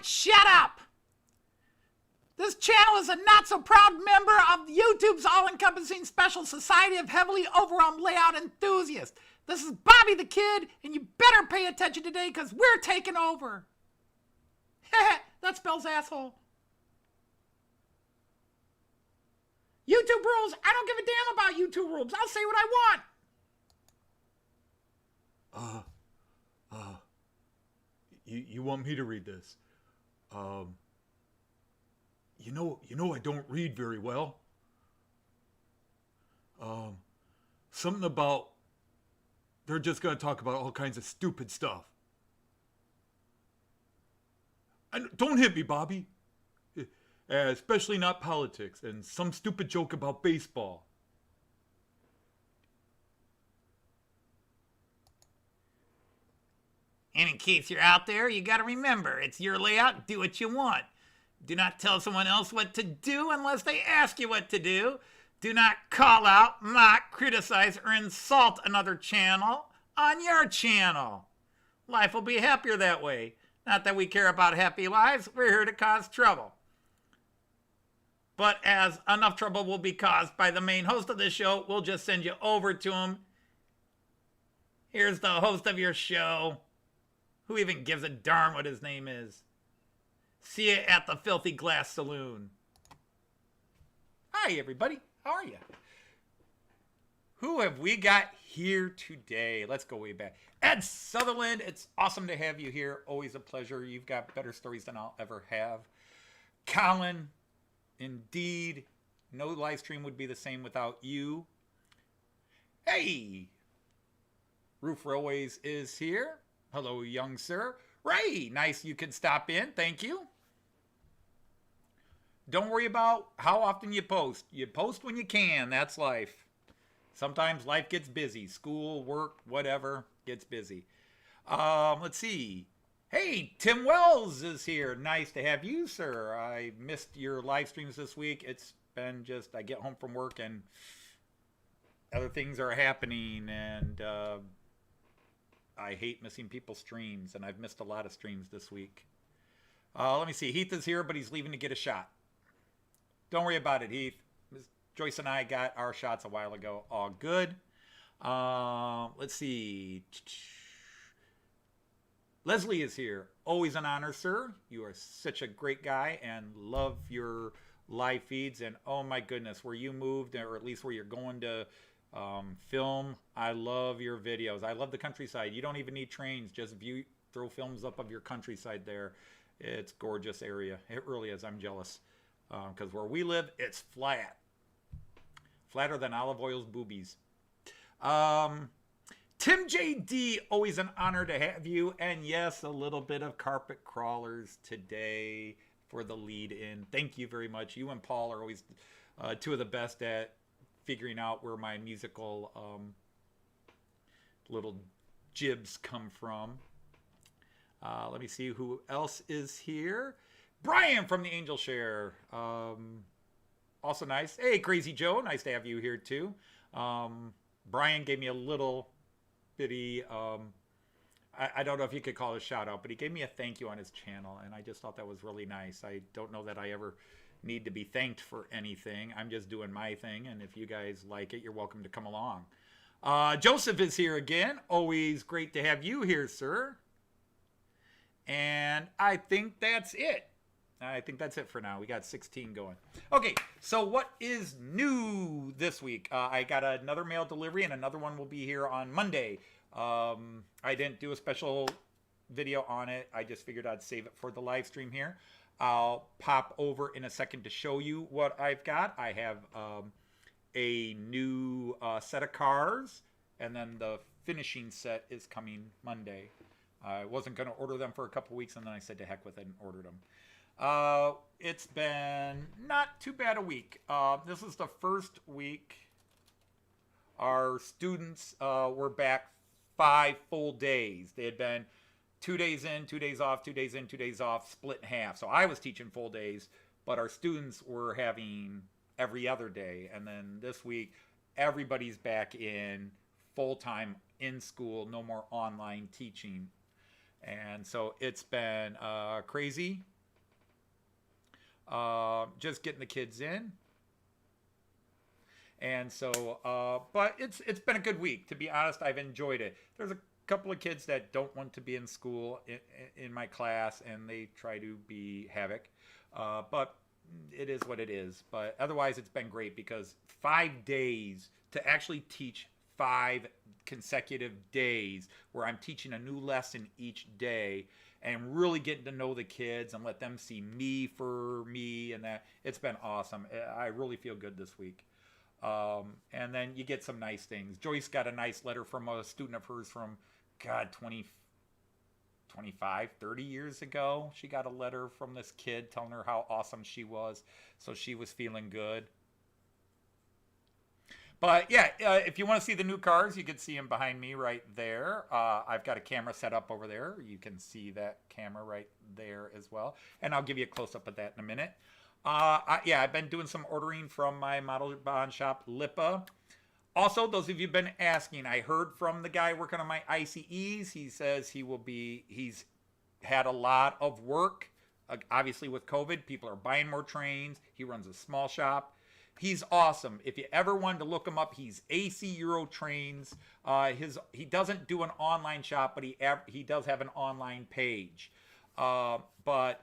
shut up! This channel is a not-so-proud member of YouTube's all-encompassing special society of heavily overwhelmed layout enthusiasts. This is Bobby the Kid, and you better pay attention today because we're taking over. That spells asshole. YouTube rules. I don't give a damn about YouTube rules. I'll say what I want. You want me to read this? You know I don't read very well. Something about they're just gonna talk about all kinds of stupid stuff. Don't hit me, Bobby. Especially not politics and some stupid joke about baseball. And in case you're out there, you gotta remember, it's your layout, do what you want. Do not tell someone else what to do unless they ask you what to do. Do not call out, mock, criticize, or insult another channel on your channel. Life will be happier that way. Not that we care about happy lives, we're here to cause trouble. But as enough trouble will be caused by the main host of the show, we'll just send you over to him. Here's the host of your show. Who even gives a darn what his name is? See you at the Filthy Glass Saloon. Hi, everybody. How are you? Who have we got here today? Let's go way back. Ed Sutherland, it's awesome to have you here. Always a pleasure. You've got better stories than I'll ever have. Colin, indeed, no live stream would be the same without you. Hey, Roof Railways is here. Hello, young sir. Ray, nice you could stop in. Thank you. Don't worry about how often you post. You post when you can. That's life. Sometimes life gets busy. School, work, whatever gets busy. Let's see. Hey, Tim Wells is here. Nice to have you, sir. I missed your live streams this week. It's been just, I get home from work and other things are happening, and I hate missing people's streams, and I've missed a lot of streams this week. Let me see. Heath is here, but he's leaving to get a shot. Don't worry about it, Heath. Joyce and I got our shots a while ago. All good. Let's see. Leslie is here. Always an honor, sir. You are such a great guy and love your live feeds. And oh my goodness, where you moved, or at least where you're going to film, I love your videos. I love the countryside. You don't even need trains. Just throw films up of your countryside there. It's a gorgeous area. It really is. I'm jealous. Because where we live, it's flat. Flatter than olive oil's boobies. Tim JD, always an honor to have you. And yes, a little bit of carpet crawlers today for the lead in. Thank you very much. You and Paul are always two of the best at figuring out where my musical little jibs come from. Let me see who else is here. Brian from the Angel Share. Also nice. Hey, Crazy Joe. Nice to have you here too. Brian gave me a little bitty, I don't know if you could call it a shout out, but he gave me a thank you on his channel, and I just thought that was really nice. I don't know that I ever need to be thanked for anything. I'm just doing my thing, and if you guys like it, you're welcome to come along. Joseph is here again. Always great to have you here, sir. And I think that's it. I think that's it for now. We got 16 going. Okay, so what is new this week? I got another mail delivery, and another one will be here on Monday. I didn't do a special video on it. I just figured I'd save it for the live stream here. I'll pop over in a second to show you what I've got. I have a new set of cars, and then the finishing set is coming Monday. I wasn't going to order them for a couple weeks, and then I said to heck with it and ordered them. It's been not too bad a week. This is the first week our students were back 5 full days. They had been 2 days in, 2 days off, 2 days in, 2 days off, split in half. So I was teaching full days, but our students were having every other day. And then this week, everybody's back in full-time in school, no more online teaching. And so it's been crazy. Just getting the kids in. And so, but it's been a good week. To be honest, I've enjoyed it. There's a couple of kids that don't want to be in school in my class, and they try to be havoc. But it is what it is. But otherwise, it's been great because 5 days to actually teach 5 consecutive days where I'm teaching a new lesson each day and really getting to know the kids and let them see me for me, and that it's been awesome. I really feel good this week. And then you get some nice things. Joyce got a nice letter from a student of hers from, God, 25, 30 years ago. She got a letter from this kid telling her how awesome she was. So she was feeling good. But yeah, if you want to see the new cars, you can see them behind me right there. I've got a camera set up over there. You can see that camera right there as well. And I'll give you a close-up of that in a minute. Yeah, I've been doing some ordering from my model bond shop, Lipa. Also, those of you have been asking, I heard from the guy working on my ICEs. He says he's had a lot of work. Obviously, with COVID, people are buying more trains. He runs a small shop. He's awesome. If you ever wanted to look him up, he's AC Euro Trains. He doesn't do an online shop, but he does have an online page. But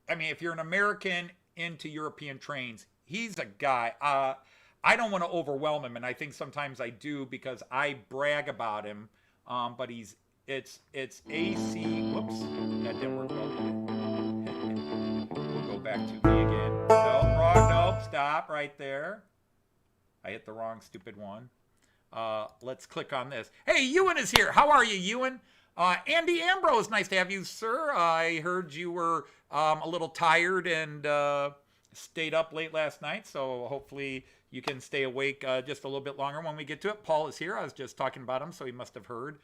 I mean, if you're an American into European trains, he's a guy. I don't want to overwhelm him, and I think sometimes I do because I brag about him. But it's AC. Whoops, that didn't work well, did it? We'll go back to me again. No, wrong. Nope. Stop right there. I hit the wrong stupid one. Let's click on this. Hey, Ewan is here. How are you, Ewan? Andy Ambrose, nice to have you, sir. I heard you were a little tired and stayed up late last night, so hopefully you can stay awake just a little bit longer when we get to it. Paul is here. I was just talking about him, so he must have heard.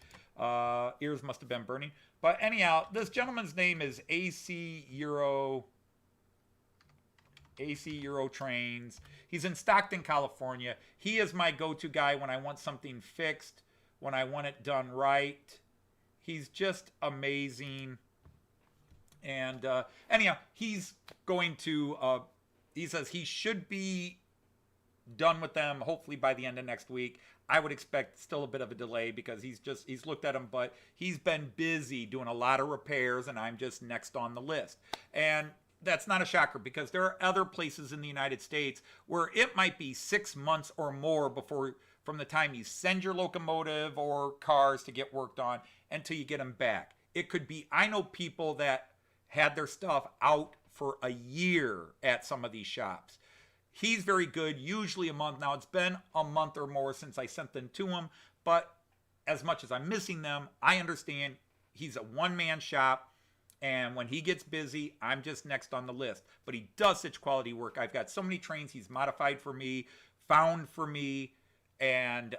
Ears must have been burning. But anyhow, this gentleman's name is AC Euro Trains. He's in Stockton, California. He is my go-to guy when I want something fixed, when I want it done right. He's just amazing. And anyhow, he's going to, he says he should be done with them hopefully by the end of next week. I would expect still a bit of a delay because he's looked at them, but he's been busy doing a lot of repairs, and I'm just next on the list. And that's not a shocker because there are other places in the United States where it might be 6 months or more before, from the time you send your locomotive or cars to get worked on until you get them back. It could be, I know people that had their stuff out for a year at some of these shops. He's very good, usually a month. Now, it's been a month or more since I sent them to him, but as much as I'm missing them, I understand he's a one-man shop, and when he gets busy, I'm just next on the list. But he does such quality work. I've got so many trains he's modified for me, found for me, and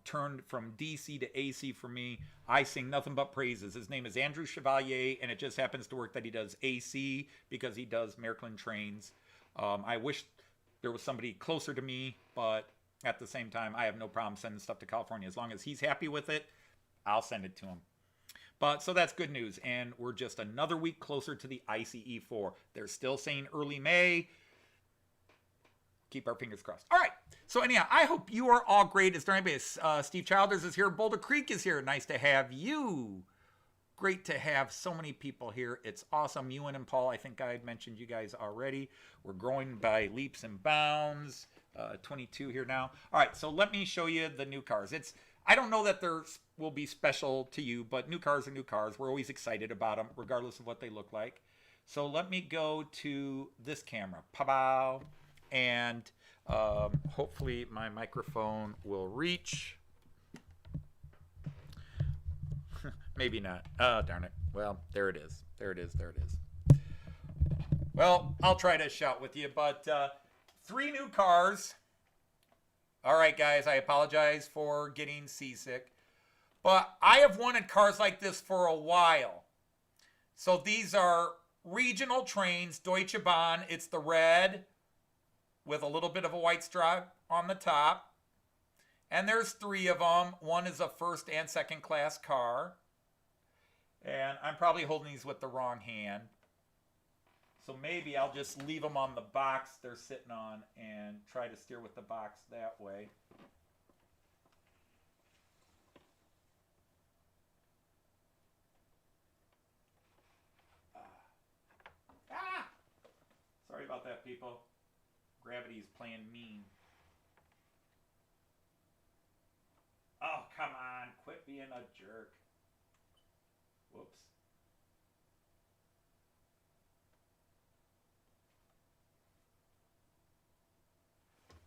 turned from DC to AC for me. I sing nothing but praises. His name is Andrew Chevalier, and it just happens to work that he does AC because he does Maryland trains. I wish there was somebody closer to me, but at the same time, I have no problem sending stuff to California. As long as he's happy with it, I'll send it to him. But so that's good news, and we're just another week closer to the ICE4. They're still saying early May. Keep our fingers crossed. All right. So anyhow, I hope you are all great. Is there anybody? Steve Childers is here. Boulder Creek is here. Nice to have you. Great to have so many people here. It's awesome. Ewan and Paul, I think I had mentioned you guys already. We're growing by leaps and bounds. 22 here now. All right, so let me show you the new cars. I don't know that they will be special to you, but new cars are new cars. We're always excited about them, regardless of what they look like. So let me go to this camera. Pa-bow. And hopefully my microphone will reach. Maybe not. Oh, darn it. Well, there it is. There it is. There it is. Well, I'll try to shout with you, but 3 new cars. All right, guys, I apologize for getting seasick, but I have wanted cars like this for a while. So these are regional trains, Deutsche Bahn. It's the red with a little bit of a white stripe on the top. And there's 3 of them. One is a first and second class car. And I'm probably holding these with the wrong hand. So maybe I'll just leave them on the box they're sitting on and try to steer with the box that way. Ah! Sorry about that, people. Gravity's playing mean. Oh, come on. Quit being a jerk. Whoops.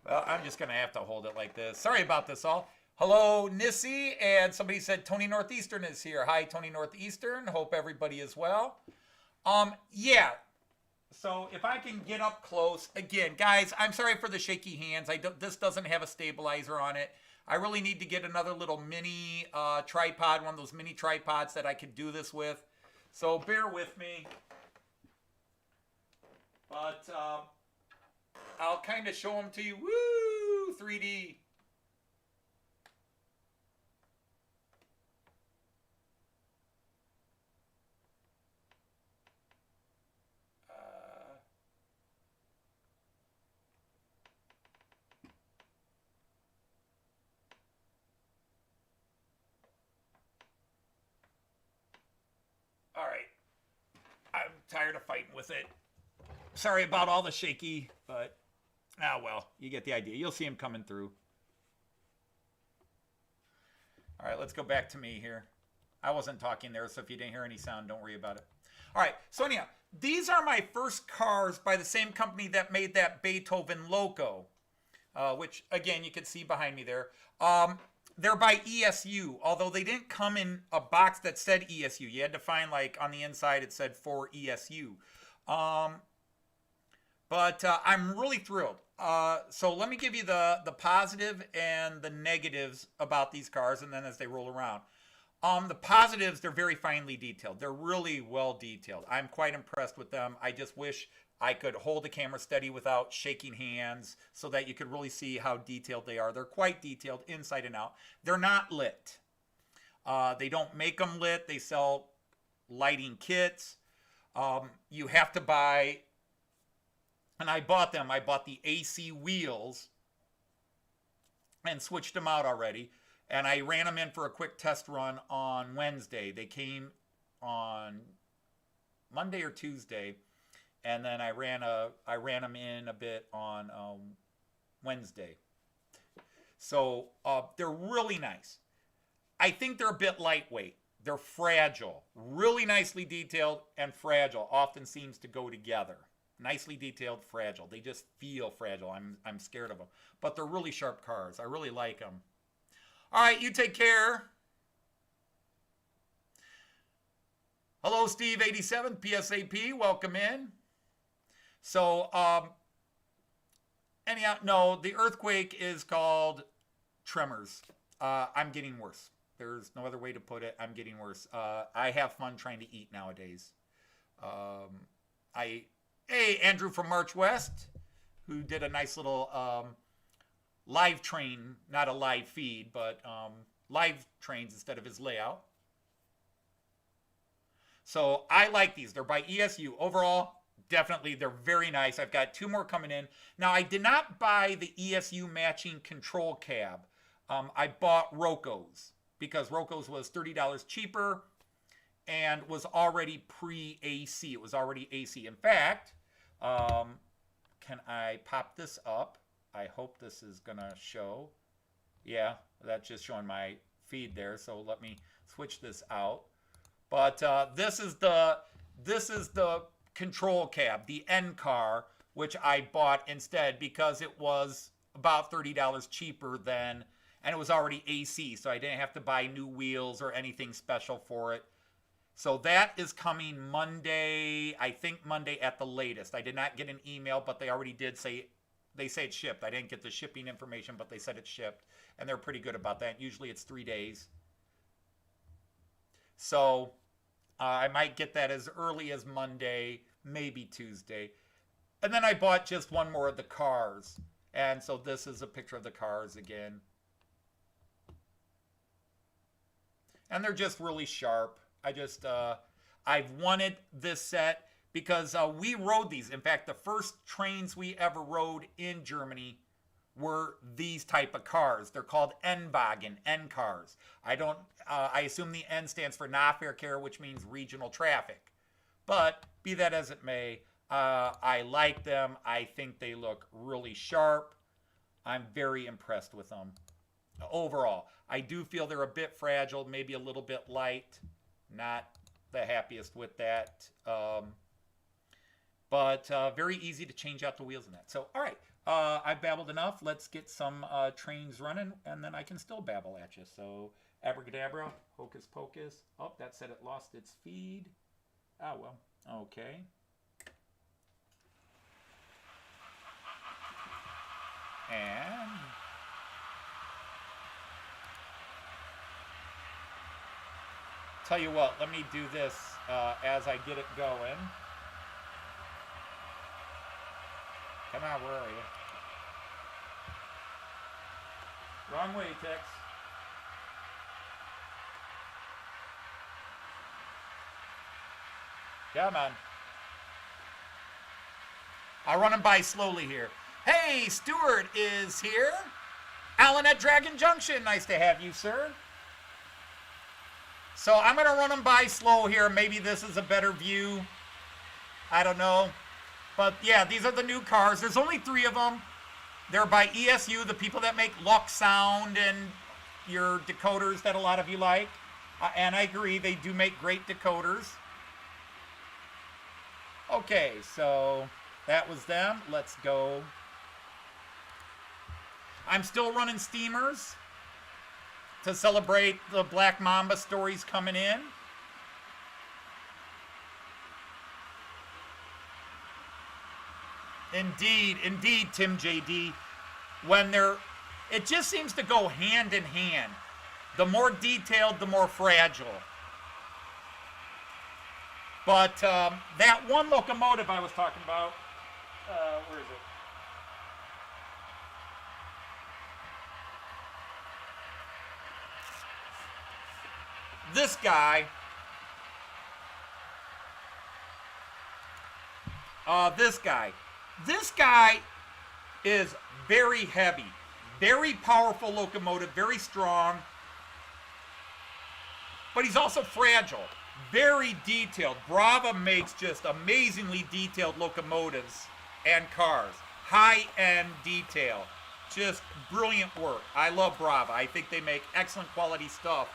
Well, I'm just going to have to hold it like this. Sorry about this all. Hello, Nissy, and somebody said Tony Northeastern is here. Hi, Tony Northeastern. Hope everybody is well. Yeah. So if I can get up close, again, guys, I'm sorry for the shaky hands. This doesn't have a stabilizer on it. I really need to get another little mini tripod, one of those mini tripods that I could do this with. So bear with me. But I'll kind of show them to you. Woo! 3D. All right. I'm tired of fighting with it. Sorry about all the shaky, but well, you get the idea. You'll see him coming through. All right, let's go back to me here. I wasn't talking there, so if you didn't hear any sound, don't worry about it. All right, so anyhow, these are my first cars by the same company that made that Beethoven Loco, which, again, you can see behind me there. They're by ESU, although they didn't come in a box that said ESU. You had to find, like, on the inside it said for ESU. But I'm really thrilled. So let me give you the positive and the negatives about these cars, and then as they roll around. The positives, they're very finely detailed. They're really well detailed. I'm quite impressed with them. I just wish I could hold the camera steady without shaking hands so that you could really see how detailed they are. They're quite detailed inside and out. They're not lit. They don't make them lit. They sell lighting kits. You have to buy, and I bought them. I bought the AC wheels and switched them out already. And I ran them in for a quick test run on Wednesday. They came on Monday or Tuesday. And then I ran them in a bit on Wednesday. So they're really nice. I think they're a bit lightweight. They're fragile. Really nicely detailed and fragile often seems to go together. Nicely detailed, fragile. They just feel fragile. I'm scared of them. But they're really sharp cars. I really like them. All right, you take care. Hello, Steve87, PSAP. Welcome in. So, anyhow, no, the earthquake is called tremors. I'm getting worse. There's no other way to put it. I'm getting worse. I have fun trying to eat nowadays. Hey, Andrew from March West, who did a nice little live train, not a live feed, but live trains instead of his layout. So I like these. They're by ESU. Overall, definitely, they're very nice. I've got 2 more coming in. Now, I did not buy the ESU matching control cab. I bought Roco's because Roco's was $30 cheaper and was already pre-AC. It was already AC. In fact, can I pop this up? I hope this is going to show. Yeah, that's just showing my feed there. So let me switch this out. But this is the control cab, the N car, which I bought instead because it was about $30 cheaper than, and it was already AC, so I didn't have to buy new wheels or anything special for it. So that is coming Monday, I think Monday at the latest. I did not get an email, but they already did say, they say it's shipped. I didn't get the shipping information, but they said it's shipped, and they're pretty good about that. Usually it's 3 days. So I might get that as early as Monday, maybe Tuesday. And then I bought just one more of the cars. And so this is a picture of the cars again. And they're just really sharp. I've wanted this set because we rode these. In fact, the first trains we ever rode in Germany were these type of cars. They're called N-Wagen, N cars. I assume the N stands for Nahverkehr, which means regional traffic. But be that as it may, I like them. I think they look really sharp. I'm very impressed with them. Overall, I do feel they're a bit fragile, maybe a little bit light. Not the happiest with that. But very easy to change out the wheels in that. So, all right. I've babbled enough. Let's get some trains running, and then I can still babble at you. So, abracadabra, hocus pocus. Oh, that said it lost its feed. Ah, well. Okay. And tell you what, let me do this as I get it going. Come on, where are you? Wrong way, Tex. Come on. I'll run them by slowly here. Hey, Stuart is here. Alan at Dragon Junction. Nice to have you, sir. So I'm going to run them by slow here. Maybe this is a better view. I don't know. But yeah, these are the new cars. There's only 3 of them. They're by ESU, the people that make Lux Sound and your decoders that a lot of you like. And I agree, they do make great decoders. Okay, so that was them. Let's go. I'm still running steamers to celebrate the Black Mamba stories coming in. Indeed, Tim JD. It just seems to go hand in hand. The more detailed, the more fragile. But that one locomotive I was talking about, where is it? This guy, This guy is very heavy, very powerful locomotive, very strong, but he's also fragile, very detailed. Brava makes just amazingly detailed locomotives and cars, high-end detail, just brilliant work. I love Brava. I think they make excellent quality stuff.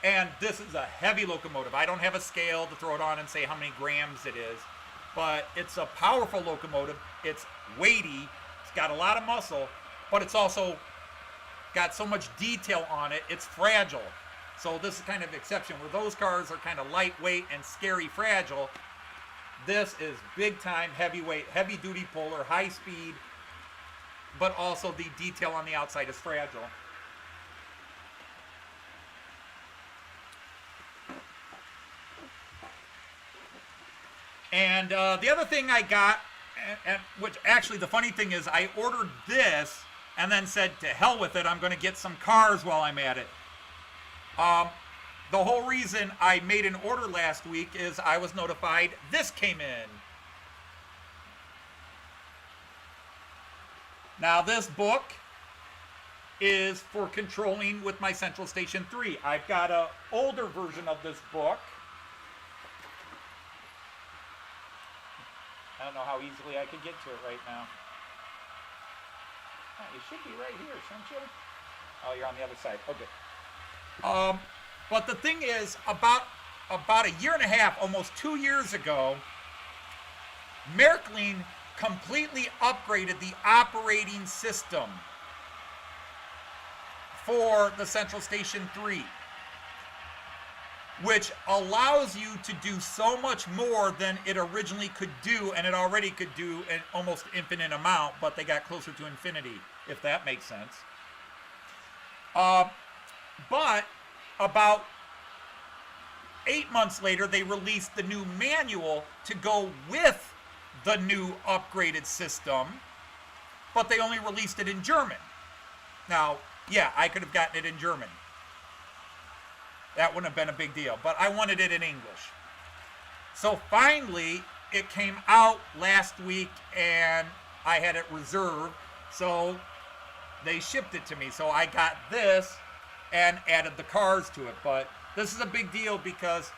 And this is a heavy locomotive. I don't have a scale to throw it on and say how many grams it is, but it's a powerful locomotive. It's weighty. It's got a lot of muscle, but it's also got so much detail on it. It's fragile. So this is kind of exception where those cars are kind of lightweight and scary fragile. This is big time heavyweight, heavy duty puller, high speed, but also the detail on the outside is fragile. And the other thing I got, and which actually the funny thing is I ordered this and then said to hell with it, I'm going to get some cars while I'm at it. The whole reason I made an order last week is I was notified this came in. Now this book is for controlling with my Central Station 3. I've got an older version of this book. I don't know how easily I could get to it right now. Oh, you should be right here, shouldn't you? Oh, you're on the other side. Okay. But the thing is, about a year and a half, almost 2 years ago, Märklin completely upgraded the operating system for the Central Station 3. Which allows you to do so much more than it originally could do, and it already could do an almost infinite amount, but they got closer to infinity, if that makes sense. But about 8 months later, they released the new manual to go with the new upgraded system, but they only released it in German. Now, yeah, I could have gotten it in German. That wouldn't have been a big deal, but I wanted it in English. So finally, it came out last week, and I had it reserved. So they shipped it to me. So I got this and added the cars to it. But this is a big deal because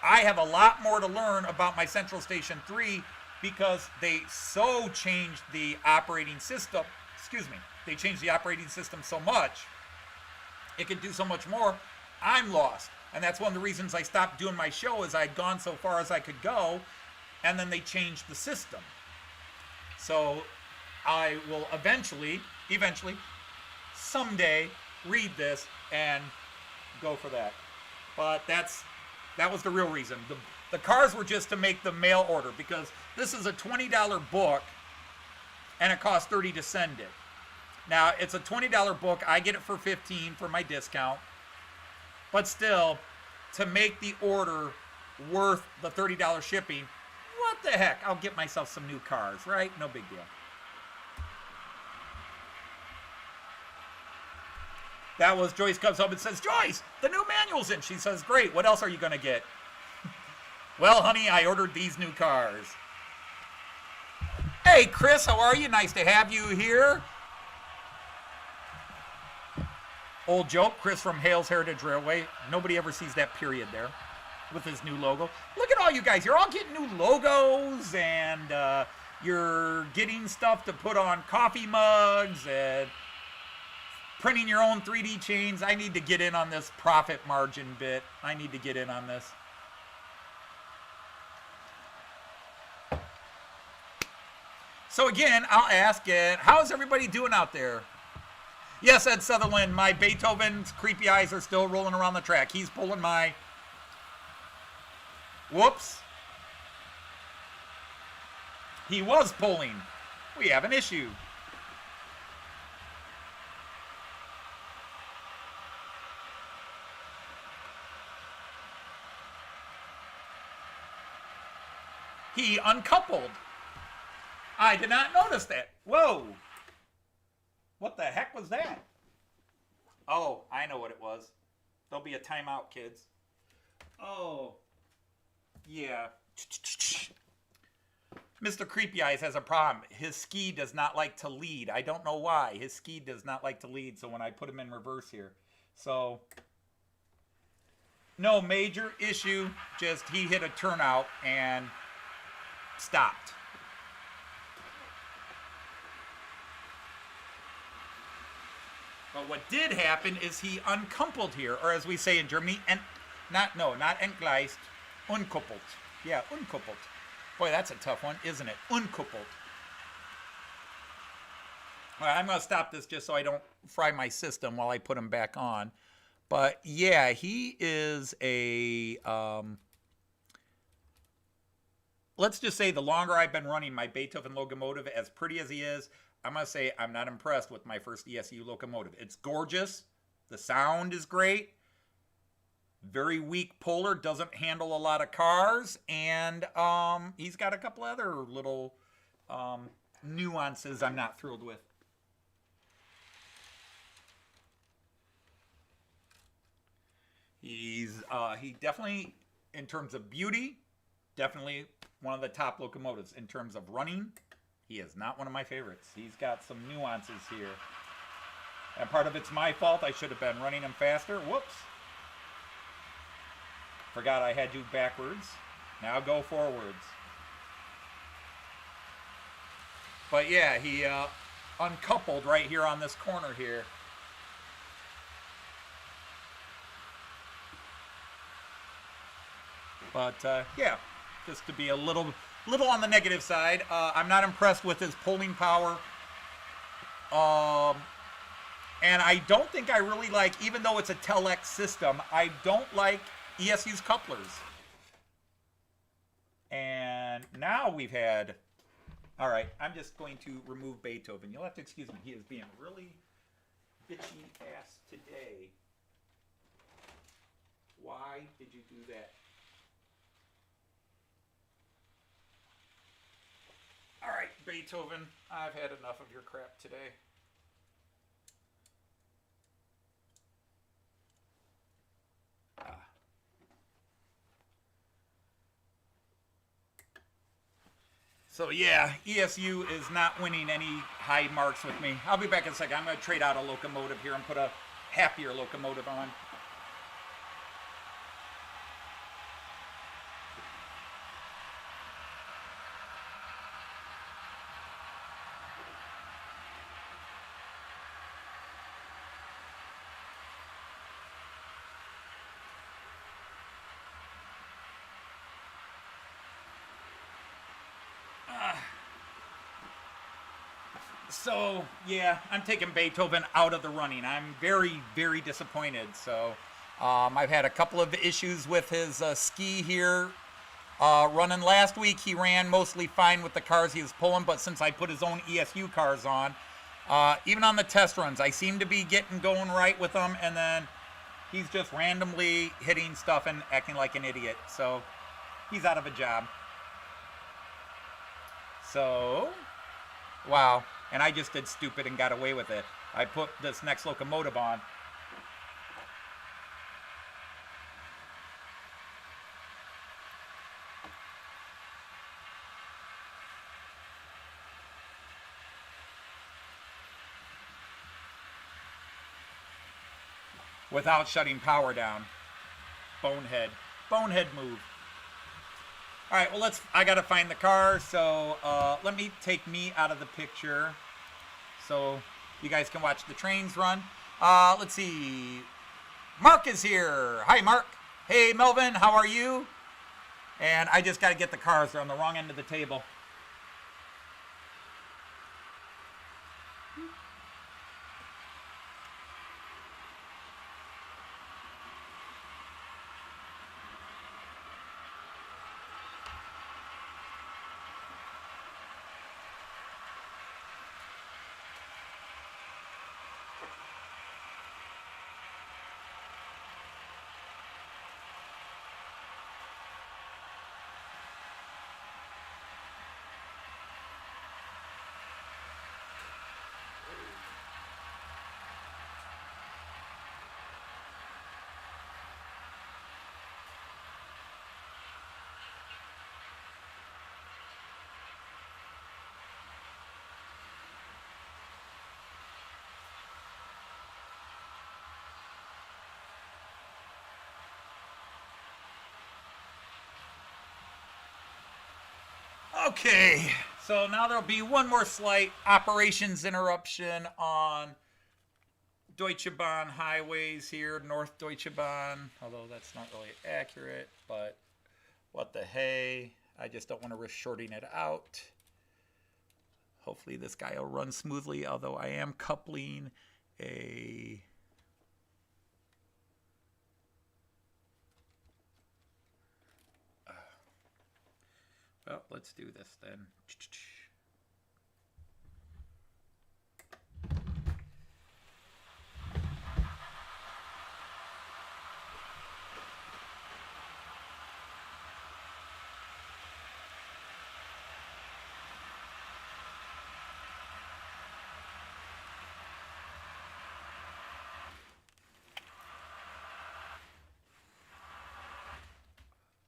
I have a lot more to learn about my Central Station 3 because they so changed the operating system. Excuse me. They changed the operating system so much. It could do so much more. I'm lost. And that's one of the reasons I stopped doing my show is I'd gone so far as I could go. And then they changed the system. So I will eventually, someday read this and go for that. But that was the real reason. The cars were just to make the mail order because this is a $20 book and it costs $30 to send it. Now, it's a $20 book. I get it for $15 for my discount. But still, to make the order worth the $30 shipping, what the heck? I'll get myself some new cars, right? No big deal. That was Joyce comes up and says, Joyce, the new manual's in. She says, great. What else are you going to get? Well, honey, I ordered these new cars. Hey, Chris, how are you? Nice to have you here. Old joke, Chris from Hales Heritage Railway. Nobody ever sees that period there with his new logo. Look at all you guys. You're all getting new logos and you're getting stuff to put on coffee mugs and printing your own 3D chains. I need to get in on this profit margin bit. I need to get in on this. So again, I'll ask it, how's everybody doing out there? Yes, Ed Sutherland, my Beethoven's creepy eyes are still rolling around the track. He's pulling my... Whoops. He was pulling. We have an issue. He uncoupled. I did not notice that. Whoa. What the heck was that? Oh, I know what it was. There'll be a timeout, kids. Oh. Yeah. Mr. Creepy Eyes has a problem. His ski does not like to lead. I don't know why. His ski does not like to lead, so when I put him in reverse here. So, no major issue. Just he hit a turnout and stopped. But what did happen is he uncoupled here, or as we say in Germany, not entgleist, unkuppelt. Yeah, unkuppelt. Boy, that's a tough one, isn't it? Unkuppelt. All right, I'm going to stop this just so I don't fry my system while I put him back on. But yeah, he is a... let's just say the longer I've been running my Beethoven locomotive, as pretty as he is, I'm going to say I'm not impressed with my first ESU locomotive. It's gorgeous. The sound is great. Very weak puller. Doesn't handle a lot of cars. And he's got a couple other little nuances I'm not thrilled with. He definitely, in terms of beauty, definitely one of the top locomotives. In terms of running, he is not one of my favorites. He's got some nuances here. And part of it's my fault. I should have been running him faster. Whoops. Forgot I had you backwards. Now go forwards. But yeah, he uncoupled right here on this corner here. But yeah, just to be a little on the negative side. I'm not impressed with his pulling power. And I don't think I really like, even though it's a Telex system, I don't like ESU's couplers. And now we've had... All right, I'm just going to remove Beethoven. You'll have to excuse me. He is being really bitchy ass today. Why did you do that? All right, Beethoven, I've had enough of your crap today. So yeah, ESU is not winning any high marks with me. I'll be back in a second. I'm going to trade out a locomotive here and put a happier locomotive on. So, yeah, I'm taking Beethoven out of the running. I'm very, very disappointed. So, I've had a couple of issues with his ski here. Running last week, he ran mostly fine with the cars he was pulling, but since I put his own ESU cars on, even on the test runs, I seem to be getting going right with them, and then he's just randomly hitting stuff and acting like an idiot. So, he's out of a job. So, wow. And I just did stupid and got away with it. I put this next locomotive on. Without shutting power down. Bonehead. Bonehead move. All right, well, I got to find the car, so let me take me out of the picture so you guys can watch the trains run. Let's see. Mark is here. Hi, Mark. Hey, Melvin, how are you? And I just got to get the cars. They're on the wrong end of the table. Okay, so now there'll be one more slight operations interruption on Deutsche Bahn highways here, North Deutsche Bahn, although that's not really accurate, but what the hey, I just don't want to risk shorting it out. Hopefully this guy will run smoothly, although I am coupling a... Well, let's do this then.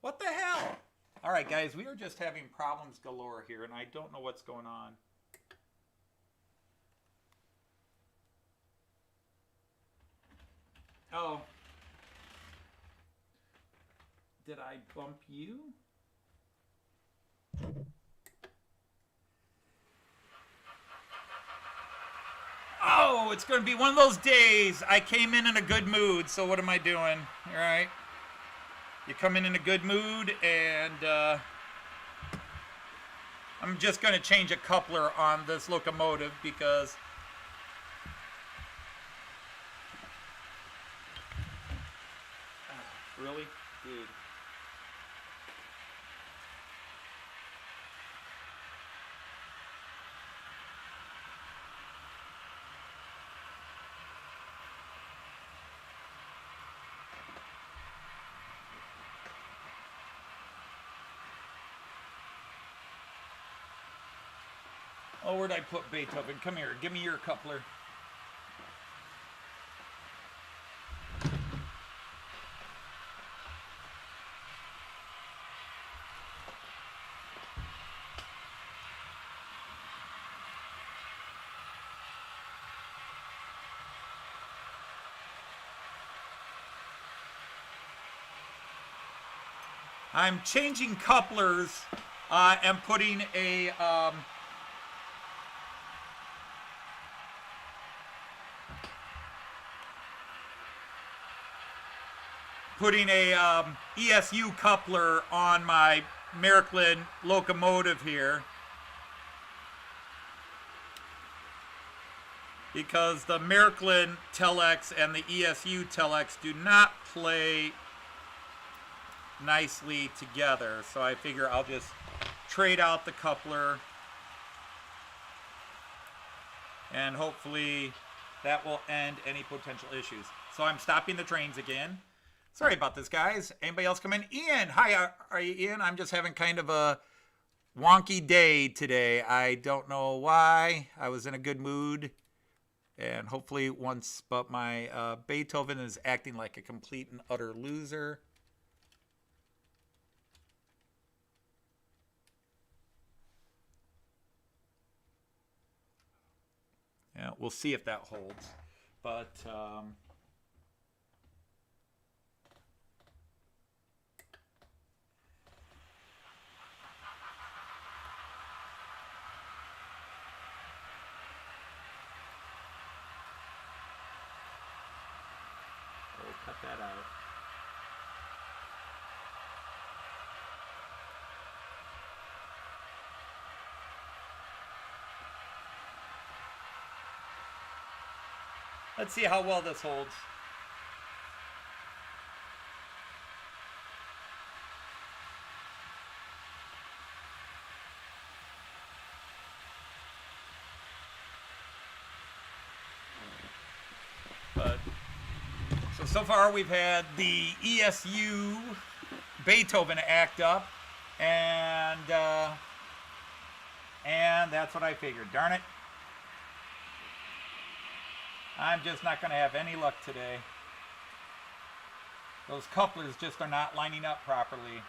What the hell? All right, guys, we are just having problems galore here, and I don't know what's going on. Oh. Did I bump you? Oh, it's going to be one of those days. I came in a good mood, so what am I doing? All right. You come in a good mood, and I'm just going to change a coupler on this locomotive because really? Dude. Oh, where'd I put Beethoven? Come here. Give me your coupler. I'm changing couplers and putting a ESU coupler on my Miraklin locomotive here, because the Miraklin Telex and the ESU Telex do not play nicely together. So I figure I'll just trade out the coupler, and hopefully that will end any potential issues. So I'm stopping the trains again. Sorry about this, guys. Anybody else come in? Ian, hi, are you Ian? I'm just having kind of a wonky day today. I don't know why. I was in a good mood, and hopefully once, but my Beethoven is acting like a complete and utter loser. Yeah, we'll see if that holds. But we'll cut that out. Let's see how well this holds. But so far we've had the ESU Beethoven act up, and that's what I figured. Darn it. I'm just not going to have any luck today. Those couplers just are not lining up properly.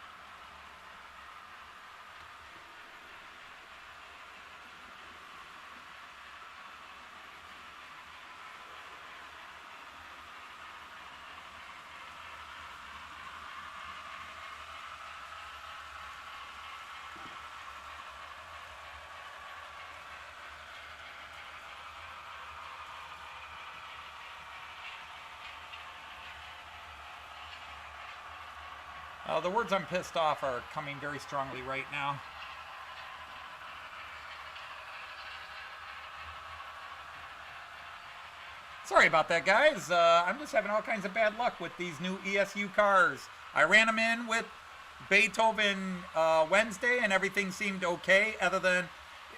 The words I'm pissed off are coming very strongly right now. Sorry about that, guys. I'm just having all kinds of bad luck with these new ESU cars. I ran them in with Beethoven Wednesday, and everything seemed okay, other than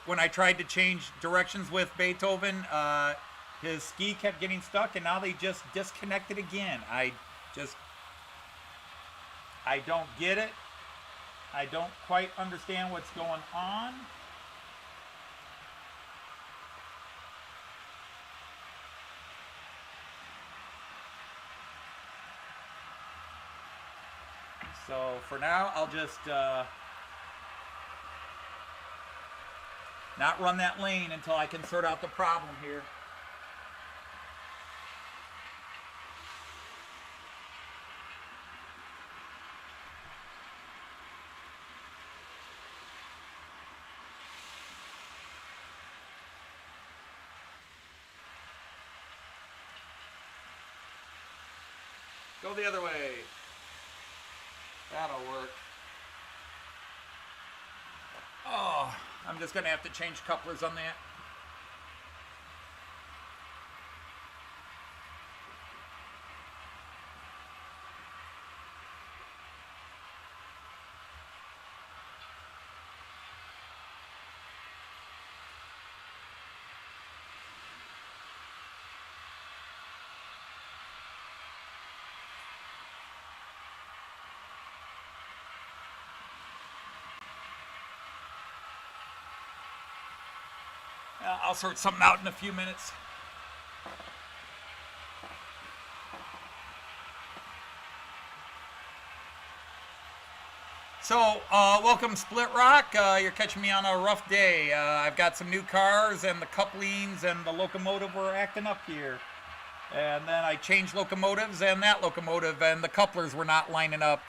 when I tried to change directions with Beethoven, his ski kept getting stuck, and now they just disconnected again. I don't get it. I don't quite understand what's going on. So for now, I'll just not run that lane until I can sort out the problem here. Go the other way. That'll work. Oh, I'm just going to have to change couplers on that. I'll sort something out in a few minutes. So, welcome Split Rock. You're catching me on a rough day. I've got some new cars, and the couplings and the locomotive were acting up here. And then I changed locomotives, and that locomotive and the couplers were not lining up.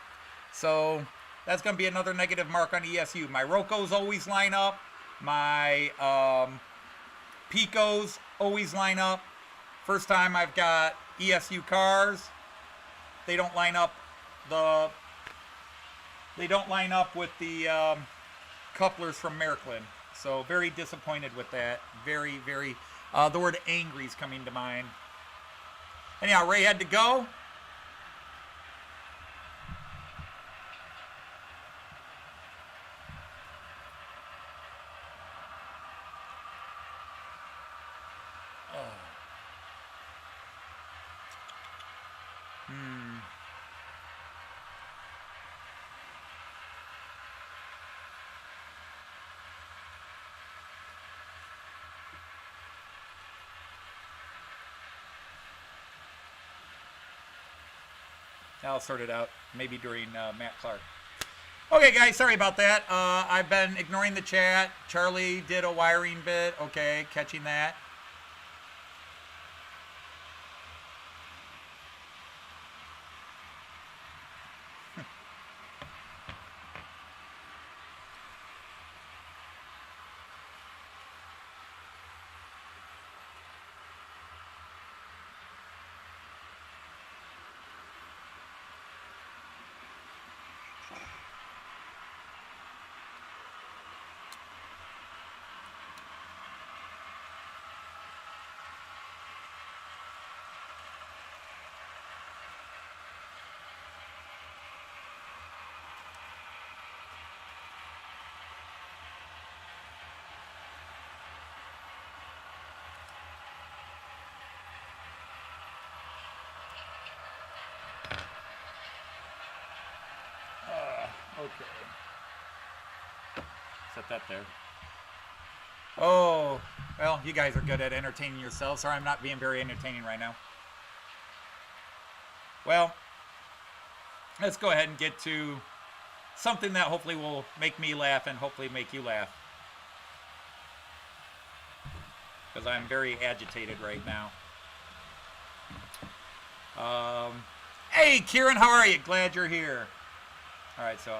So That's going to be another negative mark on ESU. My Rocos always line up. My Picos always line up. First time I've got ESU cars. They don't line up with the couplers from Merklin. So very disappointed with that. Very, very. The word angry is coming to mind. Anyhow, Ray had to go. I'll sort it out maybe during Matt Clark. Okay, guys, sorry about that. I've been ignoring the chat. Charlie did a wiring bit. Okay, catching that. Okay. Set that there. Oh, well, you guys are good at entertaining yourselves. Sorry, I'm not being very entertaining right now. Well, let's go ahead and get to something that hopefully will make me laugh and hopefully make you laugh. Because I'm very agitated right now. Hey, Kieran, how are you? Glad you're here. All right, so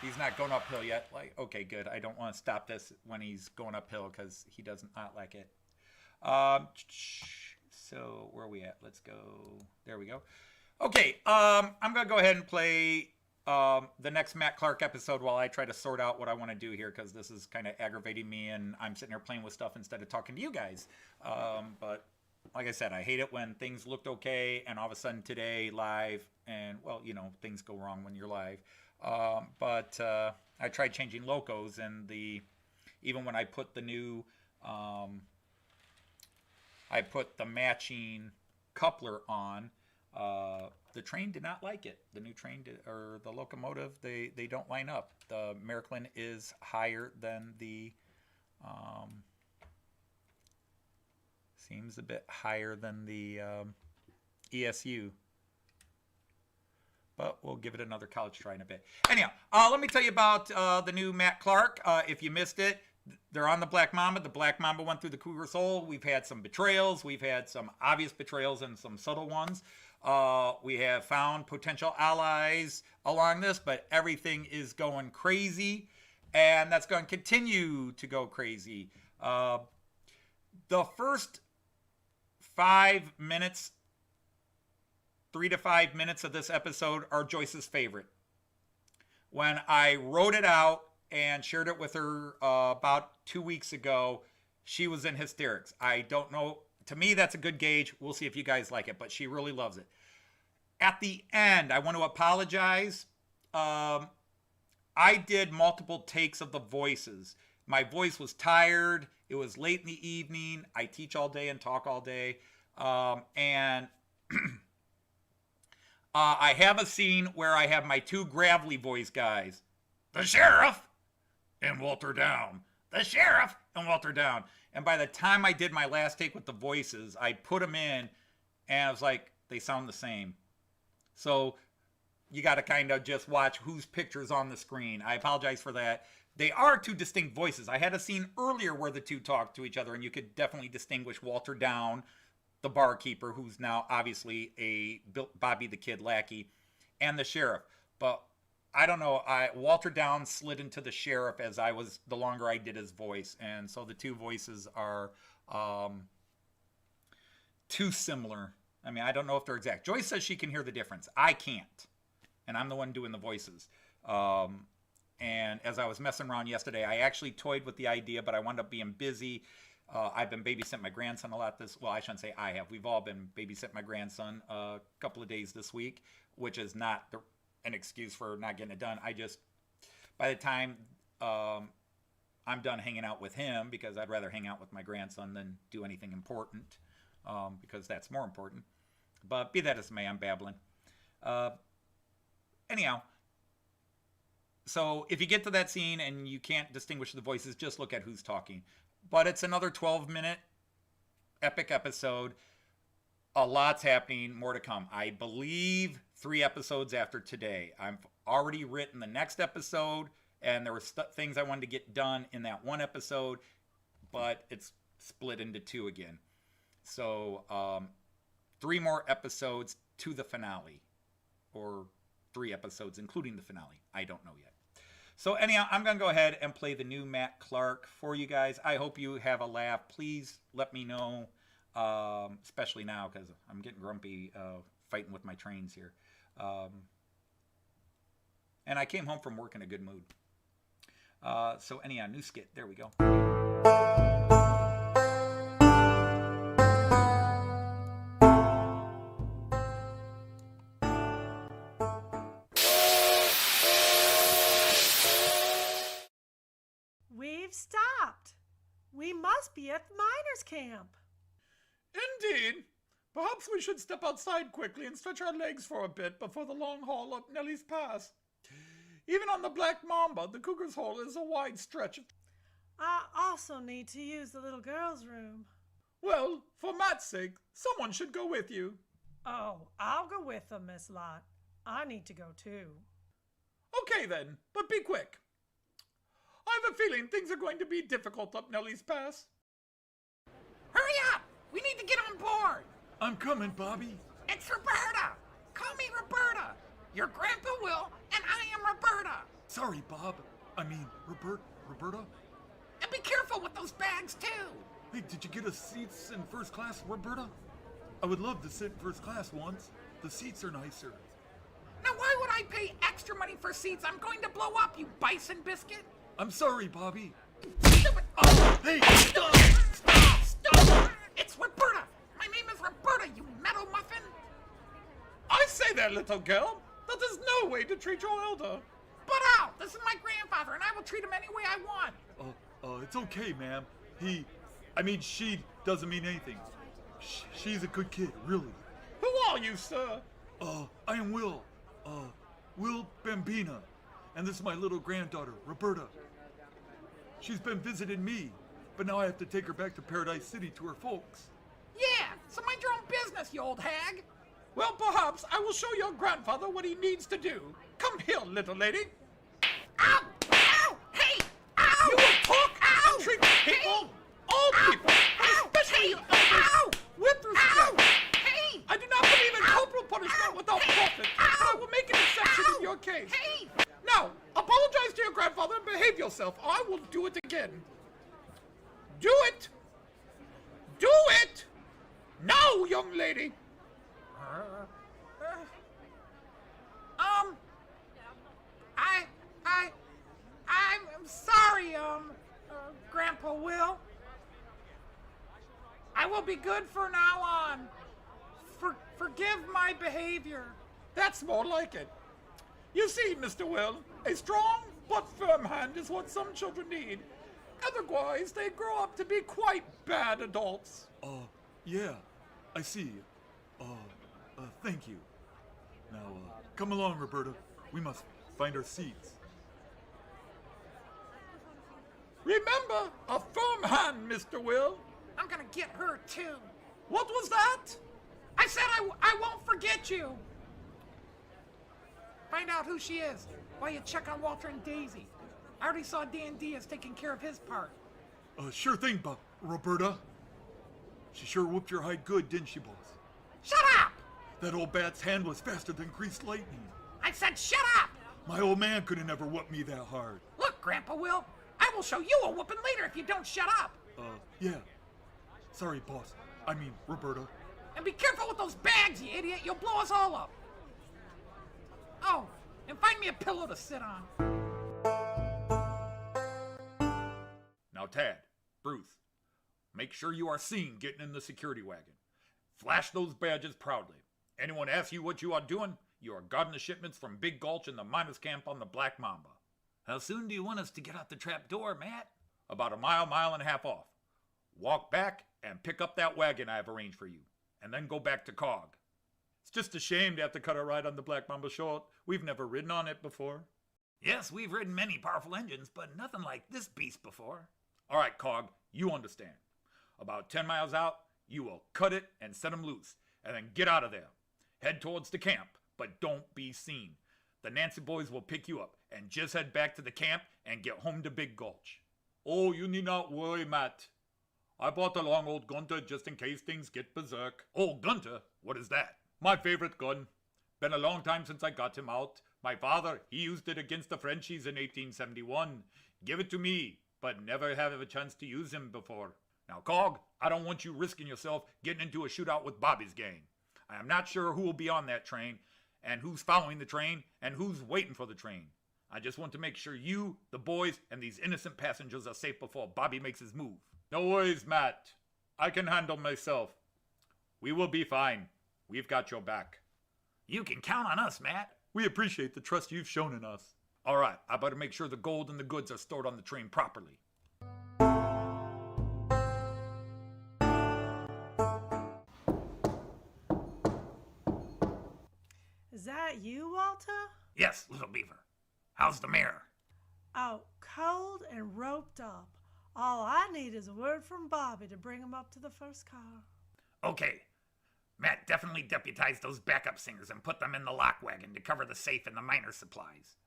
he's not going uphill yet. Like, okay, good. I don't want to stop this when he's going uphill because he does not like it. So where are we at? Let's go. There we go. Okay, I'm going to go ahead and play the next Matt Clark episode while I try to sort out what I want to do here because this is kind of aggravating me and I'm sitting here playing with stuff instead of talking to you guys. But like I said, I hate it when things looked okay and all of a sudden today live and, well, you know, things go wrong when you're live. But I tried changing locos and even when I put the new, I put the matching coupler on, the train did not like it. The new train or the locomotive, they don't line up. The Merklin is higher than the, seems a bit higher than the ESU. But we'll give it another college try in a bit. Anyhow, let me tell you about the new Matt Clark. If you missed it, they're on the Black Mamba. The Black Mamba went through the Cougar Soul. We've had some betrayals. We've had some obvious betrayals and some subtle ones. We have found potential allies along this, but everything is going crazy. And that's going to continue to go crazy. The first 5 minutes, 3 to 5 minutes of this episode are Joyce's favorite. When I wrote it out and shared it with her about 2 weeks ago, she was in hysterics. I don't know. To me, that's a good gauge. We'll see if you guys like it, but she really loves it. At the end, I want to apologize. I did multiple takes of the voices. My voice was tired. It was late in the evening. I teach all day and talk all day. And I have a scene where I have my two gravelly voice guys. The sheriff and Walter Down. The sheriff and Walter Down. And by the time I did my last take with the voices, I put them in and I was like, they sound the same. So you got to kind of just watch whose picture's on the screen. I apologize for that. They are two distinct voices. I had a scene earlier where the two talked to each other, and you could definitely distinguish Walter Down, the barkeeper, who's now obviously a Bobby the Kid lackey, and the sheriff. But I don't know. Walter Downs slid into the sheriff as the longer I did his voice, and so the two voices are too similar. I mean, I don't know if they're exact. Joyce says she can hear the difference. I can't, and I'm the one doing the voices. And as I was messing around yesterday, I actually toyed with the idea, but I wound up being busy. I've been babysitting my grandson a lot I shouldn't say I have. We've all been babysitting my grandson a couple of days this week, which is not an excuse for not getting it done. By the time I'm done hanging out with him, because I'd rather hang out with my grandson than do anything important, because that's more important. But be that as it may, I'm babbling. Anyhow, so if you get to that scene and you can't distinguish the voices, just look at who's talking. But it's another 12-minute epic episode. A lot's happening, more to come. I believe 3 episodes after today. I've already written the next episode, and there were things I wanted to get done in that one episode, but it's split into 2 again. So 3 more episodes to the finale, or 3 episodes including the finale. I don't know yet. So anyhow, I'm going to go ahead and play the new Matt Clark for you guys. I hope you have a laugh. Please let me know, especially now because I'm getting grumpy fighting with my trains here. And I came home from work in a good mood. So anyhow, new skit. There we go. We've stopped. We must be at the miners' camp. Indeed. Perhaps we should step outside quickly and stretch our legs for a bit before the long haul up Nellie's Pass. Even on the Black Mamba, the Cougar's Hole is a wide stretch. I also need to use the little girl's room. Well, for Matt's sake, someone should go with you. Oh, I'll go with them, Miss Lot. I need to go too. Okay then, but be quick. I have a feeling things are going to be difficult up Nellie's Pass. Hurry up! We need to get on board! I'm coming, Bobby. It's Roberta! Call me Roberta! Your grandpa Will, and I am Roberta! Sorry, Bob. I mean, Roberta? And be careful with those bags, too! Hey, did you get us seats in first class, Roberta? I would love to sit in first class once. The seats are nicer. Now why would I pay extra money for seats? I'm going to blow up, you bison biscuit! I'm sorry, Bobby. Stupid! Oh, hey, stop! Stop! It's Roberta! My name is Roberta, you metal muffin! I say there, little girl. That is no way to treat your elder. But out! This is my grandfather, and I will treat him any way I want! It's okay, ma'am. She doesn't mean anything. She's a good kid, really. Who are you, sir? I am Will. Will Bambina. And this is my little granddaughter, Roberta. She's been visiting me, but now I have to take her back to Paradise City to her folks. Yeah, so mind your own business, you old hag! Well, perhaps I will show your grandfather what he needs to do. Come here, little lady. Ow! Ow! Hey! Ow! You will talk Ow! and treat people, Hey! all Ow! people, Ow! especially Hey! you elders, Ow! with Ow! respect. Hey! I do not believe in Ow! corporal punishment Ow! without Hey! profit, but I Ow! will make an exception Ow! in your case. Hey! Now, apologize to your grandfather and behave yourself. I will do it again. Do it! Do it! Now, young lady! I'm sorry, Grandpa Will. I will be good from now on. Forgive my behavior. That's more like it. You see, Mr. Will, a strong but firm hand is what some children need. Otherwise, they grow up to be quite bad adults. Yeah, I see. Thank you. Now, come along, Roberta. We must find our seats. Remember, a firm hand, Mr. Will. I'm gonna get her too. What was that? I said I won't forget you. Find out who she is while you check on Walter and Daisy. I already saw Dan Diaz taking care of his part. Sure thing, Roberta. She sure whooped your hide good, didn't she, boss? Shut up! That old bat's hand was faster than greased lightning. I said shut up! My old man couldn't ever whoop me that hard. Look, Grandpa Will, I will show you a whooping later if you don't shut up. Yeah. Sorry, boss. I mean, Roberta. And be careful with those bags, you idiot. You'll blow us all up. Oh, and find me a pillow to sit on. Now, Tad, Bruce, make sure you are seen getting in the security wagon. Flash those badges proudly. Anyone asks you what you are doing, you are guarding the shipments from Big Gulch and the miners' camp on the Black Mamba. How soon do you want us to get out the trap door, Matt? About a mile and a half off. Walk back and pick up that wagon I have arranged for you, and then go back to Cog. It's just a shame to have to cut a ride on the Black Mamba short. We've never ridden on it before. Yes, we've ridden many powerful engines, but nothing like this beast before. All right, Cog, you understand. About 10 miles out, you will cut it and set them loose, and then get out of there. Head towards the camp, but don't be seen. The Nancy boys will pick you up, and just head back to the camp and get home to Big Gulch. Oh, you need not worry, Matt. I brought along old Gunter just in case things get berserk. Oh, Gunter? What is that? My favorite gun. Been a long time since I got him out. My father, he used it against the Frenchies in 1871. Give it to me, but never have a chance to use him before. Now, Cog, I don't want you risking yourself getting into a shootout with Bobby's gang. I am not sure who will be on that train, and who's following the train, and who's waiting for the train. I just want to make sure you, the boys, and these innocent passengers are safe before Bobby makes his move. No worries, Matt. I can handle myself. We will be fine. We've got your back. You can count on us, Matt. We appreciate the trust you've shown in us. All right, I better make sure the gold and the goods are stored on the train properly. Is that you, Walter? Yes, little beaver. How's the mare? Out cold and roped up. All I need is a word from Bobby to bring him up to the first car. Okay. Matt definitely deputized those backup singers and put them in the lock wagon to cover the safe and the miner supplies.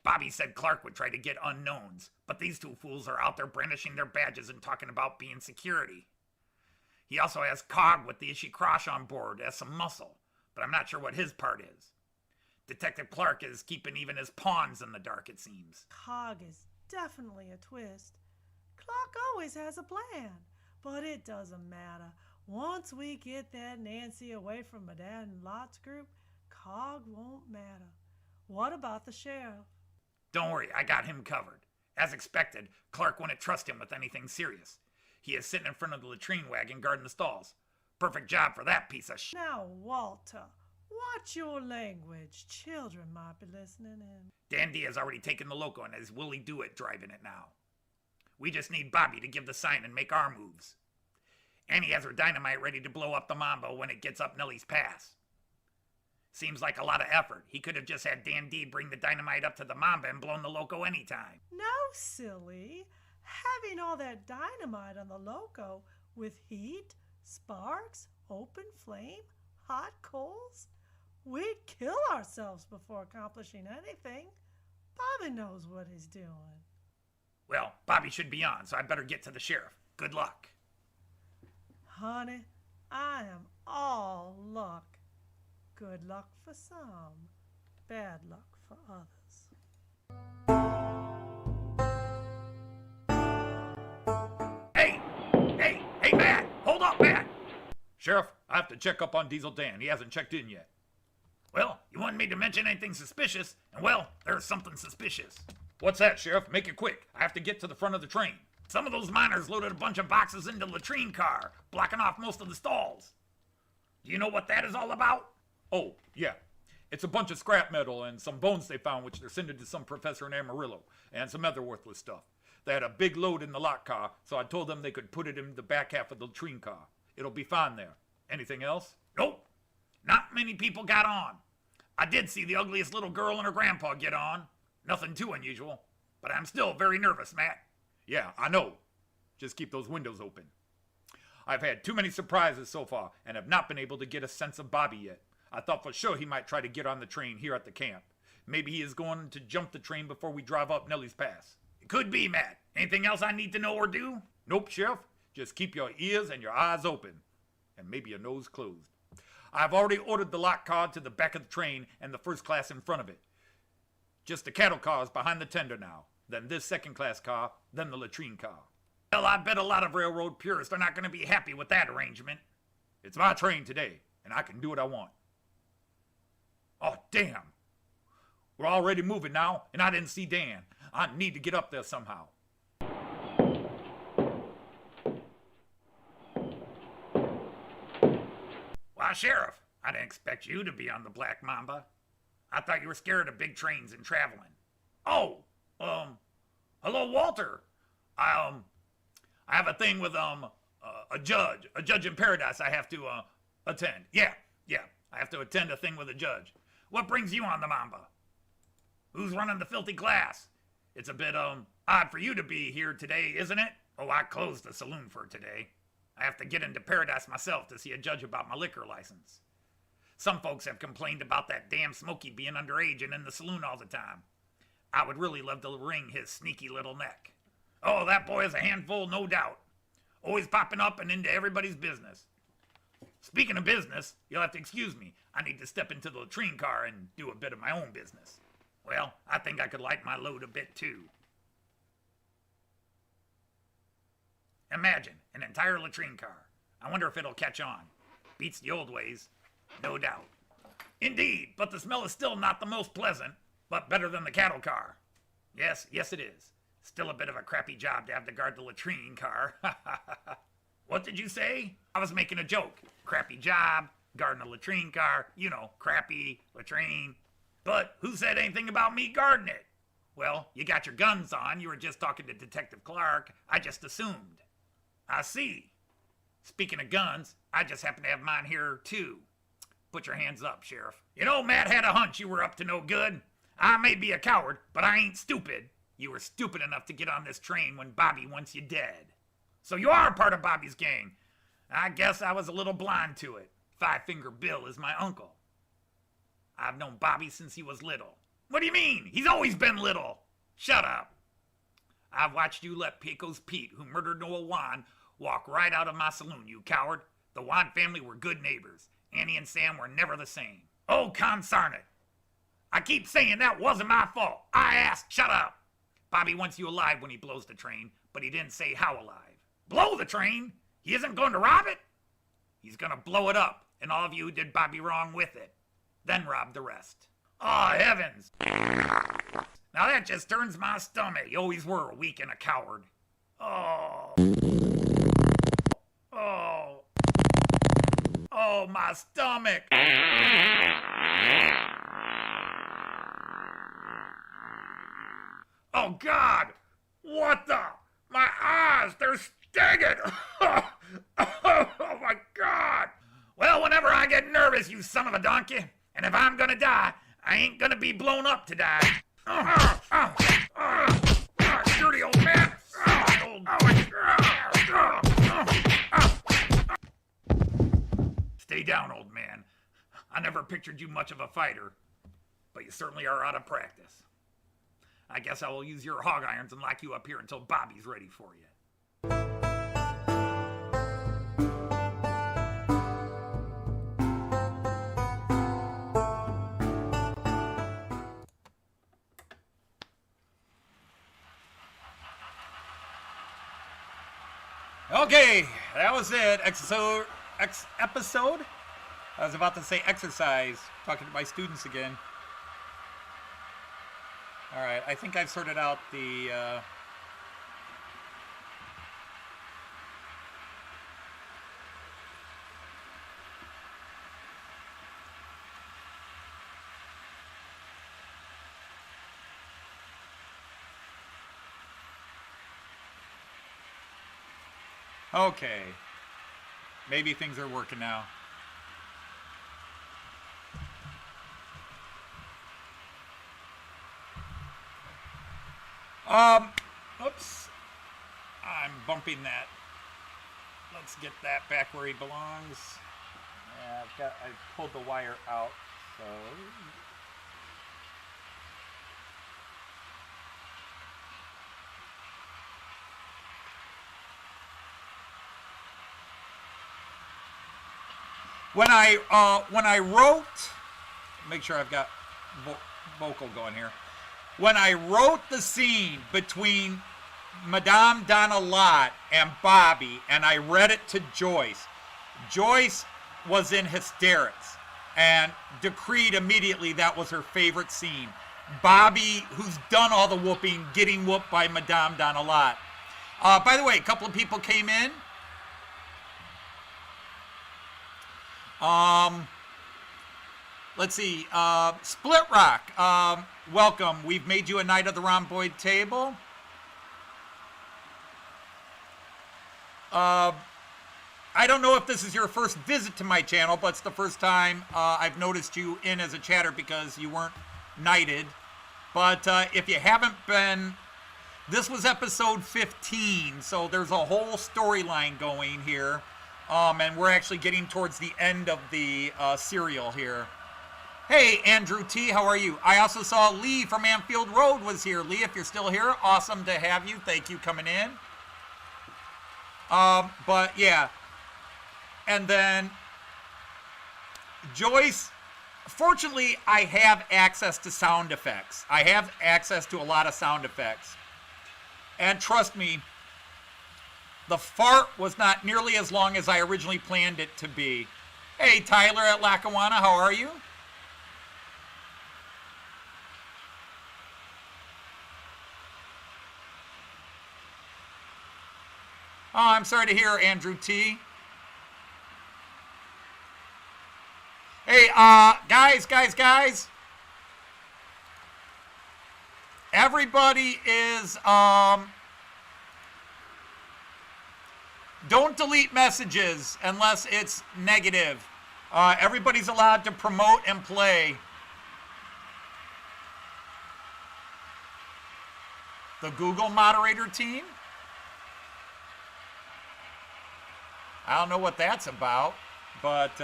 Bobby said Clark would try to get unknowns, but these two fools are out there brandishing their badges and talking about being security. He also has Cog with the Ishi Crosh on board as some muscle, but I'm not sure what his part is. Detective Clark is keeping even his pawns in the dark, it seems. Cog is definitely a twist. Clark always has a plan, but it doesn't matter. Once we get that Nancy away from my dad and Lot's group, Cog won't matter. What about the sheriff? Don't worry, I got him covered. As expected, Clark wouldn't trust him with anything serious. He is sitting in front of the latrine wagon guarding the stalls. Perfect job for that piece of shit. Now, Walter, watch your language. Children might be listening in. Dan D has already taken the loco and has Willie Do-It driving it now. We just need Bobby to give the sign and make our moves. Annie has her dynamite ready to blow up the Mambo when it gets up Nellie's Pass. Seems like a lot of effort. He could have just had Dan D bring the dynamite up to the Mamba and blown the loco anytime. No, silly. Having all that dynamite on the loco with heat, sparks, open flame, hot coals, we'd kill ourselves before accomplishing anything. Bobby knows what he's doing. Well, Bobby should be on, so I better get to the sheriff. Good luck. Honey, I am all luck. Good luck for some, bad luck for others. Hey, Matt! Hold up, Matt! Sheriff, I have to check up on Diesel Dan. He hasn't checked in yet. Well, you wanted me to mention anything suspicious, and well, there's something suspicious. What's that, Sheriff? Make it quick. I have to get to the front of the train. Some of those miners loaded a bunch of boxes into the latrine car, blocking off most of the stalls. Do you know what that is all about? Oh, yeah. It's a bunch of scrap metal and some bones they found, which they're sending to some professor in Amarillo, and some other worthless stuff. They had a big load in the lock car, so I told them they could put it in the back half of the latrine car. It'll be fine there. Anything else? Nope. Not many people got on. I did see the ugliest little girl and her grandpa get on. Nothing too unusual. But I'm still very nervous, Matt. Yeah, I know. Just keep those windows open. I've had too many surprises so far, and have not been able to get a sense of Bobby yet. I thought for sure he might try to get on the train here at the camp. Maybe he is going to jump the train before we drive up Nellie's Pass. It could be, Matt. Anything else I need to know or do? Nope, Sheriff. Just keep your ears and your eyes open. And maybe your nose closed. I've already ordered the lock car to the back of the train and the first class in front of it. Just the cattle cars behind the tender now. Then this second-class car, then the latrine car. Well, I bet a lot of railroad purists are not going to be happy with that arrangement. It's my train today, and I can do what I want. Oh, damn. We're already moving now, and I didn't see Dan. I need to get up there somehow. Why, Sheriff, I didn't expect you to be on the Black Mamba. I thought you were scared of big trains and traveling. Oh, hello, Walter. I have a thing with, a judge in paradise I have to, attend. Yeah, I have to attend a thing with a judge. What brings you on the Mamba? Who's running the filthy glass? It's a bit, odd for you to be here today, isn't it? Oh, I closed the saloon for today. I have to get into paradise myself to see a judge about my liquor license. Some folks have complained about that damn Smokey being underage and in the saloon all the time. I would really love to wring his sneaky little neck. Oh, that boy is a handful, no doubt. Always popping up and into everybody's business. Speaking of business, you'll have to excuse me. I need to step into the latrine car and do a bit of my own business. Well, I think I could lighten my load a bit too. Imagine, an entire latrine car. I wonder if it'll catch on. Beats the old ways, no doubt. Indeed, but the smell is still not the most pleasant, but better than the cattle car. Yes, it is. Still a bit of a crappy job to have to guard the latrine car. What did you say? I was making a joke. Crappy job, guarding a latrine car, you know, crappy, latrine. But who said anything about me guarding it? Well, you got your guns on. You were just talking to Detective Clark. I just assumed. I see. Speaking of guns, I just happen to have mine here, too. Put your hands up, Sheriff. You know, Matt had a hunch you were up to no good. I may be a coward, but I ain't stupid. You were stupid enough to get on this train when Bobby wants you dead. So you are part of Bobby's gang. I guess I was a little blind to it. Five Finger Bill is my uncle. I've known Bobby since he was little. What do you mean? He's always been little. Shut up. I've watched you let Pecos Pete, who murdered Noah Wan, walk right out of my saloon, you coward. The Wan family were good neighbors. Annie and Sam were never the same. Oh, consarn it. I keep saying that wasn't my fault. I asked, shut up. Bobby wants you alive when he blows the train, but he didn't say how alive. Blow the train? He isn't going to rob it? He's going to blow it up, and all of you who did Bobby wrong with it. Then rob the rest. Oh, heavens. Now that just turns my stomach. You always were a weak and a coward. Oh, my stomach. Oh, God. What the? My eyes, they're stinging. Oh, my God. Well, whenever I get nervous, you son of a donkey, and if I'm gonna die, I ain't gonna be blown up to die. Dirty old man. Stay down, old man. I never pictured you much of a fighter, but you certainly are out of practice. I guess I will use your hog irons and lock you up here until Bobby's ready for you. Okay, that was it. Episode? I was about to say exercise. Talking to my students again. Alright, I think I've sorted out the... Okay. Maybe things are working now. Oops. I'm bumping that. Let's get that back where he belongs. Yeah, I pulled the wire out, so... When I wrote, make sure I've got vocal going here. when I wrote the scene between Madame Donna Lott and Bobby, and I read it to Joyce, Joyce was in hysterics and decreed immediately that was her favorite scene. Bobby, who's done all the whooping, getting whooped by Madame Donna Lott. By the way, a couple of people came in. Let's see. Split Rock, welcome. We've made you a knight of the Rhomboid Table. I don't know if this is your first visit to my channel, but it's the first time I've noticed you in as a chatter because you weren't knighted. But if you haven't been, this was episode 15, so there's a whole storyline going here. And we're actually getting towards the end of the serial here. Hey, Andrew T., how are you? I also saw Lee from Anfield Road was here. Lee, if you're still here, awesome to have you. Thank you coming in. But yeah. And then Joyce, fortunately, I have access to sound effects. I have access to a lot of sound effects. And trust me, the fart was not nearly as long as I originally planned it to be. Hey, Tyler at Lackawanna, how are you? Oh, I'm sorry to hear, Andrew T. Hey, guys. Everybody is, don't delete messages unless it's negative. Everybody's allowed to promote and play. The Google moderator team? I don't know what that's about, but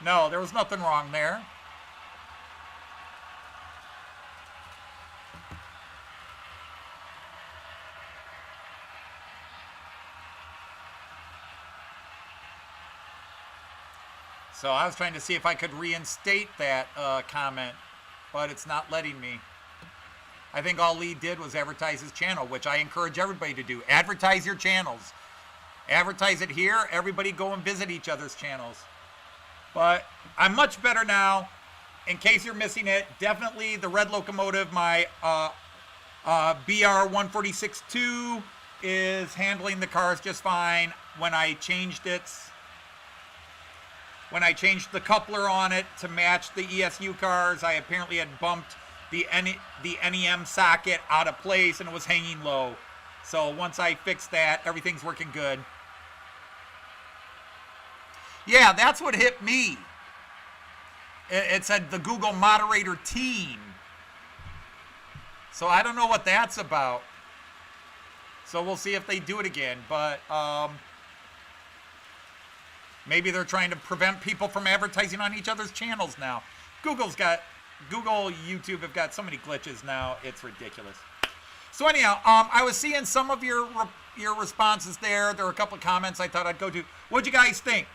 no, there was nothing wrong there. So I was trying to see if I could reinstate that comment, but it's not letting me. I think all Lee did was advertise his channel, which I encourage everybody to do. Advertise your channels. Advertise it here. Everybody go and visit each other's channels. But I'm much better now. In case you're missing it, definitely the red locomotive, my BR-146-2 is handling the cars just fine. When I changed the coupler on it to match the ESU cars, I apparently had bumped the NEM socket out of place and it was hanging low. So once I fixed that, everything's working good. Yeah, that's what hit me. It said the Google moderator team. So I don't know what that's about. So we'll see if they do it again. But maybe they're trying to prevent people from advertising on each other's channels now. Google, YouTube have got so many glitches now. It's ridiculous. So anyhow, I was seeing some of your responses there. There were a couple of comments I thought I'd go to. What'd you guys think?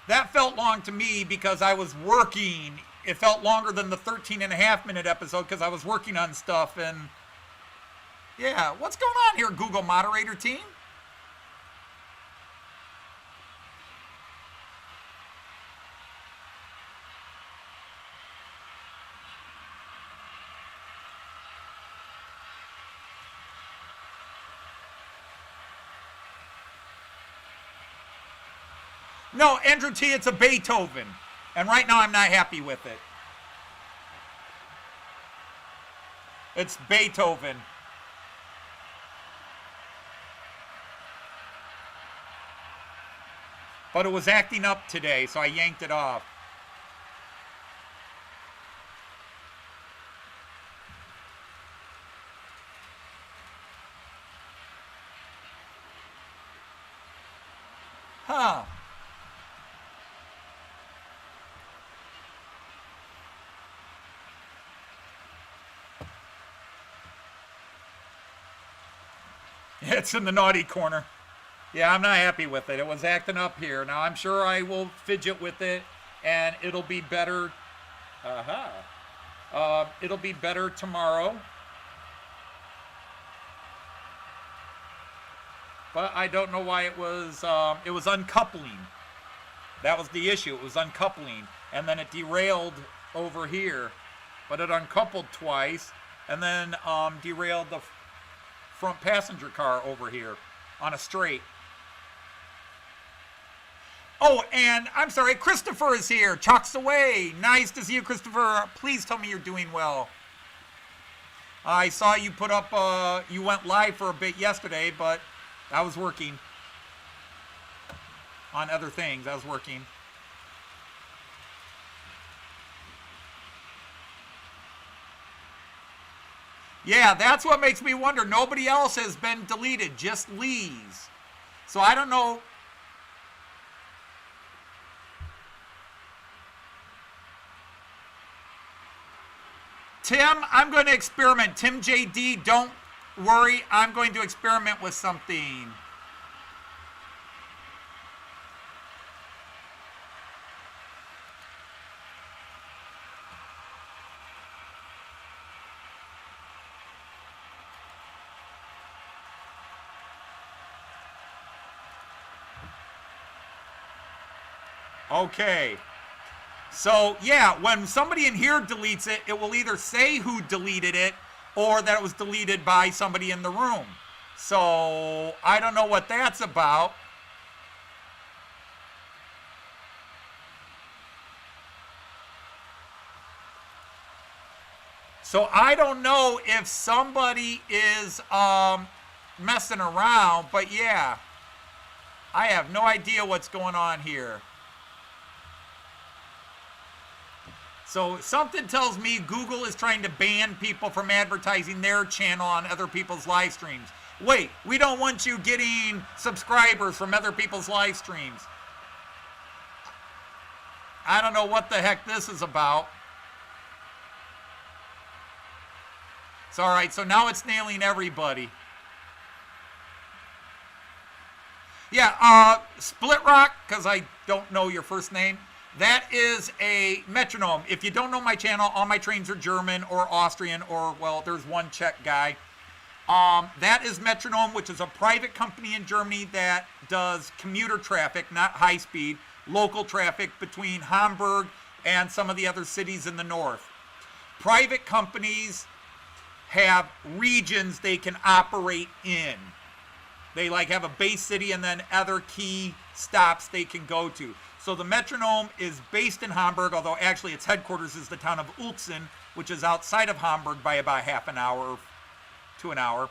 That felt long to me because I was working. It felt longer than the 13.5-minute episode because I was working on stuff. And yeah, what's going on here, Google moderator team? No, Andrew T., it's a Beethoven. And right now I'm not happy with it. It's Beethoven. But it was acting up today, so I yanked it off. Huh. It's in the naughty corner. Yeah, I'm not happy with it. It was acting up here. Now, I'm sure I will fidget with it, and it'll be better. Aha. It'll be better tomorrow. But I don't know why it was uncoupling. That was the issue. It was uncoupling. And then it derailed over here. But it uncoupled twice. And then derailed the front passenger car over here on a straight. Oh, and I'm sorry, Christopher is here. Chalks away. Nice to see you, Christopher. Please tell me you're doing well. I saw you put up, you went live for a bit yesterday, but I was working on other things. I was working. Yeah, that's what makes me wonder. Nobody else has been deleted, just Lee's. So I don't know. Tim, I'm going to experiment. Tim JD, don't worry. I'm going to experiment with something. Okay. So, yeah, when somebody in here deletes it, it will either say who deleted it or that it was deleted by somebody in the room. So, I don't know what that's about. So, I don't know if somebody is messing around, but yeah, I have no idea what's going on here. So something tells me Google is trying to ban people from advertising their channel on other people's live streams. Wait, we don't want you getting subscribers from other people's live streams. I don't know what the heck this is about. It's all right, so now it's nailing everybody. Yeah, Split Rock, because I don't know your first name. That is a metronome. If you don't know my channel, all my trains are German or Austrian or, well, there's one Czech guy. That is Metronome, which is a private company in Germany that does commuter traffic, not high speed, local traffic between Hamburg and some of the other cities in the north. Private companies have regions they can operate in. They like have a base city and then other key stops they can go to. So the Metronome is based in Hamburg, although actually its headquarters is the town of Uelzen, which is outside of Hamburg by about half an hour to an hour.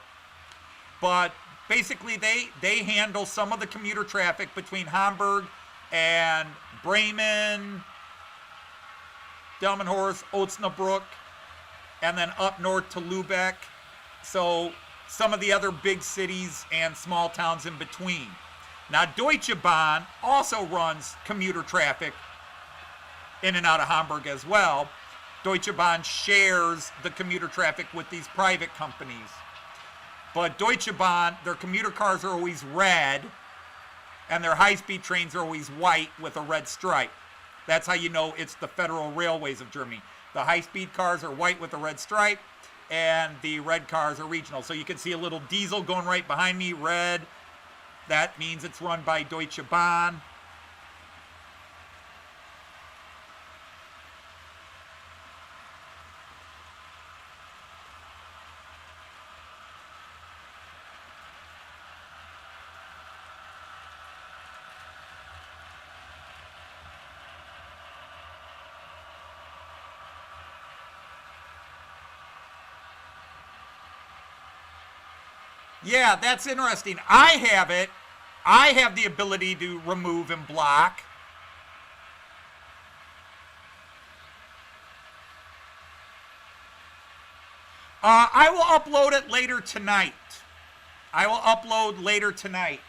But basically they handle some of the commuter traffic between Hamburg and Bremen, Delmenhorst, Osnabrück, and then up north to Lübeck. So some of the other big cities and small towns in between. Now, Deutsche Bahn also runs commuter traffic in and out of Hamburg as well. Deutsche Bahn shares the commuter traffic with these private companies. But Deutsche Bahn, their commuter cars are always red, and their high-speed trains are always white with a red stripe. That's how you know it's the Federal Railways of Germany. The high-speed cars are white with a red stripe, and the red cars are regional. So you can see a little diesel going right behind me, red. That means it's run by Deutsche Bahn. Yeah, that's interesting. I have it. I have the ability to remove and block. I will upload it later tonight. I will upload later tonight.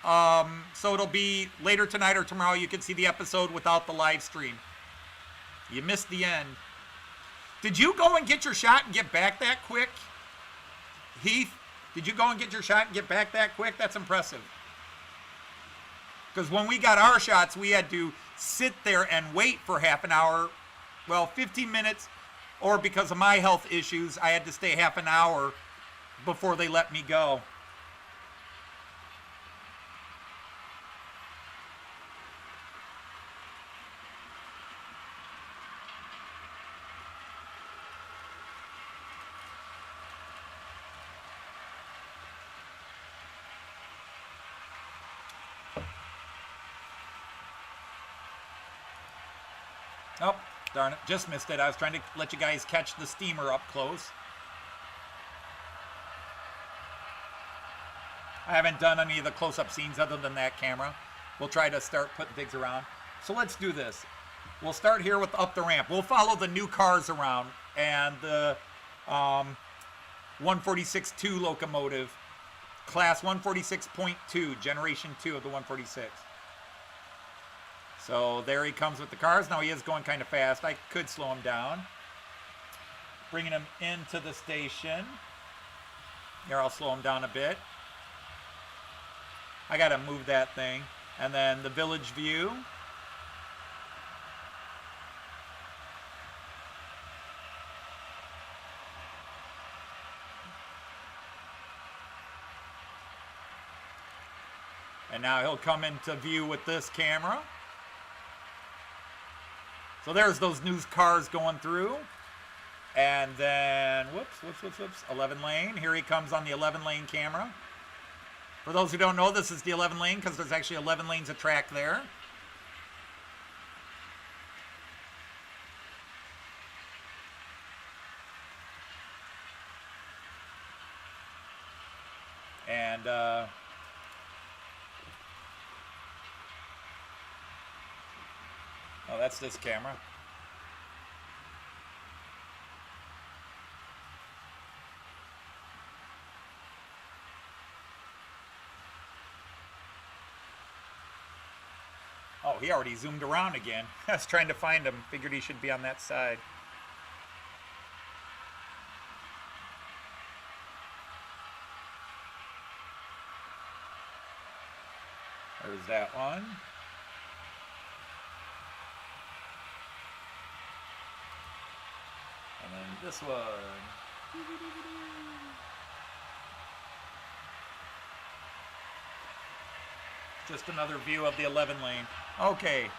So it'll be later tonight or tomorrow. You can see the episode without the live stream. You missed the end. Did you go and get your shot and get back that quick? Heath? Did you go and get your shot and get back that quick? That's impressive. Because when we got our shots, we had to sit there and wait for half an hour. Well, 15 minutes or because of my health issues, I had to stay half an hour before they let me go. Oh, darn it. Just missed it. I was trying to let you guys catch the steamer up close. I haven't done any of the close-up scenes other than that camera. We'll try to start putting things around. So let's do this. We'll start here with up the ramp. We'll follow the new cars around and the 146-2 locomotive, class 146.2, generation 2 of the 146. So there he comes with the cars. Now he is going kind of fast. I could slow him down. Bringing him into the station. Here, I'll slow him down a bit. I got to move that thing. And then the village view. And now he'll come into view with this camera. So there's those new cars going through. And then, whoops, 11 lane. Here he comes on the 11 lane camera. For those who don't know, this is the 11 lane because there's actually 11 lanes of track there. And, oh, that's this camera. Oh, he already zoomed around again. I was trying to find him. Figured he should be on that side. There's that one. And then this one. Just another view of the 11 lane. Okay.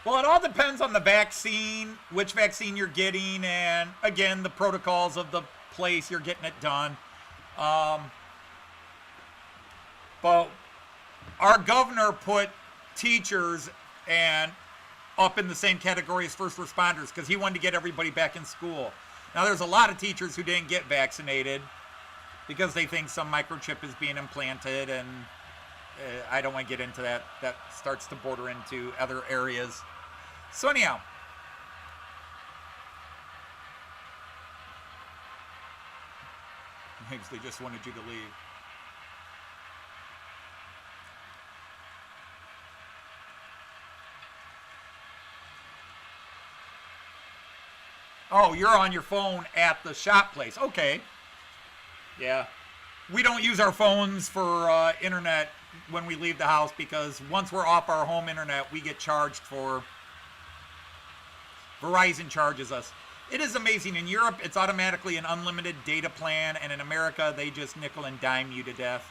Well, it all depends on the vaccine, which vaccine you're getting, and again, the protocols of the place you're getting it done. But our governor put teachers and up in the same category as first responders because he wanted to get everybody back in school. Now, there's a lot of teachers who didn't get vaccinated because they think some microchip is being implanted, and I don't want to get into that. That starts to border into other areas. So anyhow, they just wanted you to leave. Oh, you're on your phone at the shop place. Okay. Yeah. We don't use our phones for internet when we leave the house because once we're off our home internet, we get charged for... Verizon charges us. It is amazing. In Europe, it's automatically an unlimited data plan, and in America, they just nickel and dime you to death.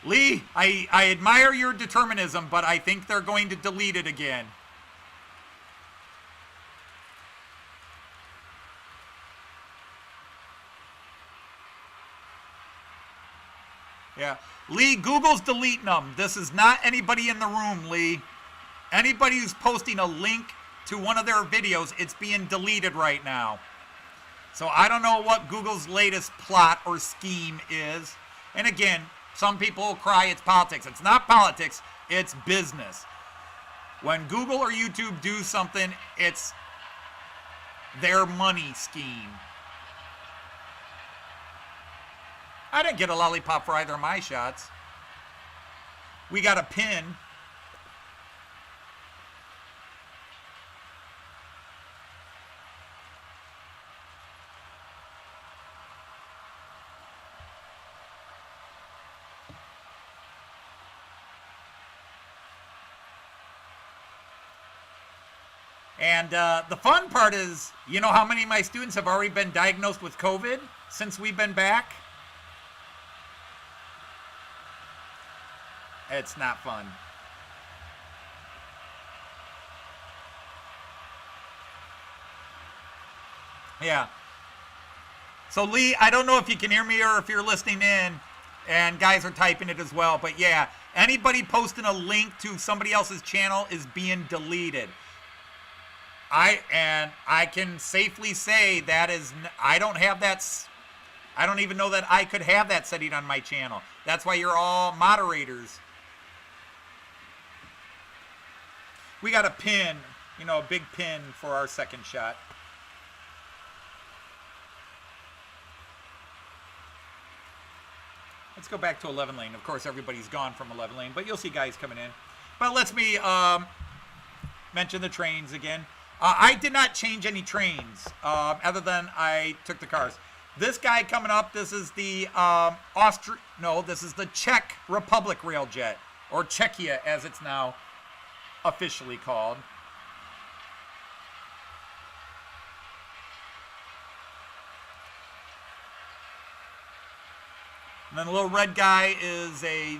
Lee, I admire your determinism, but I think they're going to delete it again. Yeah. Lee, Google's deleting them. This is not anybody in the room, Lee. Anybody who's posting a link to one of their videos, it's being deleted right now. So I don't know what Google's latest plot or scheme is. And again, some people will cry it's politics. It's not politics, it's business. When Google or YouTube do something, it's their money scheme. I didn't get a lollipop for either of my shots. We got a pin. And the fun part is, you know how many of my students have already been diagnosed with COVID since we've been back? It's not fun. Yeah. So Lee, I don't know if you can hear me or if you're listening in, and guys are typing it as well, but yeah, anybody posting a link to somebody else's channel is being deleted. I can safely say that is, I don't have that, I don't even know that I could have that setting on my channel. That's why you're all moderators. We got a pin, you know, a big pin for our second shot. Let's go back to 11 lane. Of course, everybody's gone from 11 lane, but you'll see guys coming in. But let's me mention the trains again. I did not change any trains other than I took the cars. This guy coming up, this is the this is the Czech Republic Railjet, or Czechia as it's now officially called. And then the little red guy is a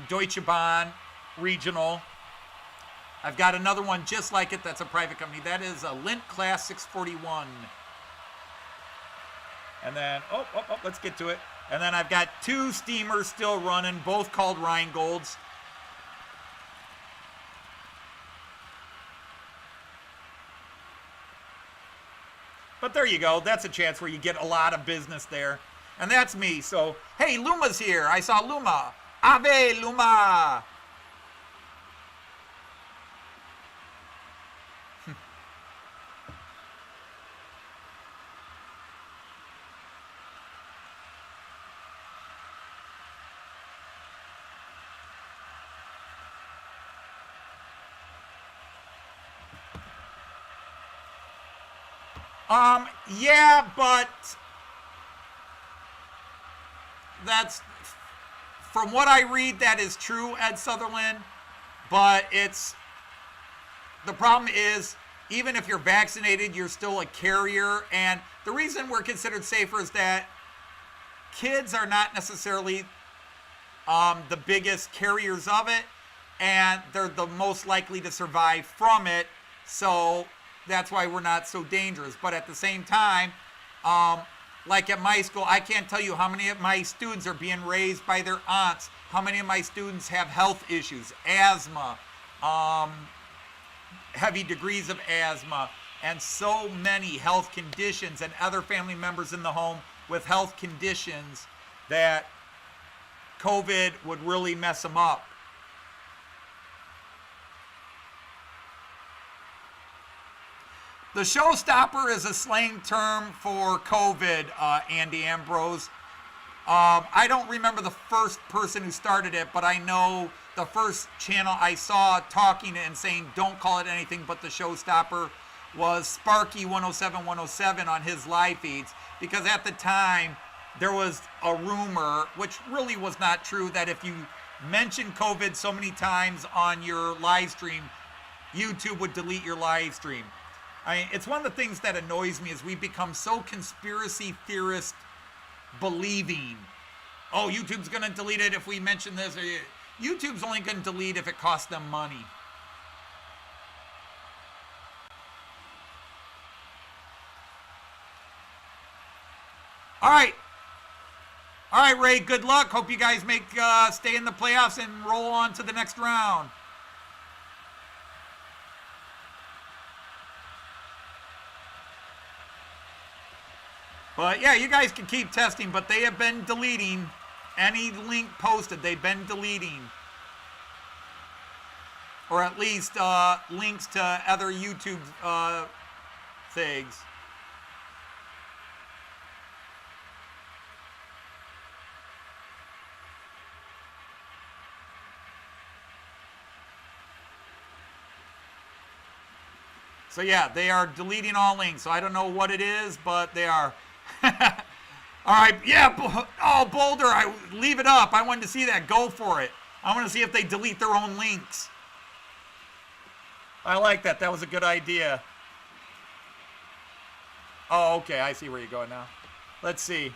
Deutsche Bahn regional. I've got another one just like it that's a private company. That is a Lint Class 641. And then, let's get to it. And then I've got two steamers still running, both called Rheingolds. But there you go. That's a chance where you get a lot of business there. And that's me. So, hey, Luma's here. I saw Luma. Ave Luma. Yeah, but that's, from what I read, that is true, Ed Sutherland, but the problem is, even if you're vaccinated, you're still a carrier, and the reason we're considered safer is that kids are not necessarily the biggest carriers of it, and they're the most likely to survive from it, so that's why we're not so dangerous. But at the same time, like at my school, I can't tell you how many of my students are being raised by their aunts, how many of my students have health issues, asthma, heavy degrees of asthma, and so many health conditions, and other family members in the home with health conditions that COVID would really mess them up. The showstopper is a slang term for COVID, Andy Ambrose. I don't remember the first person who started it, but I know the first channel I saw talking and saying don't call it anything but the showstopper was Sparky 107 on his live feeds, because at the time there was a rumor, which really was not true, that if you mentioned COVID so many times on your live stream, YouTube would delete your live stream. I mean, it's one of the things that annoys me is we become so conspiracy theorist believing. Oh, YouTube's going to delete it if we mention this. YouTube's only going to delete if it costs them money. All right. All right, Ray, good luck. Hope you guys stay in the playoffs and roll on to the next round. But yeah, you guys can keep testing, but they have been deleting any link posted. They've been deleting. Or at least links to other YouTube things. So yeah, they are deleting all links. So I don't know what it is, but they are. All right, yeah, oh, Boulder, leave it up. I wanted to see that. Go for it. I want to see if they delete their own links. I like that. That was a good idea. Oh, okay. I see where you're going now. Let's see.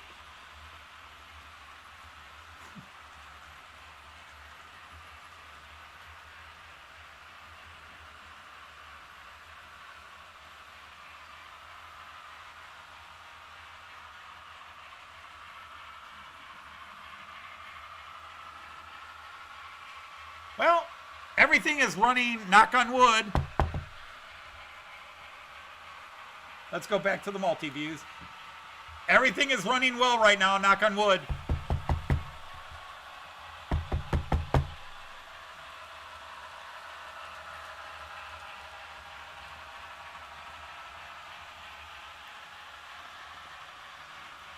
Well, everything is running, knock on wood. Let's go back to the multi-views. Everything is running well right now, knock on wood.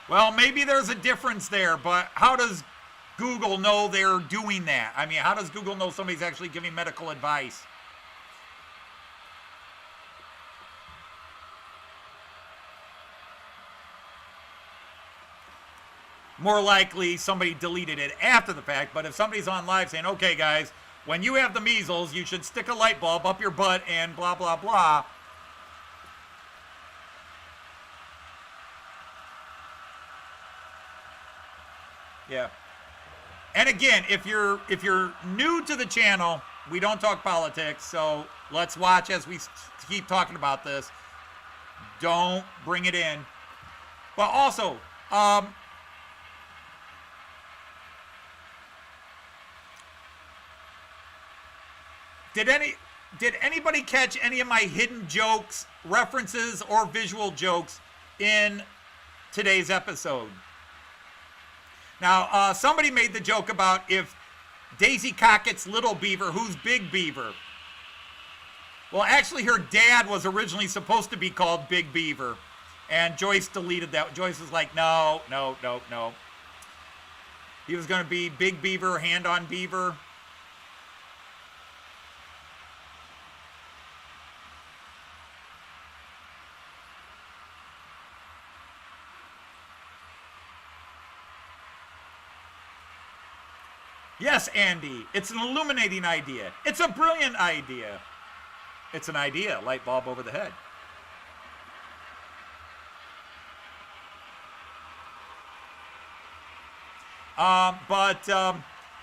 Well, maybe there's a difference there, but how does Google know they're doing that? I mean, how does Google know somebody's actually giving medical advice? More likely somebody deleted it after the fact, but if somebody's on live saying, okay, guys, when you have the measles, you should stick a light bulb up your butt and blah, blah, blah. Yeah. And again, if you're new to the channel, we don't talk politics, so let's watch as we keep talking about this. Don't bring it in. But also, did anybody catch any of my hidden jokes, references, or visual jokes in today's episode? Now, somebody made the joke about if Daisy Cockett's little beaver, who's Big Beaver? Well, actually, her dad was originally supposed to be called Big Beaver, and Joyce deleted that. Joyce was like, no. He was going to be Big Beaver, Hand on Beaver. Yes, Andy, it's an illuminating idea. It's a brilliant idea. It's an idea, light bulb over the head. But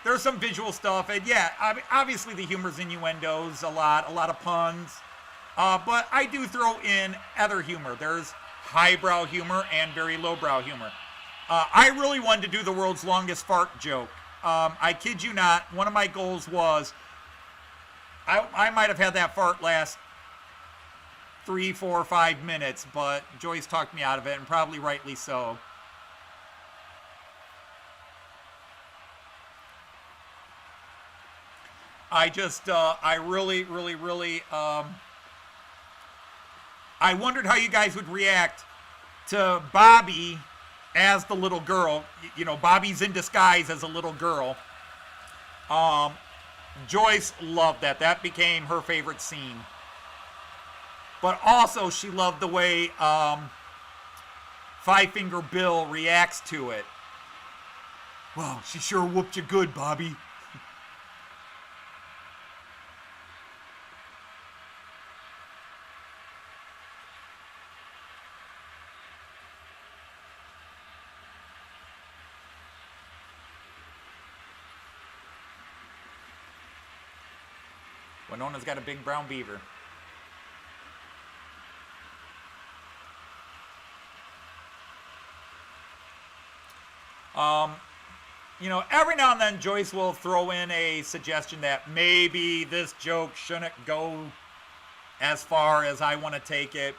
there's some visual stuff, and yeah, obviously the humor's innuendos, a lot of puns. But I do throw in other humor. There's highbrow humor and very lowbrow humor. I really wanted to do the world's longest fart joke. I kid you not, one of my goals was, I might have had that fart last 3, 4, 5 minutes, but Joyce talked me out of it, and probably rightly so. I really, I wondered how you guys would react to Bobby as the little girl. You know, Bobby's in disguise as a little girl. Joyce loved that. That became her favorite scene. But also, she loved the way Five Finger Bill reacts to it. Wow, she sure whooped you good, Bobby. Winona's got a big brown beaver. You know, every now and then Joyce will throw in a suggestion that maybe this joke shouldn't go as far as I want to take it.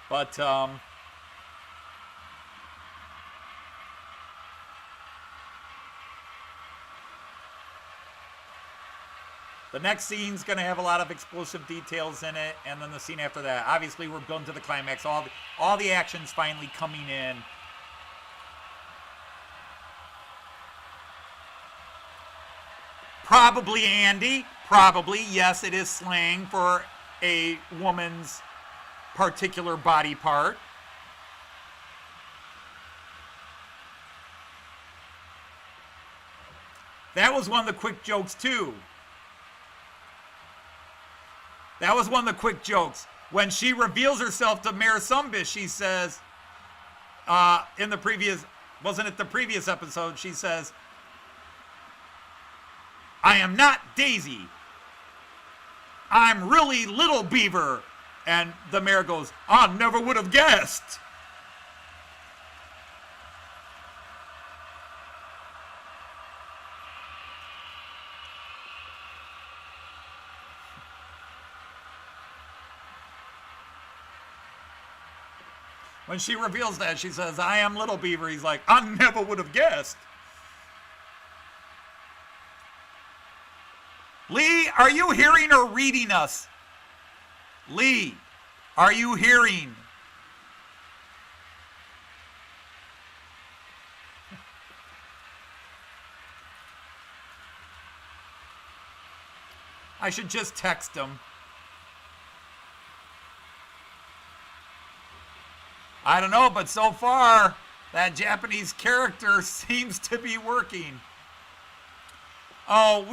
But, the next scene's going to have a lot of explosive details in it, and then the scene after that. Obviously, we're building to the climax. All the action's finally coming in. Probably, Andy. Probably, yes, it is slang for a woman's particular body part. That was one of the quick jokes, too. That was one of the quick jokes. When she reveals herself to Mayor Sumbish, she says, in the previous, wasn't it the previous episode, she says, I am not Daisy. I'm really Little Beaver. And the mayor goes, I never would have guessed. When she reveals that, she says, I am Little Beaver. He's like, I never would have guessed. Lee, are you hearing or reading us? Lee, are you hearing? I should just text him. I don't know, but so far, that Japanese character seems to be working. Oh,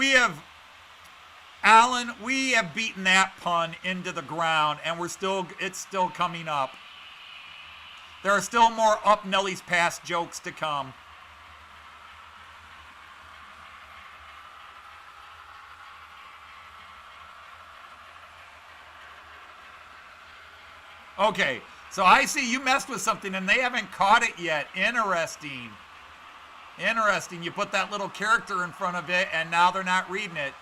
Alan, we have beaten that pun into the ground, and it's still coming up. There are still more Up Nellie's Pass jokes to come. Okay, so I see you messed with something and they haven't caught it yet. Interesting. Interesting. You put that little character in front of it and now they're not reading it.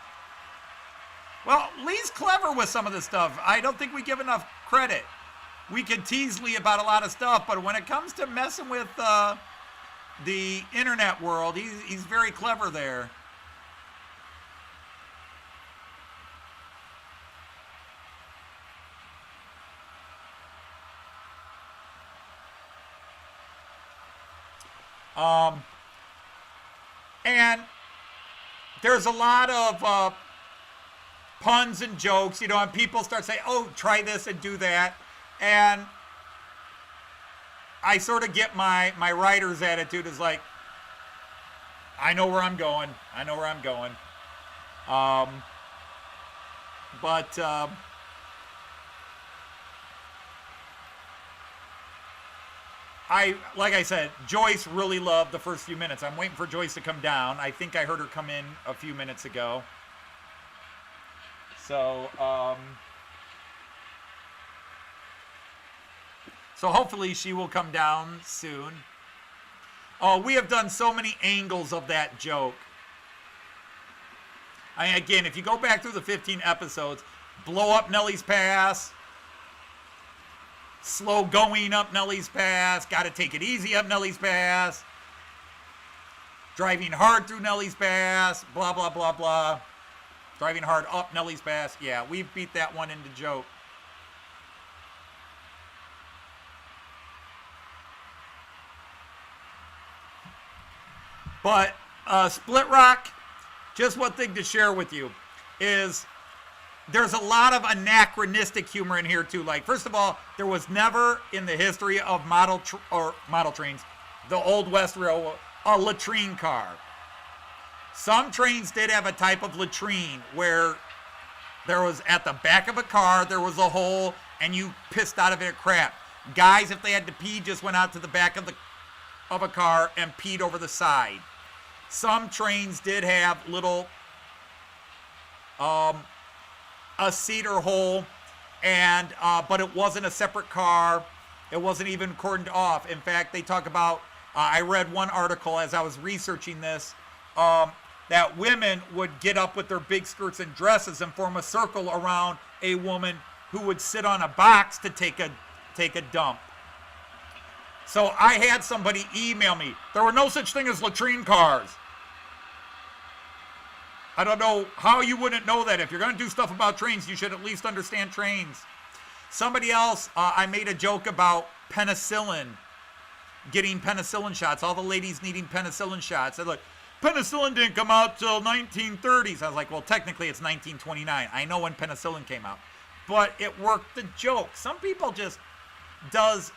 Well, Lee's clever with some of this stuff. I don't think we give enough credit. We can tease Lee about a lot of stuff, but when it comes to messing with the internet world, he's very clever there. And there's a lot of puns and jokes, you know, and people start saying, oh, try this and do that. And I sort of get my writer's attitude is like, I know where I'm going. I know where I'm going. Like I said, Joyce really loved the first few minutes. I'm waiting for Joyce to come down. I think I heard her come in a few minutes ago. So hopefully she will come down soon. Oh, we have done so many angles of that joke. I mean, again, if you go back through the 15 episodes, blow up Nellie's Pass, slow going up Nellie's Pass, got to take it easy up Nellie's Pass, driving hard through Nellie's Pass, blah, blah, blah, blah. Driving hard up Nellie's Pass. Yeah, we've beat that one into joke. But Split Rock, just one thing to share with you is there's a lot of anachronistic humor in here too. Like, first of all, there was never in the history of model trains, the Old West Railroad, a latrine car. Some trains did have a type of latrine where there was at the back of a car, there was a hole and you pissed out of it crap. Guys, if they had to pee, just went out to the back of a car and peed over the side. Some trains did have little a cedar hole, and but it wasn't a separate car. It wasn't even cordoned off. In fact, they talk about, I read one article as I was researching this, that women would get up with their big skirts and dresses and form a circle around a woman who would sit on a box to take a dump. So I had somebody email me. There were no such thing as latrine cars. I don't know how you wouldn't know that. If you're going to do stuff about trains, you should at least understand trains. Somebody else, I made a joke about penicillin, getting penicillin shots, all the ladies needing penicillin shots. They're like, penicillin didn't come out till 1930s. I was like, well, technically it's 1929. I know when penicillin came out. But it worked the joke. Some people just does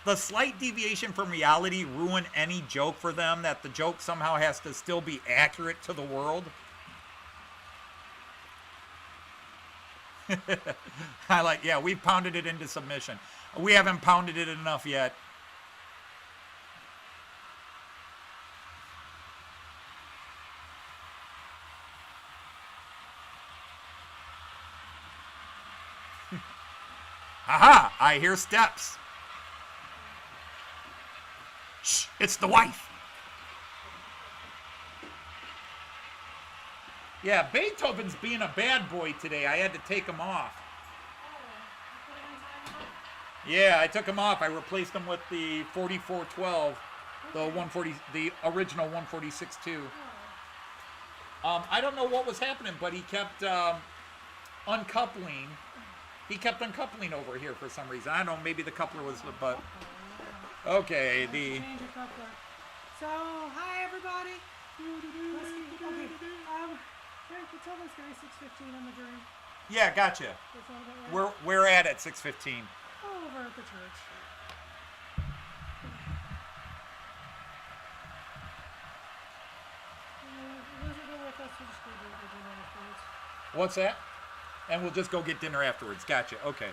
the slight deviation from reality ruin any joke for them? That the joke somehow has to still be accurate to the world? Yeah, we've pounded it into submission. We haven't pounded it enough yet. Aha! I hear steps. Shh, it's the wife. Yeah, Beethoven's being a bad boy today. I had to take him off. Yeah, I took him off. I replaced him with the 4412, the 140, the original 146.2. I don't know what was happening, but he kept uncoupling. He kept uncoupling over here for some reason. I don't know, maybe the coupler was, but okay. Change your coupler. So, hi everybody. Okay. Tell this guy 6:15 on the journey. Yeah, gotcha. That's all about right. We're at 6:15. Over at the church. Elizabeth with us. We'll just go do it dinner afterwards. What's that? And we'll just go get dinner afterwards. Gotcha. Okay.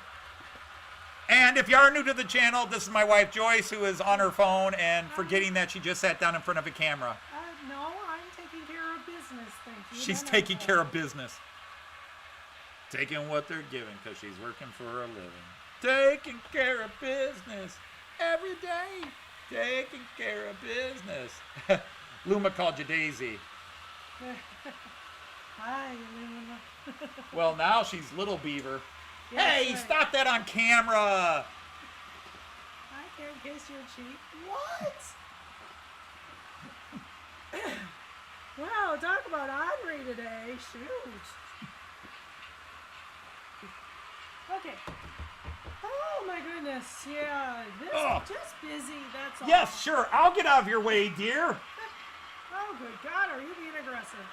And if you are new to the channel, this is my wife Joyce, who is on her phone and forgetting that she just sat down in front of a camera. No, I'm taking care of business. Thank you. She's taking care of business. Taking what they're giving because she's working for a living. Taking care of business every day. Taking care of business. Luma called you Daisy. Hi, Luna. Well, now she's Little Beaver. Yes, Hey, right. stop that on camera. I can't kiss your cheek. What? Wow, talk about Henri today. Shoot. Okay. Oh my goodness. Yeah, this Ugh. is just busy. That's all. Yes, sure. I'll get out of your way, dear. Oh, good God, are you being aggressive?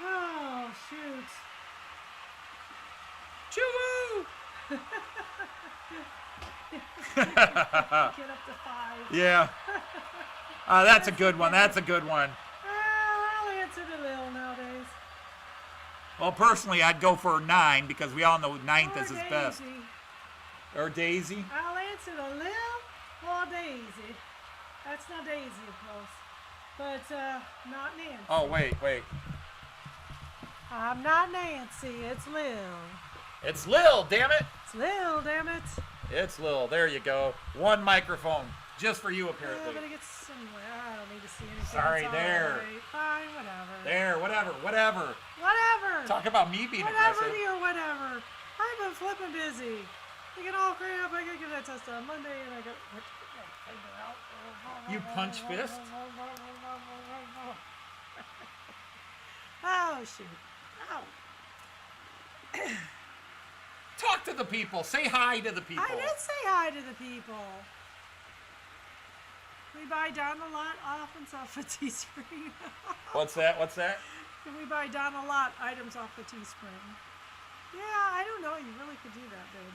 Oh, shoot. Choo! Get up to 5. Yeah. That's a good one. That's a good one. I'll answer to Lil nowadays. Well, personally, I'd go for 9 because we all know 9th is his Daisy. best. Or Daisy. I'll answer to Lil or Daisy. That's not Daisy, of course. But, not Nancy. Oh, wait. I'm not Nancy, it's Lil. It's Lil, damn it. It's Lil, damn it. It's Lil. There you go. One microphone. Just for you, Yeah, apparently. but it gets somewhere. I don't need to see anything. Sorry, It's all there. right. Fine, whatever. There, whatever. Whatever. Talk about me being Whatever, aggressive. dear, whatever. I've been flipping busy. Thinking, oh crap, I gotta give that test on Monday, and I got. You punch fist? Oh, shoot. Ow. Talk to the people. Say hi to the people. I did say hi to the people. We buy down a lot items off of Teespring. What's that? Can we buy down a lot items off of Teespring? Yeah, I don't know. You really could do that, babe.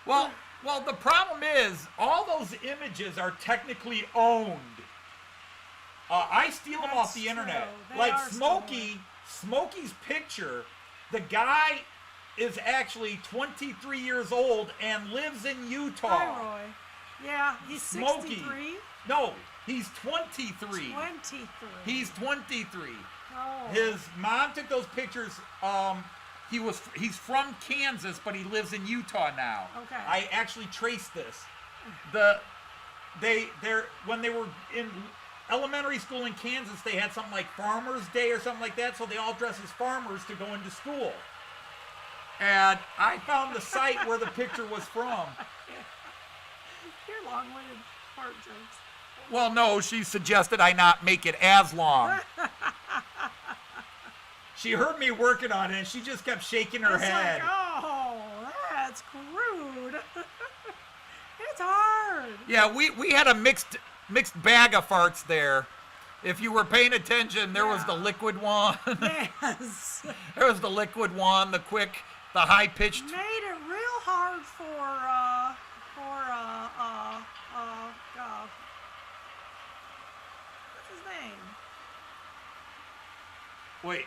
Well, the problem is all those images are technically owned. I steal them off That's the internet. true. They Like are Smokey's picture, the guy is actually 23 years old and lives in Utah. Hi, Roy. Yeah, he's Smokey. 63. No, he's 23. 23. He's 23. Oh. His mom took those pictures. He's from Kansas, but he lives in Utah now. Okay. I actually traced this. When they were in elementary school in Kansas, they had something like Farmers Day or something like that, so they all dress as farmers to go into school. And I found the site where the picture was from. Your long-winded fart jokes. Well, no, she suggested I not make it as long. She heard me working on it, and she just kept shaking her It's head. like, oh, that's crude. It's hard. Yeah, we had a mixed bag of farts there. If you were paying attention, there was the liquid one. Yes. There was the liquid one, the quick, the high-pitched. Made it real hard word for what's his name? Wait,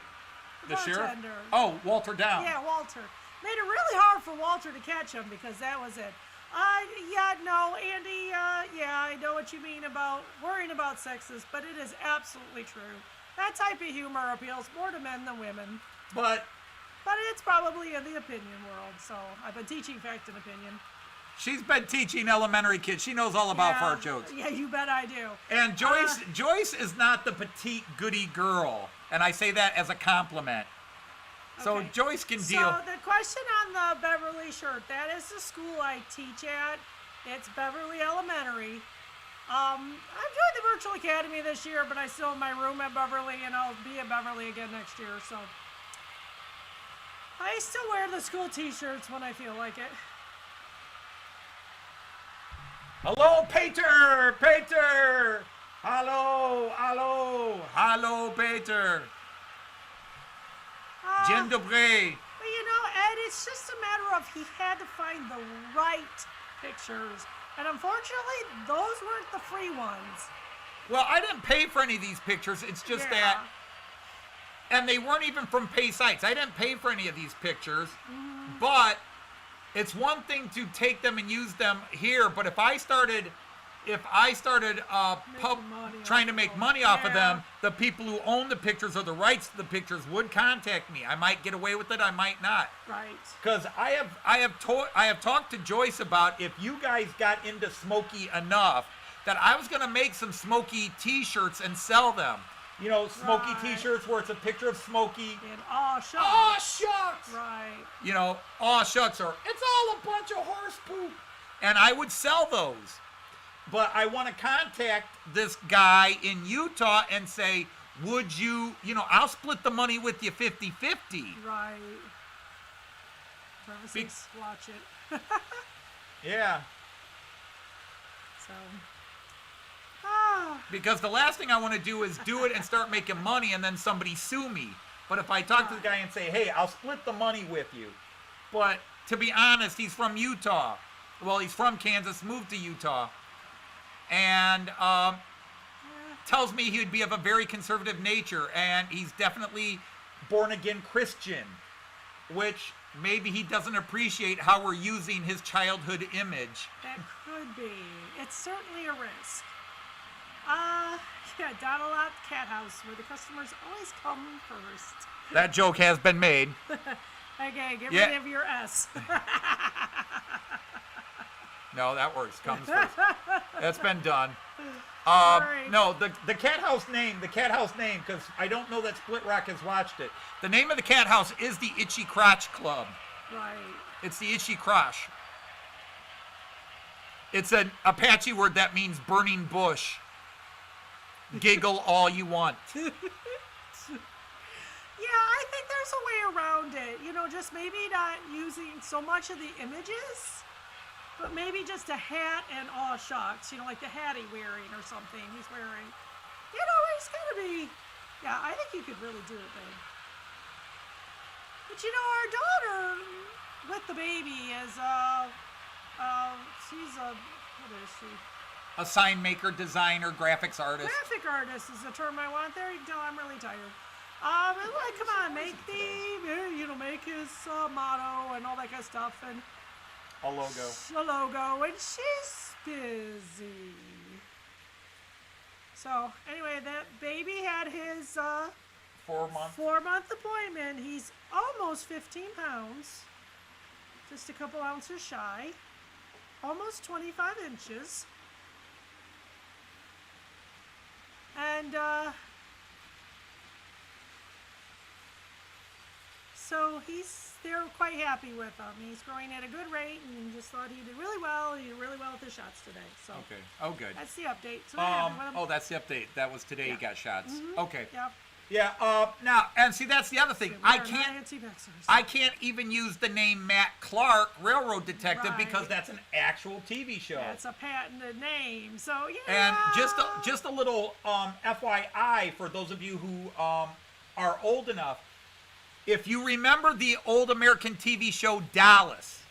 the sheriff? Bartender. Oh, Walter Down. Yeah, Walter. Made it really hard for Walter to catch him because that was it. Yeah, no, Andy, yeah, I know what you mean about worrying about sexes, but it is absolutely true. That type of humor appeals more to men than women. But it's probably in the opinion world, so I've been teaching fact and opinion. she's been teaching elementary kids. She knows all about Yeah, fart jokes. Yeah, you bet I do. And Joyce is not the petite goody girl, and I say that as a compliment. So Okay. Joyce can deal. So the question on the Beverly shirt, that is the school I teach at. It's Beverly Elementary. I joined the virtual academy this year, but I still have my room at Beverly, and I'll be at Beverly again next year, so I still wear the school t-shirts when I feel like it. Hello, Peter! Peter! Hello, Peter! Jen Dobré. But you know, Ed, it's just a matter of he had to find the right pictures. And unfortunately, those weren't the free ones. Well, I didn't pay for any of these pictures. It's just that, and they weren't even from pay sites. I didn't pay for any of these pictures, but it's one thing to take them and use them here. But if I started trying to make money off of them, the people who own the pictures or the rights to the pictures would contact me. I might get away with it. I might not. Right. Because I have talked to Joyce about if you guys got into Smokey enough that I was going to make some Smokey T-shirts and sell them. You know, Smokey Right. T-shirts where it's a picture of Smokey. And aw shucks. Aw, shucks! Right. You know, aw, shucks, or it's all a bunch of horse poop. And I would sell those. But I want to contact this guy in Utah and say, would you, I'll split the money with you 50-50. Right. Travis says, watch it. Yeah. So. Because the last thing I want to do is do it and start making money and then somebody sue me. But if I talk to the guy and say, hey, I'll split the money with you. But to be honest, he's from Utah. Well, he's from Kansas, moved to Utah. And tells me he would be of a very conservative nature. And he's definitely born-again Christian. Which maybe he doesn't appreciate how we're using his childhood image. That could be. It's certainly a risk. Yeah, Donald at the Cat House, where the customers always come first. That joke has been made. Okay, get rid of your S. No, that works. Comes first. That's been done. Right. No, the Cat House name, because I don't know that Split Rock has watched it. The name of the Cat House is the Itchy Crotch Club. Right. It's the Itchy Crotch. It's an Apache word that means burning bush. Giggle all you want. Yeah, I think there's a way around it. Just maybe not using so much of the images, but maybe just a hat and aw shucks, like the hat he's wearing or something he's wearing. It's gotta be, yeah, I think you could really do it, babe. But our daughter with the baby is, she's what is she? A sign maker, designer, graphics artist. Graphic artist is the term I want. There you go. I'm really tired. Come on, make make his motto and all that kind of stuff and A logo. a logo, and she's busy. So anyway, that baby had his 4-month. 4-month appointment. He's almost 15 pounds, just a couple ounces shy, almost 25 inches. And so they're quite happy with him. He's growing at a good rate, and just thought he did really well. He did really well with the shots today. So Okay. Oh, good. that's the update. So they're happy with him. Oh, that's the update. That was today. He got shots. Okay. Yeah. Yeah. Now, and see, that's the other thing. We I are not can't. anti-vaxxers. I can't even use the name Matt Clark, Railroad Detective, because Right. that's an actual TV show. That's a patented name. So yeah. And just a little FYI for those of you who are old enough. If you remember the old American TV show Dallas,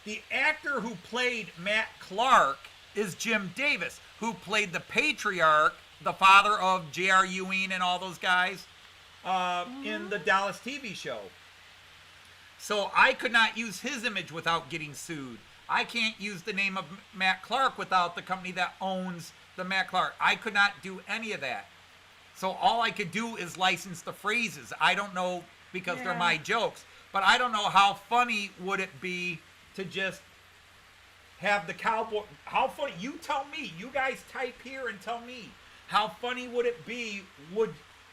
The actor who played Matt Clark is Jim Davis, who played the patriarch, the father of J.R. Ewing and all those guys in the Dallas TV show. So I could not use his image without getting sued. I can't use the name of Matt Clark without the company that owns the Matt Clark. I could not do any of that. So all I could do is license the phrases. I don't know, because they're my jokes, but I don't know how funny would it be to just have the cowboy. How funny? You tell me. You guys type here and tell me. How funny would it be?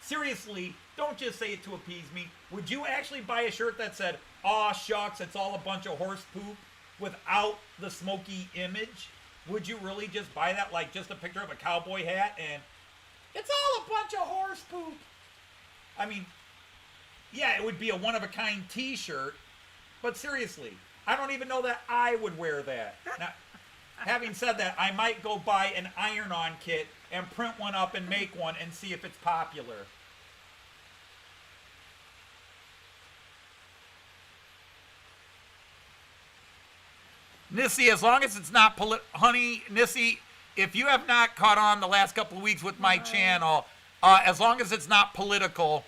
Seriously, don't just say it to appease me. Would you actually buy a shirt that said, "Aw shucks, it's all a bunch of horse poop," without the smoky image? Would you really just buy that, like just a picture of a cowboy hat and "It's all a bunch of horse poop"? I mean, yeah, it would be a one-of-a-kind t-shirt, but seriously, I don't even know that I would wear that. Now, having said that, I might go buy an iron-on kit and print one up and make one and see if it's popular. Nissy, as long as it's not honey, Nissy, if you have not caught on the last couple of weeks with my channel, as long as it's not political,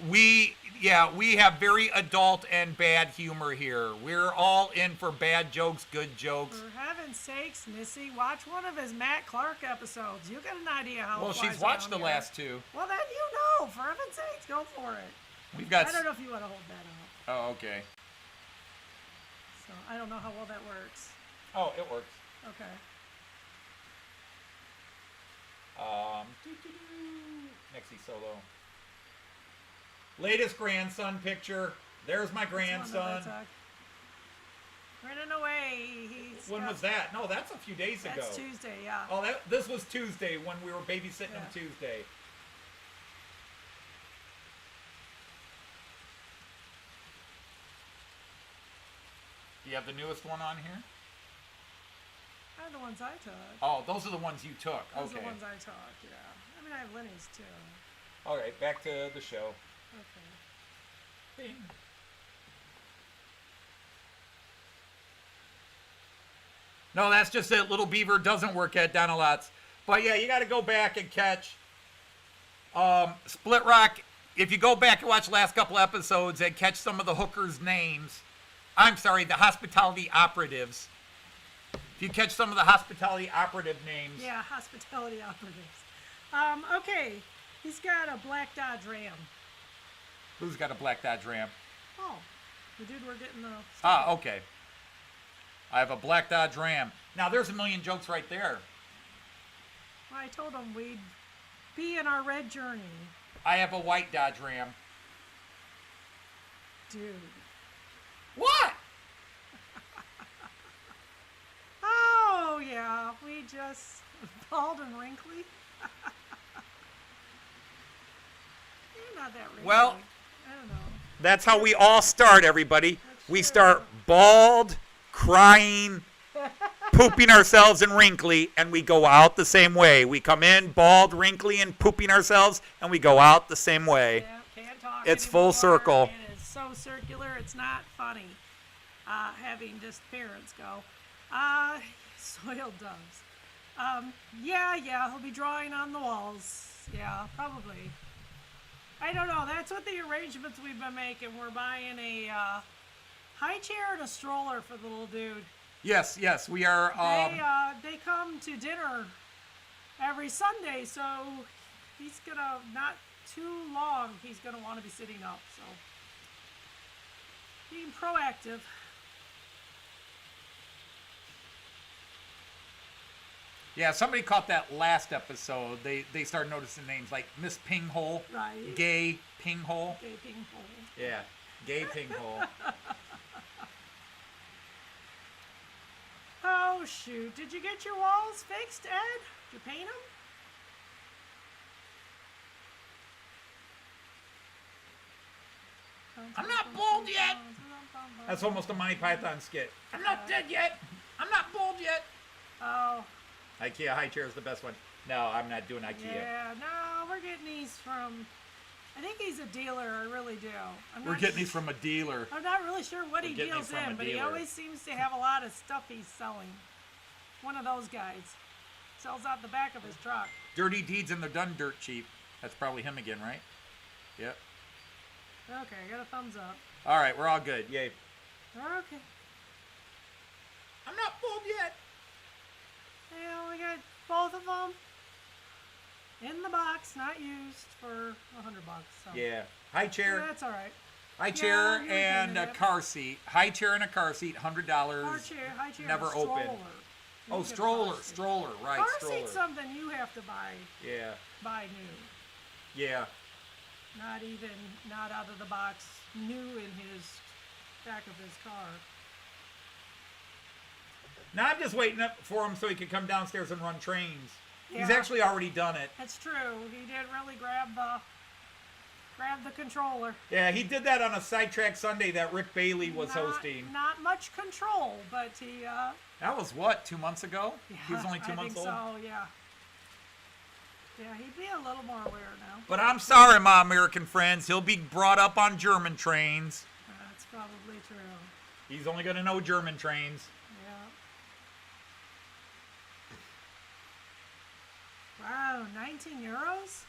we have very adult and bad humor here. We're all in for bad jokes, good jokes. For heaven's sakes, Missy, watch one of his Matt Clark episodes. You get an idea how. Well, it flies she's watched the around here. last two. Well, then you know. For heaven's sakes, go for it. We've got. I don't know if you want to hold that up. Oh, okay. So I don't know how well that works. Oh, it works. Okay. Nixie solo. Latest grandson picture. There's my grandson. Running away. When was that? No, that's a few days ago. That's Tuesday, yeah. Oh, this was Tuesday when we were babysitting him Tuesday. Do you have the newest one on here? I have the ones I took. Oh, those are the ones you took. Those Okay. are the ones I took, yeah. I mean, I have Lenny's too. All right, back to the show. Okay. Bing. No, that's just it. Little Beaver doesn't work at Donalot's. But yeah, you got to go back and catch Split Rock. If you go back and watch the last couple episodes and catch some of the hookers' names, I'm sorry, the hospitality operatives. If you catch some of the hospitality operative names. Yeah, hospitality operatives. Okay, he's got a black Dodge Ram. Who's got a black Dodge Ram? Oh, the dude we're getting the... Ah, okay. I have a black Dodge Ram. Now, there's a million jokes right there. Well, I told him we'd be in our red journey. I have a white Dodge Ram. Dude. What? Oh, yeah, we just... bald and wrinkly. You're not that wrinkly. Well, I don't know. that's how we all start, everybody. We start bald, crying, pooping ourselves and wrinkly, and we go out the same way. We come in bald, wrinkly, and pooping ourselves, and we go out the same way. Yeah, can't talk It's anymore. full circle. It is so circular, it's not funny having just parents go. Soiled doves. Yeah, he'll be drawing on the walls. Yeah, probably. I don't know. That's what the arrangements we've been making. We're buying a high chair and a stroller for the little dude. Yes, we are. They come to dinner every Sunday, so he's gonna, not too long, he's gonna want to be sitting up. So being proactive. Yeah, somebody caught that last episode. They started noticing names like Miss Pinghole, Right. Gay Pinghole. Okay, ping pong. Yeah, Gay Pinghole. Oh shoot! Did you get your walls fixed, Ed? Did you paint them? I'm not bald yet. That's almost a Monty Python skit. I'm not dead yet. I'm not bald yet. Oh, IKEA high chair is the best one. No, I'm not doing IKEA. yeah. No, we're getting these from I think he's a dealer. I really do. We're getting these from a dealer. I'm not really sure what he getting deals these from a in, but he dealer. always seems to have a lot of stuff he's selling. One of those guys. Sells out the back of his truck. Dirty deeds and they're done dirt cheap. That's probably him again, right? Yep. Okay, I got a thumbs up. All right, we're all good. Yay. Okay. I'm not full yet. Yeah, we got both of them in the box, not used for $100. So. Yeah. High chair. That's all right. High chair you're and good a at it. car seat. High chair and a car seat, $100. High chair, Never and a opened. stroller. You Oh, can get a stroller, car seat. stroller, right, Car stroller. seat's something you have to buy Yeah, new. yeah. Not out of the box, new in his back of his car. Now I'm just waiting up for him so he can come downstairs and run trains. He's Yeah. actually already done it. That's true. He did really grab the controller. Yeah, he did that on a Sidetrack Sunday that Rick Bailey was Not- hosting. Not much control, but he. That was what, 2 months ago? Yeah, He was only 2 I months think old. So yeah. Yeah, he'd be a little more aware now. But I'm sorry, my American friends. He'll be brought up on German trains. That's probably true. He's only going to know German trains. Yeah. Wow, 19 euros?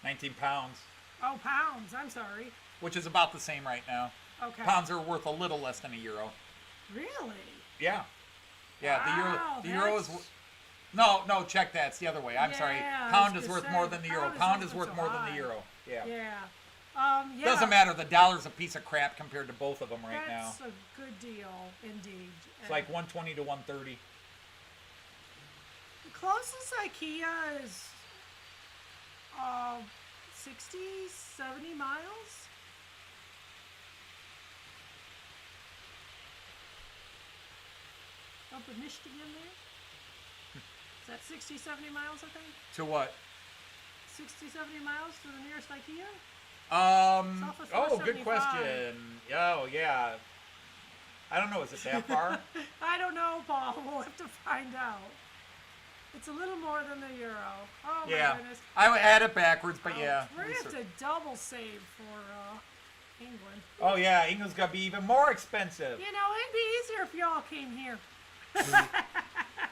19 pounds, Oh, pounds. I'm sorry. which is about the same right now. Okay. Pounds are worth a little less than a euro. Really? Yeah. Yeah, Wow, the euro is... that's- No, check that. It's the other way. I'm sorry. Yeah, I Pound was is gonna worth say, more than the euro. pound is Pound is also worth so more than high. the euro. Yeah. Yeah. Yeah. Doesn't matter. The dollar's a piece of crap compared to both of them right now. That's a good deal, indeed. It's like 120 to 130. The closest IKEA is 60, 70 miles. Up in Michigan there. Is that 60, 70 miles, I think? To what? 60, 70 miles to the nearest IKEA? Oh, off of good 475. question. Oh, yeah. I don't know. Is it that far? I don't know, Paul. We'll have to find out. It's a little more than the euro. Oh, Yeah. my goodness. I would add it backwards, but Oh, yeah. We're going to have to double save for England. Oh, yeah. England's got to be even more expensive. You know, it'd be easier if y'all came here.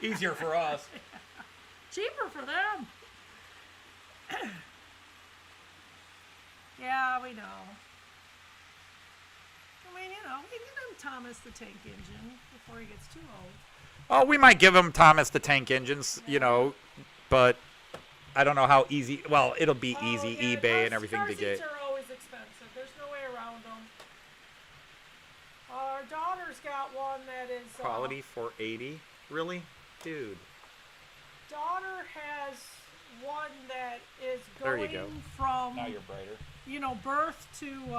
Easier for us. Cheaper for them. Yeah, we know. I mean, you know, we can give him Thomas the Tank Engine before he gets too old. Oh, we might give him Thomas the Tank Engines, but I don't know how easy. Well, it'll be easy, yeah, eBay and everything car to get. seats are always expensive. There's no way around them. Our daughter's got one that is... Quality 480? Really? Dude. Daughter has one that is There you going go. from, Now you're brighter. birth to...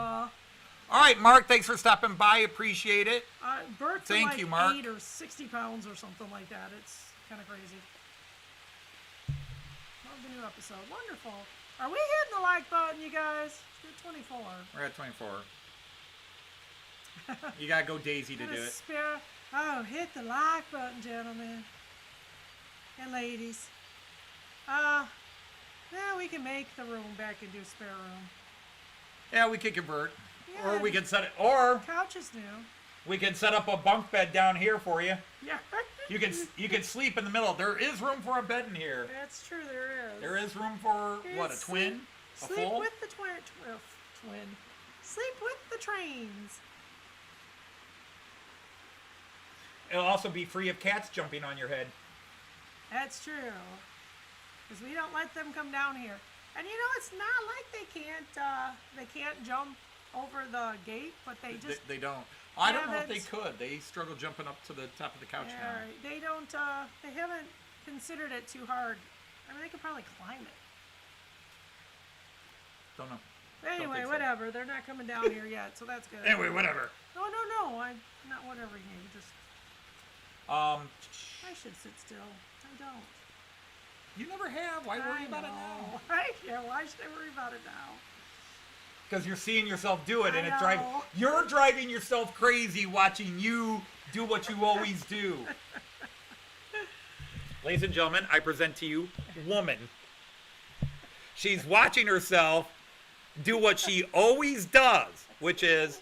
All right, Mark, thanks for stopping by. Appreciate it. birth to Thank like you, Mark. 8 or 60 pounds or something like that. It's kind of crazy. Love the new episode. Wonderful. Are we hitting the like button, you guys? It's 24. We're at 24. You got to go Daisy to do it. Oh, hit the like button, gentlemen. And ladies. Now we can make the room back into a spare room. Yeah, we could convert. Yeah. Or we can set it. Or Couch is new. we can set up a bunk bed down here for you. Yeah. You can sleep in the middle. There is room for a bed in here. That's true, there is. There is room for what? A twin? A Sleep full? with the twin. Sleep with the trains. It'll also be free of cats jumping on your head. That's true. Because we don't let them come down here. And you know, it's not like they can't jump over the gate, but they just They don't. I don't know if they haven't- could. They struggle jumping up to the top of the couch now. they don't they haven't considered it too hard. I mean, they could probably climb it. Don't know. Anyway, think so. whatever. They're not coming down here yet, so that's good. Anyway, whatever. No, I'm not whatever you. Just I should sit still. I don't. You never have. Why worry I about it know. now? Right? Yeah, why should I worry about it now? Because you're seeing yourself do it, and I it's driving. know. You're driving yourself crazy watching you do what you always do. Ladies and gentlemen, I present to you woman. She's watching herself do what she always does, which is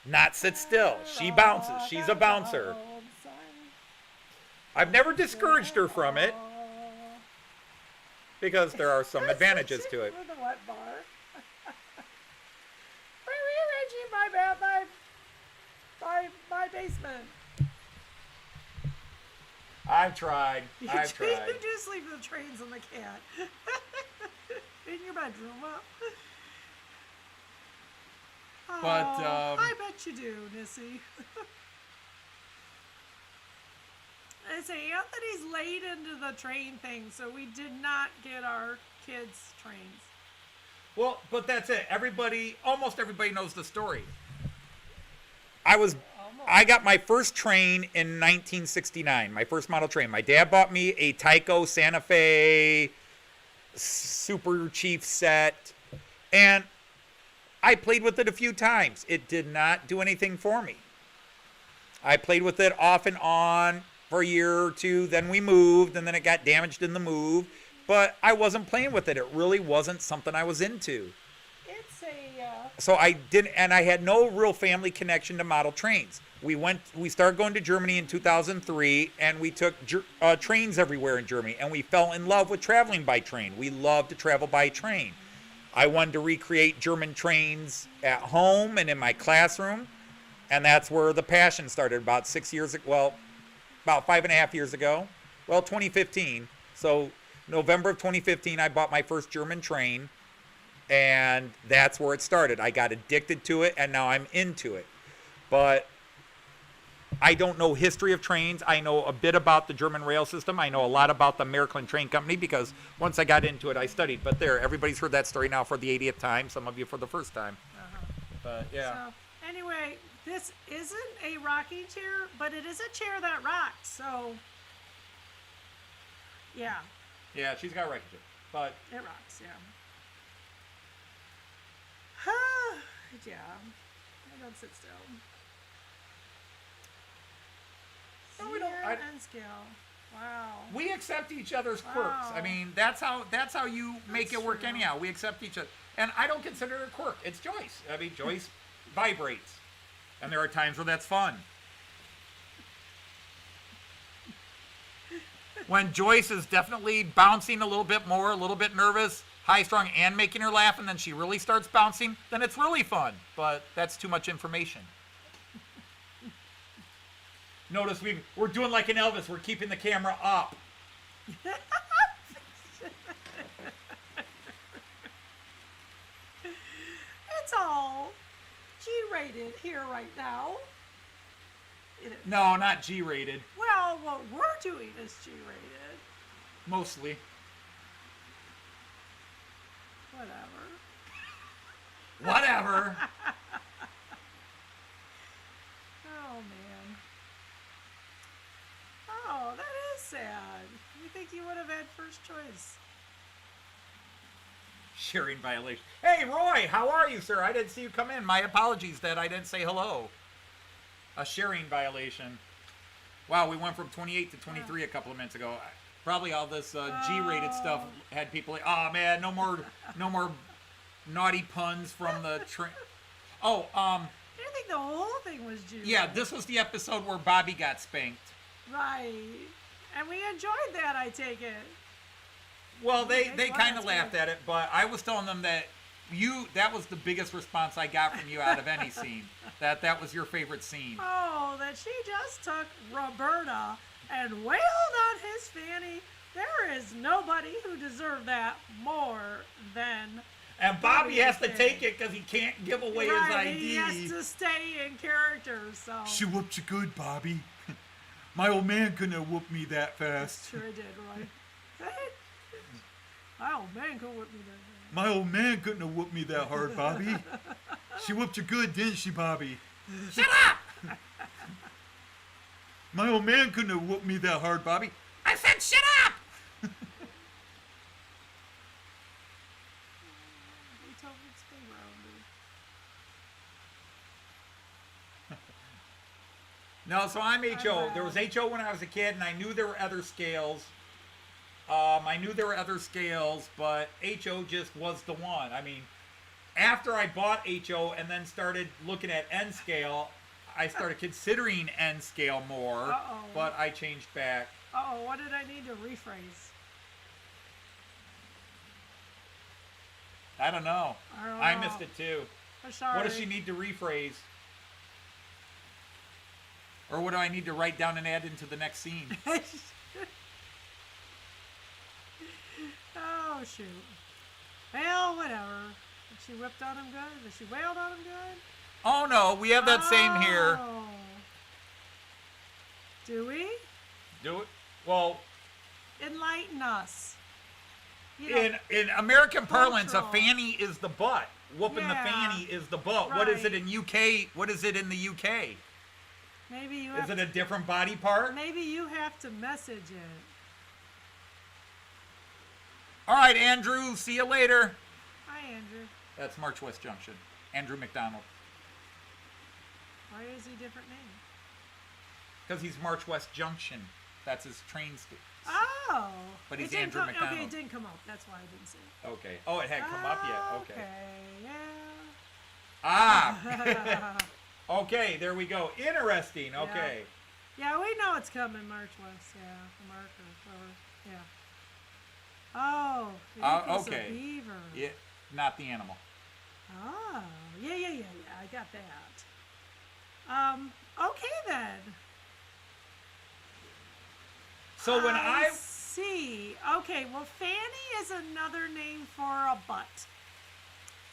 not sit still. She bounces. She's a bouncer. I've never discouraged her from it because there are some advantages to it. With a wet bar. Rearranging my basement. I've tried. You I've do tried. sleep with the trains and the cat. In your bedroom, huh? But, Oh, I bet you do, Nissy. I say Anthony's late into the train thing, so we did not get our kids trains. Well, but that's it. Almost everybody knows the story. I got my first train in 1969, my first model train. My dad bought me a Tyco Santa Fe Super Chief set, and I played with it a few times. It did not do anything for me. I played with it off and on for a year or two, then we moved, and then it got damaged in the move, but I wasn't playing with it. It really wasn't something I was into. It's a... So I didn't, and I had no real family connection to model trains. We started going to Germany in 2003, and we took trains everywhere in Germany, and we fell in love with traveling by train. We loved to travel by train. I wanted to recreate German trains at home and in my classroom, and that's where the passion started about 6 years ago. Well, about 5.5 years ago. Well, 2015. So November of 2015, I bought my first German train, and that's where it started. I got addicted to it, and now I'm into it. But I don't know history of trains. I know a bit about the German rail system. I know a lot about the American Train Company because once I got into it, I studied. But there, everybody's heard that story now for the 80th time. Some of you for the first time. But yeah. So, anyway, this isn't a rocking chair, but it is a chair that rocks. So, yeah, Yeah, she's got a rocking chair. But it rocks. Yeah. Yeah. I don't sit still. No, we don't- I- And scale. Wow. we accept each other's quirks. Wow. I mean, that's how you make That's it work true. anyhow. We accept each other. And I don't consider it a quirk. It's Joyce. I mean, Joyce vibrates. And there are times where that's fun. When Joyce is definitely bouncing a little bit more, a little bit nervous, high strung, and making her laugh, and then she really starts bouncing, then it's really fun. But that's too much information. Notice we're doing like an Elvis. We're keeping the camera up. It's all G-rated here right now. It is. No, not G-rated. Well, what we're doing is G-rated. Mostly. Whatever. Whatever. Oh, man. Oh, that is sad. You think you would have had first choice? Sharing violation. Hey, Roy, how are you, sir? I didn't see you come in. My apologies that I didn't say hello. A sharing violation. Wow, we went from 28 to 23 a couple of minutes ago. Probably all this G-rated stuff had people like, oh man, no more naughty puns from the train. Oh, I didn't think the whole thing was G-rated. yeah, this was the episode where Bobby got spanked. Right. And we enjoyed that, I take it. Well, they Okay, well, kind of that's laughed good. at it, but I was telling them that that was the biggest response I got from you out of any scene. That was your favorite scene. Oh, that she just took Roberta and wailed on his fanny. There is nobody who deserved that more than And Bobby has to did. take it because he can't give away his right. ID. He has to stay in character, so She whooped you good, Bobby. My old man couldn't have whooped me that fast. sure did, Roy. Oh man, go with me there. My old man couldn't have whooped me that hard, Bobby. She whooped you good, didn't she, Bobby? Shut up! My old man couldn't have whooped me that hard, Bobby. I said shut up! We told him to stay around me. No, so I'm HO. There was HO when I was a kid, and I knew there were other scales. I knew there were other scales, but HO just was the one. I mean, after I bought HO and then started looking at N scale, I started considering N scale more, Uh-oh. but I changed back. Uh-oh, what did I need to rephrase? I don't know. I missed it too. I'm sorry. What does she need to rephrase? Or what do I need to write down and add into the next scene? Oh, shoot. Well, whatever. She whipped on him good? She wailed on him good? Oh no, we have that same here. Oh. Do we? Do it. Well, Enlighten us. You know, in American parlance, a cultural. fanny is the butt. Whooping the Yeah. fanny is the butt. What is it Right. in UK? What is it in the UK? maybe you Is have it a different body part? maybe you have to message it. All right, Andrew. See you later. Hi, Andrew. That's March West Junction. Andrew McDonald. Why is he different name? Because he's March West Junction. That's his train station. Oh. But It he's didn't Andrew come- Okay, McDonald. it didn't come up. That's why I didn't see it. Okay. Oh, it hadn't come up yet. Okay. Okay, Ah. yeah. Okay, there we go. Interesting. Okay. Yeah, we know it's coming, March West. Yeah, from Mark or whoever. Yeah. Oh, equals okay. a beaver. Yeah, not the animal. Oh, yeah. I got that. Okay then. So when I see. Okay, well, fanny is another name for a butt.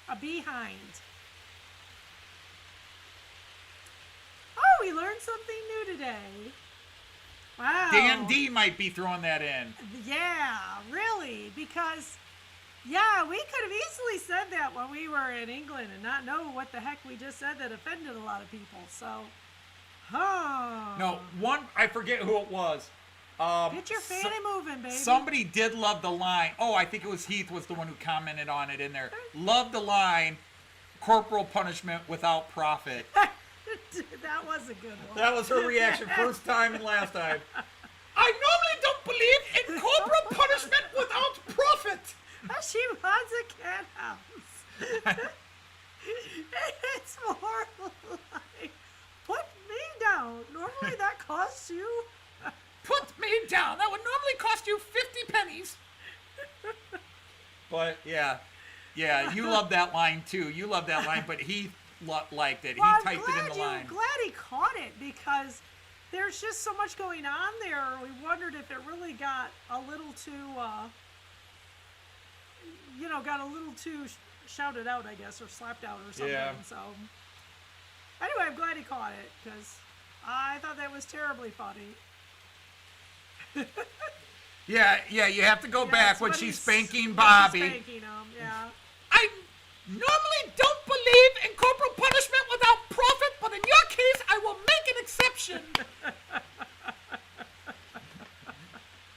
A behind. Oh, we learned something new today. Wow. Dan D might be throwing that in. Yeah, really, because yeah, we could have easily said that when we were in England and not know what the heck we just said that offended a lot of people. So, No, one I forget who it was. Get your fanny moving, baby. Somebody did love the line. Oh, I think it was Heath was the one who commented on it in there. Loved the line, corporal punishment without profit. That was a good one. That was her reaction first time and last time. I normally don't believe in corporal punishment without profit. She runs a cat house. It's more like, put me down. Normally that costs you. Put me down. That would normally cost you 50 pennies. But yeah, you love that line too. You love that line, but he liked it. Well, He typed it in the line. I'm glad he caught it because there's just so much going on there. We wondered if it really got a little too, shouted out, I guess, or slapped out or something. Yeah. So anyway, I'm glad he caught it because I thought that was terribly funny. Yeah, you have to go Yeah, back it's when when she's he's- spanking when Bobby. she's spanking him, yeah. I normally don't believe in corporal punishment without profit, but in your case, I will make an exception.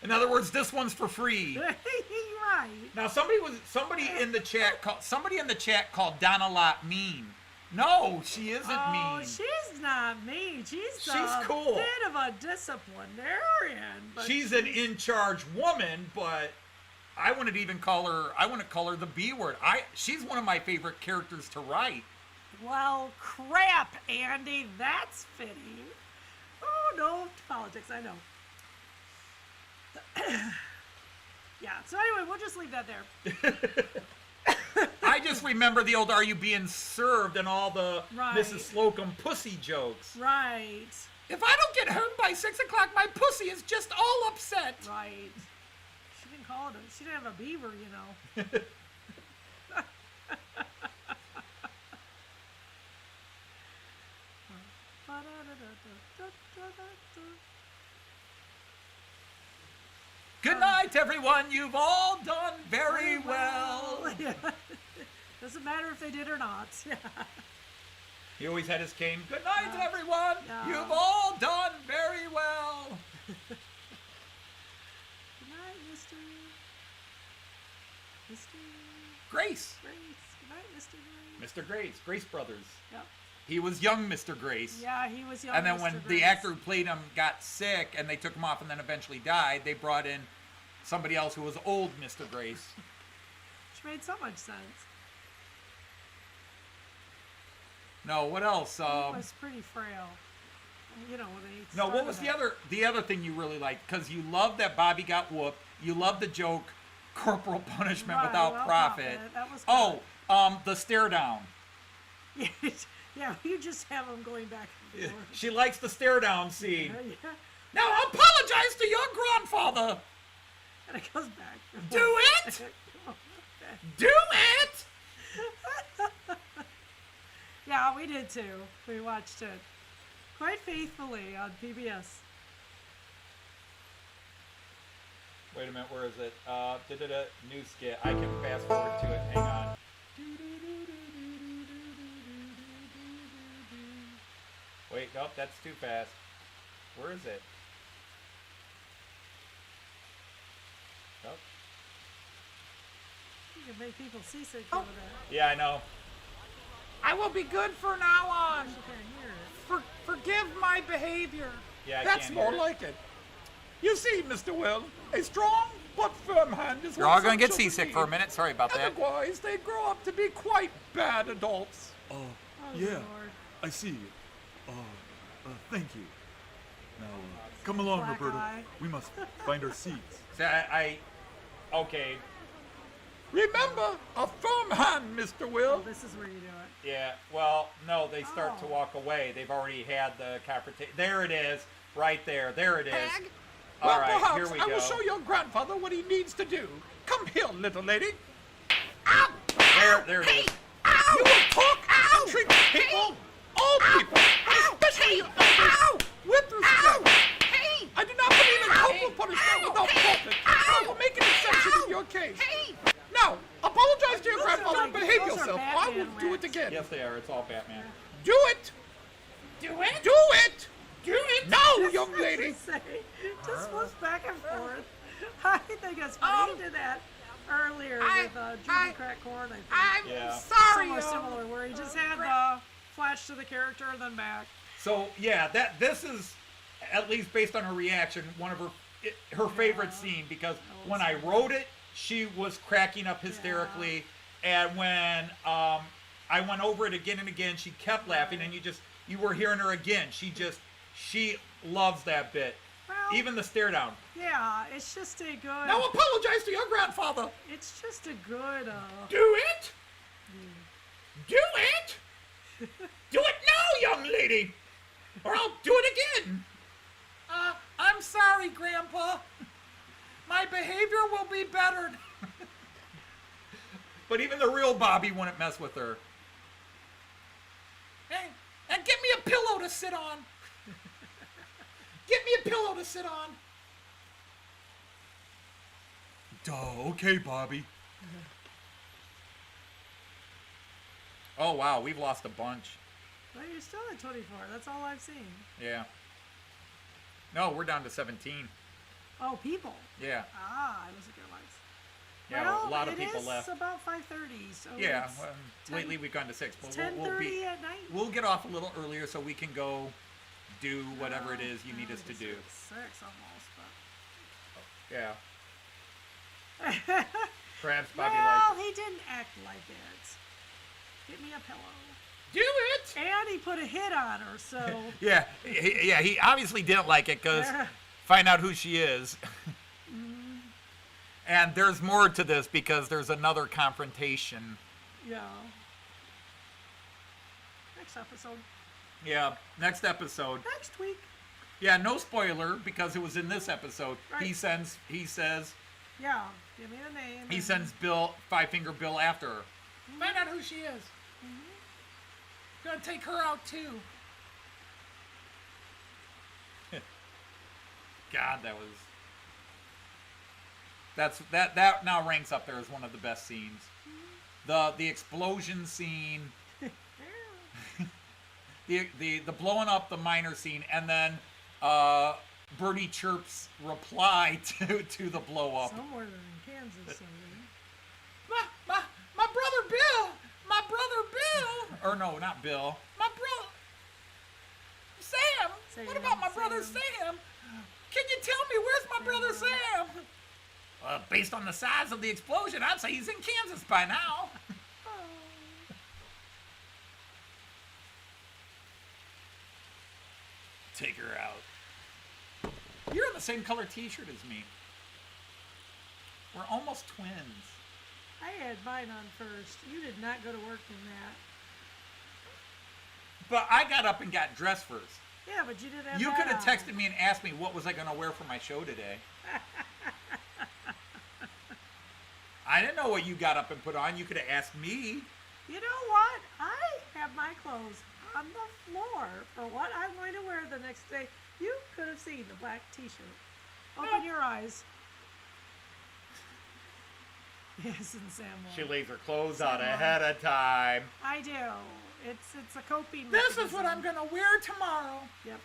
In other words, this one's for free. Right. Now, somebody in the chat called Donna Lott mean. No, she isn't Oh, mean. she's not mean. She's cool. bit of a disciplinarian. But She's an in-charge woman, but I wouldn't even call her the B word. She's one of my favorite characters to write. Well, crap, Andy. That's fitting. Oh, no politics, I know. Yeah, so anyway, we'll just leave that there. I just remember the old "Are you being served?" and all the Right. Mrs. Slocum pussy jokes. Right, If I don't get home by 6 o'clock, my pussy is just all upset. right. She didn't call it she didn't have a beaver, you know. Good night, everyone. You've all done very well. Yeah. Doesn't matter if they did or not. Yeah. He always had his cane. Good night, Yeah. everyone. Yeah. You've all done very well. Good night, Mr. Grace. Grace. Good night, Mr. Grace. Mr. Grace. Grace Brothers. Yep. He was young Mr. Grace. Yeah, he was young. And then Mr. when Grace. the actor who played him got sick and they took him off and then eventually died, they brought in somebody else who was old Mr. Grace. Which made so much sense. No, what else? He was pretty frail. You know, when they No, what was started the other thing you really liked? Because you loved that Bobby got whooped. You loved the joke, corporal punishment Right, without well, profit. that was The stare down. good. Yeah, you just have them going back and forth. She likes the stare down scene. Yeah. Now apologize to your grandfather. And it goes back. Do it! Do it! Yeah, we did too. We watched it quite faithfully on PBS. Wait a minute, where is it? New skit. I can fast forward to it. Hang on. Wait, nope, that's too fast. Where is it? Nope. You can make people seasick over that. Yeah, I know. I will be good from now on. You can't hear it. Forgive my behavior. Yeah, I That's can't more hear it. like it. You see, Mr. Will, a strong but firm hand is You're what all some going to get children seasick need. for a minute. Sorry about that. Otherwise, they grow up to be quite bad adults. Oh, Yeah. Lord. I see. Thank you. Now, come along, Black Roberta. eye. We must find our seats. See, okay, Remember, a firm hand, Mr. Oh, Will. this is where you do it. yeah, well, no, they start to Oh. walk away. They've already had the confrontation. There it is, right there. There it is. Peg? All Well, right, perhaps here we I go. will show your grandfather what he needs to do. Come here, little lady. There it is. You will talk and treat people, all people, especially your elders, with respect. I do not believe in corporal punishment without profit. I will make an exception in your case. Now, apologize to your Those are grandfather and like- behave those are yourself. I will Batman do it rats. again. Yes, they are. It's all Batman. Do it. Do it. Do it. Do it. No, young lady. Just flips back and forth. I think it's funny. He did that earlier with Judy Crack Corn. I think. Yeah. Similar, where he just had the flash to the character and then back. So yeah, this is at least based on her reaction, one of her favorite scene, because when I wrote it, she was cracking up hysterically, and when I went over it again and again, she kept laughing, and you were hearing her again. She loves that bit. Well, Even the stare down. yeah, it's just a good. Now apologize to your grandfather. It's just a good. Do it. Do it. Do it now, young lady, or I'll do it again. I'm sorry, Grandpa. My behavior will be bettered. But even the real Bobby wouldn't mess with her. Hey, and get me a pillow to sit on. Get me a pillow to sit on. Duh, okay, Bobby. Oh wow, we've lost a bunch. Well, you're still at 24. That's all I've seen. Yeah. No, we're down to 17. Oh, people. Yeah. Ah, I was a good one. Yeah, well, a lot of people It left. is about 5:30, so Yeah, it's well, 10 lately we've gone to 6, but 10:30 at night. we'll get off a little earlier so we can go do whatever it is you need us to do. 6 almost, Yeah. but. Perhaps Bobby well, likes he didn't act like it. Get me a pillow. Do it. And he put a hit on her, so. it. Yeah, he obviously didn't like it because find out who she is. And there's more to this because there's another confrontation. Yeah. Next episode. Yeah, next episode. Next week. Yeah, no spoiler because it was in this episode. Right. He says Yeah. Give me the name. he and- sends Five Finger Bill after her. Find out who she is. Gonna take her out too. God, that now ranks up there as one of the best scenes. The explosion scene, the blowing up the miner scene, and then Bertie Chirp's reply to the blow up. Somewhere in Kansas. Somewhere. My brother Bill. My brother Bill. Or no, not Bill. My brother Sam. What about my brother Sam? Can you tell me where's my brother Sam? Based on the size of the explosion, I'd say he's in Kansas by now. take her out. You're in the same color t-shirt as me. We're almost twins. I had mine on first. You did not go to work in that. But I got up and got dressed first. Yeah, but you didn't have You that could have on. texted me and asked me what was I going to wear for my show today. I didn't know what you got up and put on. You could have asked me. You know what? I have my clothes on the floor for what I'm going to wear the next day. You could have seen the black t-shirt. Open your eyes. Yes, and Sam will. She lays her clothes Sam out will. ahead of time. I do. It's a coping This is what mechanism. I'm gonna wear tomorrow. Yep.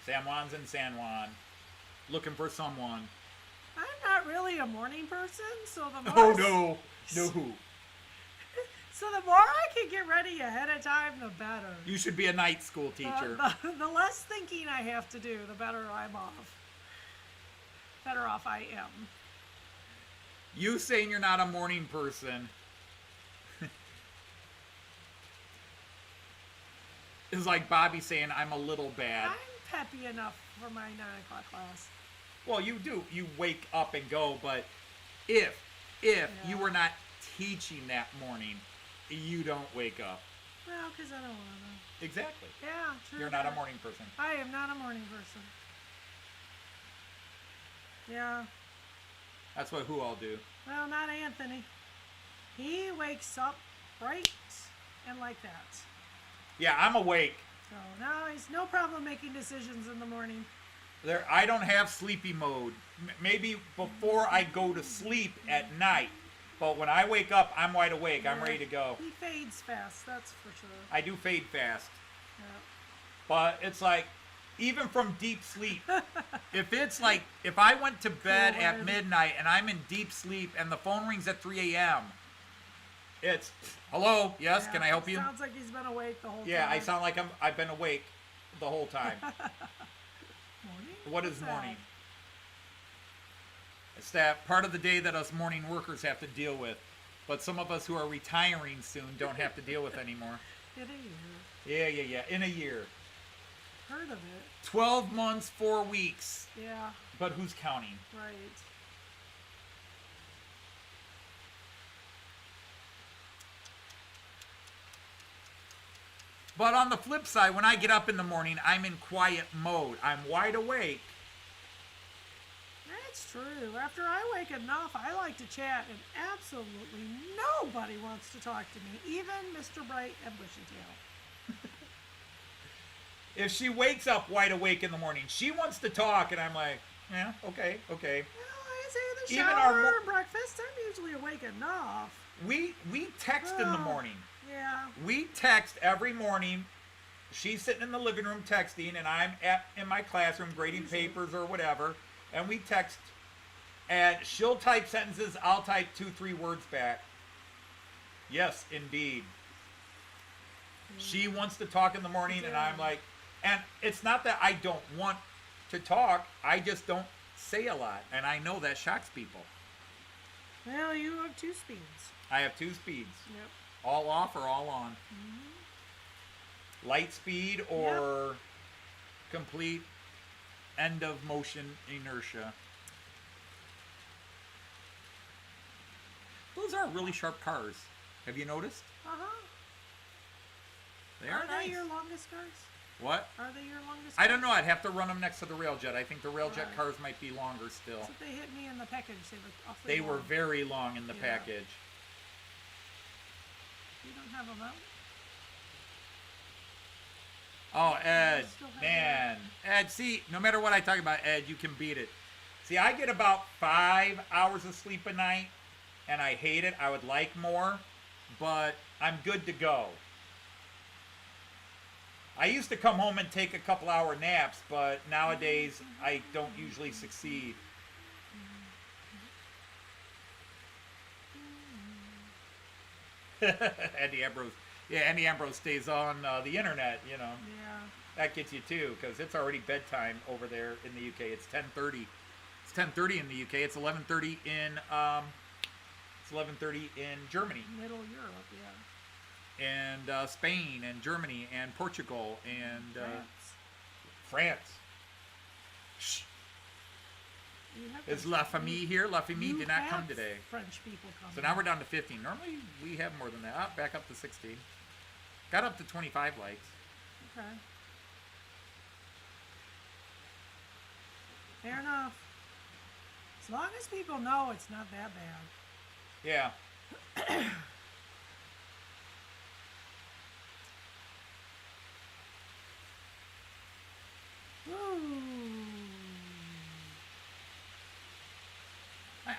San Juan's in San Juan. Looking for someone. I'm not really a morning person, so the Oh, more no. No. so the more I can get ready ahead of time, the better. You should be a night school teacher. The less thinking I have to do, the better I'm off. Better off I am. You saying you're not a morning person is like Bobby saying I'm a little bad. I'm peppy enough for my 9 o'clock class. Well, you do. You wake up and go, but if you were not teaching that morning, you don't wake up. Well, because I don't want to. Exactly. Yeah, true. You're not a that. morning person. I am not a morning person. Yeah. That's what who all do. Well, not Anthony. He wakes up bright and like that. Yeah, I'm awake. So now he's no problem making decisions in the morning. I don't have sleepy mode. Maybe before I go to sleep at night. But when I wake up, I'm wide awake. I'm ready to go. He fades fast, that's for sure. I do fade fast. Yeah. But it's like, even from deep sleep, if I went to bed at Lord. midnight and I'm in deep sleep and the phone rings at 3 a.m., it's, hello, yes, Yeah, can I help you? Sounds like he's been awake the whole Yeah, time. I sound like I've been awake the whole time. Morning? What is What's that? morning? It's that part of the day that us morning workers have to deal with. But some of us who are retiring soon don't have to deal with anymore. In a year. Yeah. In a year. Heard of it. 12 months, 4 weeks. Yeah, But who's counting? right. But on the flip side, when I get up in the morning, I'm in quiet mode. I'm wide awake. That's true. After I wake enough, I like to chat, and absolutely nobody wants to talk to me, even Mr. Bright and Bushytail. If she wakes up wide awake in the morning, she wants to talk, and I'm like, yeah, okay. Well, I say the Even shower our and breakfast, I'm usually awake enough. We text in the Oh. morning. Yeah. We text every morning. She's sitting in the living room texting, and I'm in my classroom grading papers or whatever, and we text. And she'll type sentences, I'll type 2-3 words back. Yes, indeed. She wants to talk in the morning, and I'm like, and it's not that I don't want to talk, I just don't say a lot, and I know that shocks people. Well, you have 2 speeds. I have 2 speeds. Yep. All off or all on? Light speed or complete end of motion inertia? Those are really sharp cars. Have you noticed? Uh-huh. They are nice. They your longest cars? What? Are they your longest I don't cars? know. I'd have to run them next to the railjet. I think the railjet Right. cars might be longer still. So they hit me in the package. They were awfully They were long. very long in the Yeah. package. You don't have them out? Oh, Ed, still have man. Ed, see, no matter what I talk about, Ed, you can beat it. See, I get about 5 hours of sleep a night, and I hate it. I would like more, but I'm good to go. I used to come home and take a couple hour naps, but nowadays I don't usually succeed. Andy Ambrose. Yeah, Andy Ambrose stays on the internet, you know. Yeah. That gets you too, because it's already bedtime over there in the UK. It's 10:30. It's 10:30 in the UK. It's 11:30 in Germany. Middle Europe, yeah. and Spain and Germany and Portugal and France. Shh. Is La Famille here? La Famille did not come today. French people come. So now we're down to 15. Normally we have more than that. Ah, back up to 16. Got up to 25 likes. Okay. Fair enough. As long as people know it's not that bad. Yeah.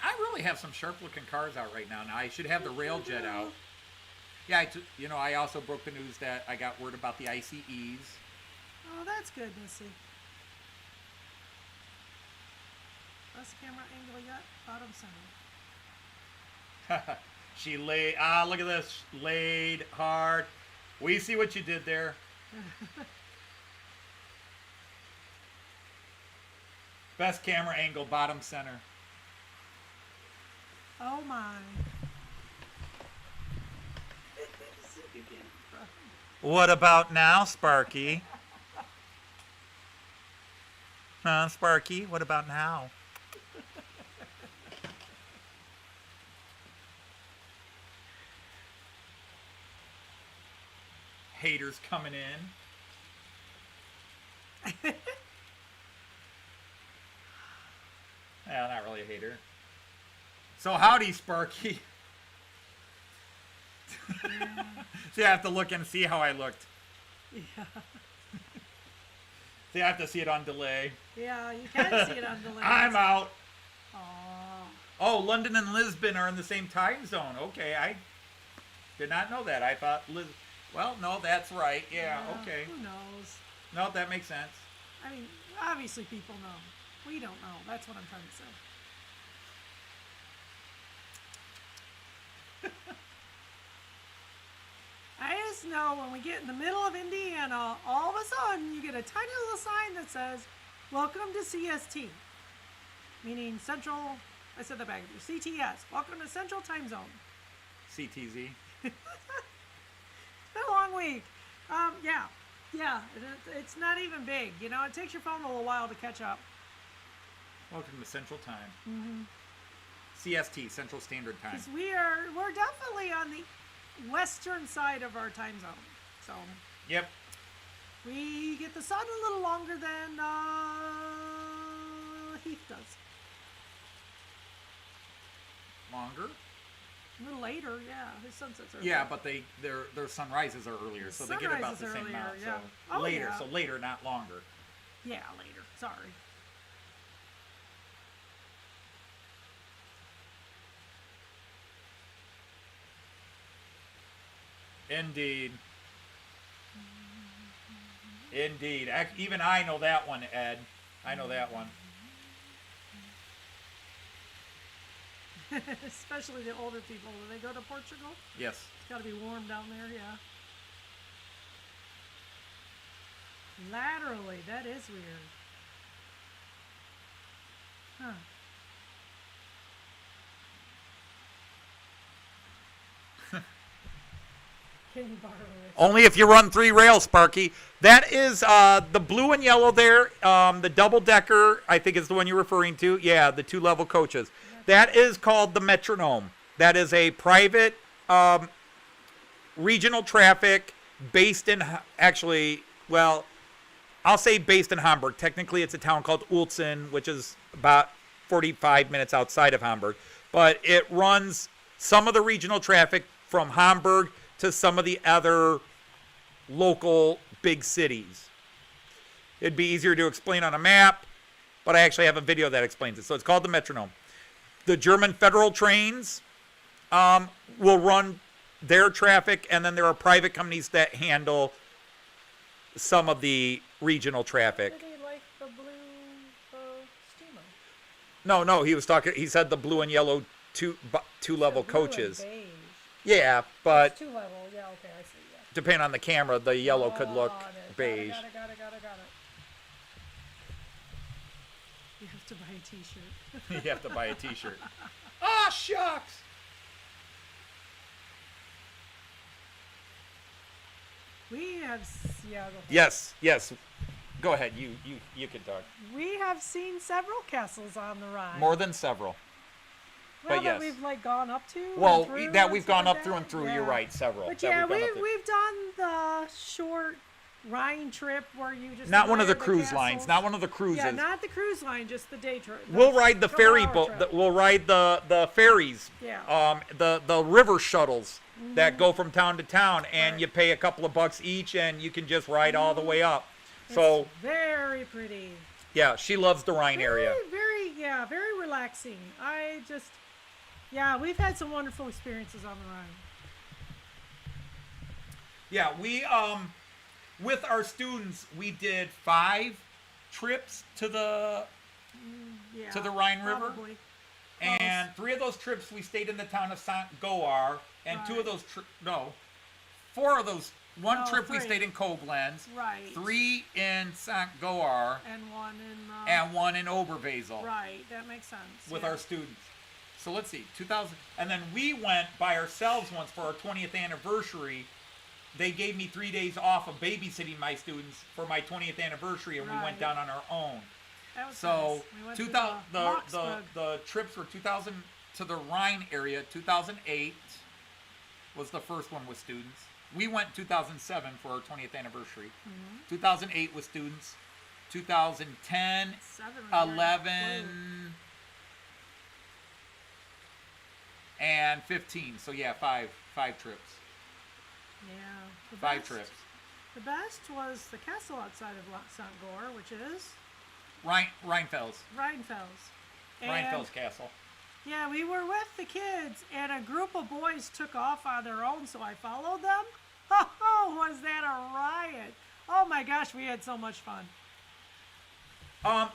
I really have some sharp-looking cars out right now. Now I should have the Railjet out. Yeah, I also broke the news that I got word about the ICEs. Oh, that's good, Missy. Best camera angle yet, bottom center. She laid. Look at this. Laid hard. We see what you did there. Best camera angle, bottom center. Oh my. What about now, Sparky? Huh, Sparky? What about now? Haters coming in. Yeah, not really a hater. So howdy, Sparky. See, I have to look and see how I looked. Yeah. See, I have to see it on delay. Yeah, you can see it on delay. I'm out. Aww. Oh, London and Lisbon are in the same time zone. Okay, I did not know that. I thought well, no, that's right. Yeah, okay. Who knows? No, that makes sense. I mean, obviously people know. We don't know. That's what I'm trying to say. I just know when we get in the middle of Indiana, all of a sudden you get a tiny little sign that says, "Welcome to CST," meaning Central. I said that back. CTS. Welcome to Central Time Zone. CTZ. It's been a long week. Yeah. It's not even big. You know, it takes your phone a little while to catch up. Welcome to Central Time. Mm-hmm. CST, Central Standard Time. Because we're definitely on the western side of our time zone. So Yep. we get the sun a little longer than Heath does. Longer? A little later, yeah. His sunsets are Yeah, but their sunrises are earlier, so they get about the same earlier, amount. yeah. So Oh, later, yeah. so later, not longer. Yeah, later. Sorry. Indeed. Indeed. Even I know that one, Ed. I know that one. Especially the older people. When they go to Portugal, Yes. it's got to be warm down there, yeah. Laterally, that is weird. Huh. Can you borrow it? Only if you run 3 rails, Sparky. That is the blue and yellow there. The double-decker, I think is the one you're referring to. Yeah, the 2-level coaches. That is called the Metronome. That is a private regional traffic based in, actually, well, I'll say based in Hamburg. Technically, it's a town called Uelzen, which is about 45 minutes outside of Hamburg. But it runs some of the regional traffic from Hamburg to some of the other local big cities. It'd be easier to explain on a map, but I actually have a video that explains it. So it's called the Metronome. The German federal trains will run their traffic, and then there are private companies that handle some of the regional traffic. Did he like the blue steamer? No, he said the blue and yellow two-level coaches. Blue and beige. Yeah, but It's 2-level, yeah, okay, I see, yeah. depending on the camera, the yellow could look Got it. beige. Got it. You have to buy a t-shirt. You have to buy a t-shirt. Ah, shucks! We have, yeah. Go ahead. Yes. Go ahead. You can talk. We have seen several castles on the Rhine. More than several. well, but that yes. we've like gone up to. Well, and through that and we've stuff gone like up through and that. through. Yeah. You're right. Several. But that yeah, we've gone up we've done the short Rhine trip where you just not one of the admire cruise lines. castles. Not one of the cruises. Yeah, not the cruise line, just the day trip. We'll ride the ferry couple-hour boat. trip. We'll ride the ferries. Yeah. The river shuttles that go from town to town, and Right. you pay a couple of bucks each, and you can just ride all the way up. So It's very pretty. yeah, she loves the Rhine area. Very relaxing. We've had some wonderful experiences on the Rhine. Yeah, we with our students, we did 5 trips to the Yeah. To the Rhine River? Probably. and 3 of those trips we stayed in the town of St. Goar, and 2 of those 4 of those. One No, trip we 3. stayed in Koblenz, Right. 3 in St. Goar, And one in. and 1 in Oberwesel Right. That makes sense. with yeah. our students. So let's see, 2000, and then we went by ourselves once for our 20th anniversary. They gave me 3 days off of babysitting my students for my 20th anniversary, and we went Right. down on our own. That was So nice. We went to 2000, the Augsburg. trips were 2000 to the Rhine area. 2008 was the first one with students. We went 2007 for our 20th anniversary. 2008 with students. 2010, 7 were very 11, and 15. So yeah, five trips. Yeah. The 5 best- trips. The best was the castle outside of St. Goar, which is Rheinfels. Rheinfels. And, Rheinfels Castle. Yeah, we were with the kids, and a group of boys took off on their own, so I followed them. Oh, was that a riot? Oh my gosh, we had so much fun.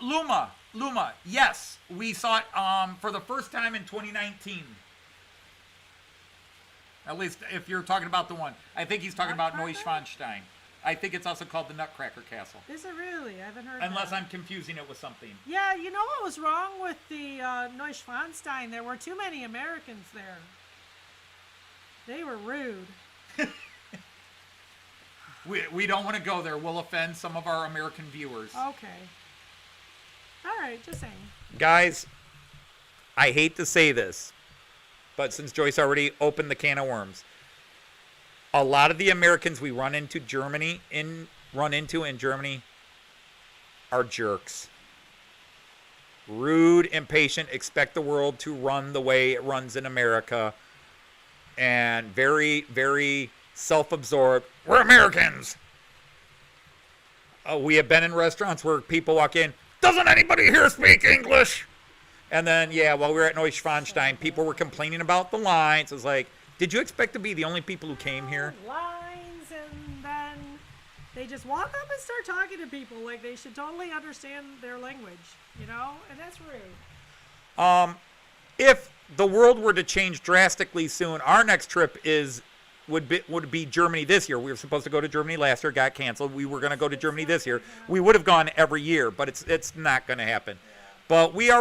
Luma. Yes, we saw it for the first time in 2019. At least if you're talking about the one. I think he's talking about Nutcracker? Neuschwanstein. I think it's also called the Nutcracker Castle. Is it really? I haven't heard Unless that. I'm confusing it with something. Yeah, you know what was wrong with the Neuschwanstein? There were too many Americans there. They were rude. We don't want to go there. We'll offend some of our American viewers. Okay. All right, just saying. Guys, I hate to say this, but since Joyce already opened the can of worms, a lot of the Americans we run into in Germany are jerks. Rude, impatient, expect the world to run the way it runs in America, and very, very self-absorbed. We're Americans. We have been in restaurants where people walk in, doesn't anybody here speak English? And then, while we were at Neuschwanstein, people were complaining about the lines. It was like, did you expect to be the only people who came here? Lines, and then they just walk up and start talking to people like they should totally understand their language, you know? And that's rude. If the world were to change drastically soon, our next trip would be Germany this year. We were supposed to go to Germany last year, got canceled. We were going to go to Germany this year. We would have gone every year, but it's not going to happen. But we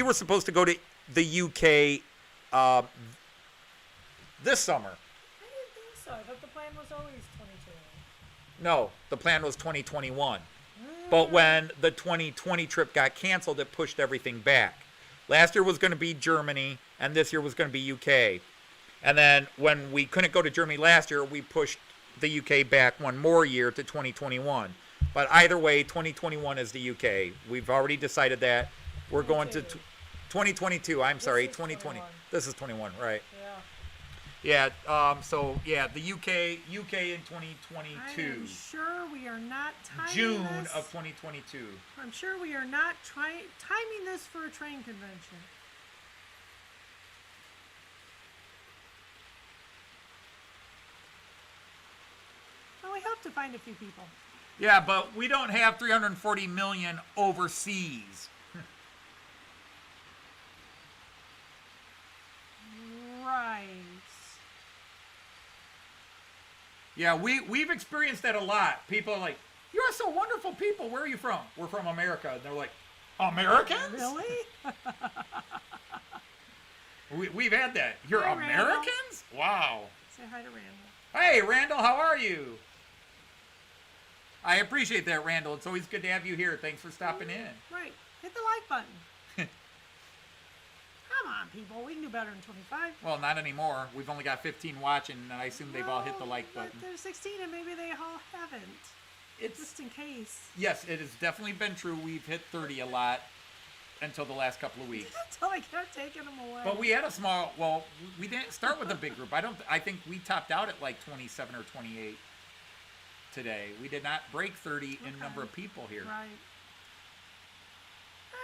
were supposed to go to the UK this summer. I didn't think so. I thought the plan was always 22. No, the plan was 2021. But when the 2020 trip got canceled, it pushed everything back. Last year was going to be Germany, and this year was going to be UK. And then when we couldn't go to Germany last year, we pushed the UK back one more year to 2021. But either way, 2021 is the UK. We've already decided that. We're going to 2022. I'm sorry, is 2020. 21. This is 21, right? Yeah. Yeah, the UK in 2022. I am sure we are not timing June this. of 2022. I'm sure we are not timing this for a train convention. Well, we hope to find a few people. Yeah, but we don't have 340 million overseas. Right. Yeah, we've experienced that a lot. People are like, "You are so wonderful people. Where are you from?" We're from America. And they're like, "Americans?" Really? We've had that. You're Hi, Randall. Americans? Wow. Say hi to Randall. Hey, Randall, how are you? I appreciate that, Randall. It's always good to have you here. Thanks for stopping in. Right. Hit the like button. Come on, people. We can do better than 25. Well, not anymore. We've only got 15 watching, and I assume they've all hit the like But button. there's 16, and maybe they all haven't. It's Just in case. Yes, it has definitely been true. We've hit 30 a lot until the last couple of weeks. Until I kept taking them away. But we had a small. Well, we didn't start with a big group. I think we topped out at like 27 or 28 today. We did not break 30 in number of people here. Right.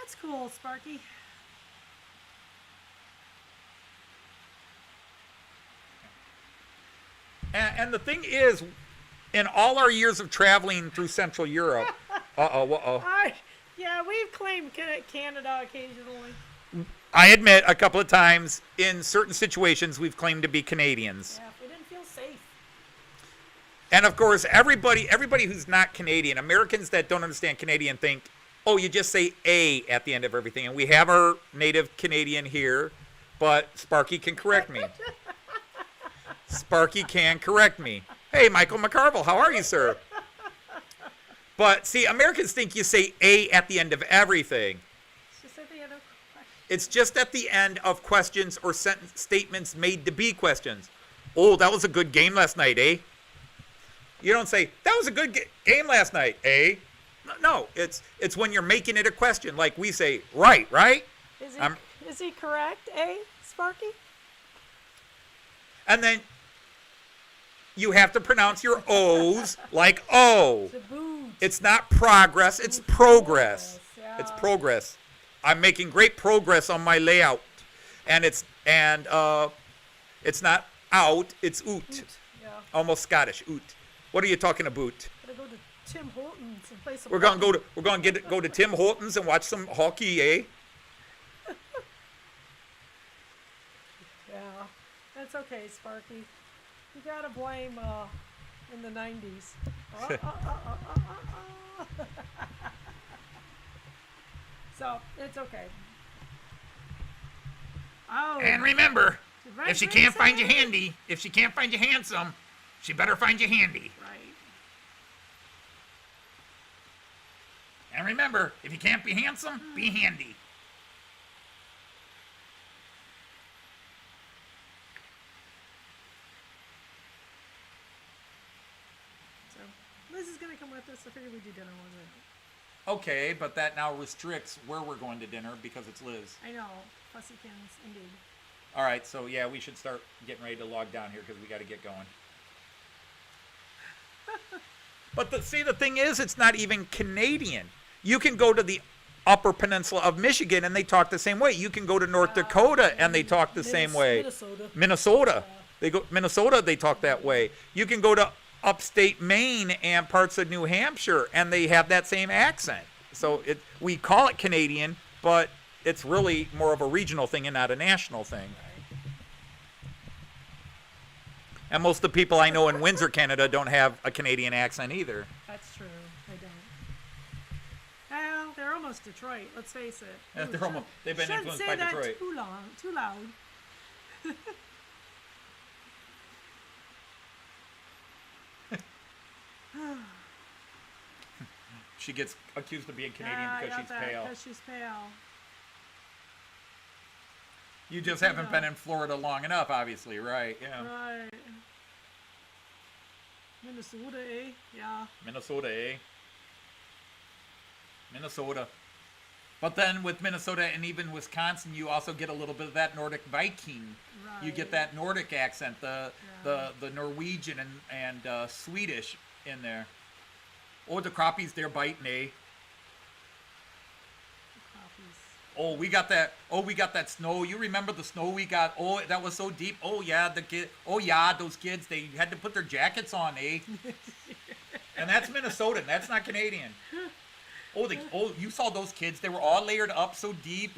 That's cool, Sparky. And the thing is, in all our years of traveling through Central Europe, Yeah, we've claimed Canada occasionally. I admit a couple of times in certain situations we've claimed to be Canadians. Yeah, if we didn't feel safe. And of course, everybody who's not Canadian, Americans that don't understand Canadian think, oh, you just say A at the end of everything. And we have our native Canadian here, but Sparky can correct me. Sparky can correct me. Hey, Michael McCarville, how are you, sir? But see, Americans think you say A at the end of everything. It's just at the end of It's just at the end of questions or statements made to be questions. Oh, that was a good game last night, eh? You don't say, that was a good game last night, eh? No, it's when you're making it a question. Like we say, right? Is he correct, Sparky? And then you have to pronounce your O's like O. The boot. It's not progress, it's progress. Yeah. It's progress. I'm making great progress on my layout. And it's not out, it's oot. Yeah. Almost Scottish, oot. What are you talking about? Gotta go to Tim Hortons and play some. We're gonna go to Tim Hortons and watch some hockey, eh? Yeah, that's okay, Sparky. You gotta blame in the 90s. So it's okay. Oh. And remember, Right, if she right, can't find you Sam? handy, if she can't find you handsome, she better find you handy. Right. And remember, if you can't be handsome, be handy. So Liz is gonna come with us. I figured we'd do dinner one night. Okay, but that now restricts where we're going to dinner because it's Liz. I know, fussykins, indeed. All right, so yeah, we should start getting ready to log down here because we got to get going. But the thing is, it's not even Canadian. You can go to the Upper Peninsula of Michigan and they talk the same way. You can go to North Dakota and they talk the same way. Minnesota. Minnesota, they talk that way. You can go to upstate Maine and parts of New Hampshire and they have that same accent. So we call it Canadian, but it's really more of a regional thing and not a national thing. And most of the people I know in Windsor, Canada don't have a Canadian accent either. That's true. I don't. Well, they're almost Detroit. Let's face it. Yeah, they've been Shouldn't influenced say by that Detroit. too loud. She gets accused of being Canadian because she's pale. Because she's pale. You just haven't been in Florida long enough, obviously, right? Yeah. Right. Minnesota, eh? Yeah. Minnesota, eh? Minnesota. But then with Minnesota and even Wisconsin, you also get a little bit of that Nordic Viking. Right. You get that Nordic accent, the Norwegian and Swedish in there. Oh, the crappies, they're biting, eh? Oh, we got that. Oh, we got that snow. You remember the snow we got? Oh, that was so deep. Oh yeah, those kids, they had to put their jackets on, eh? And that's Minnesotan. That's not Canadian. Oh, you saw those kids. They were all layered up so deep.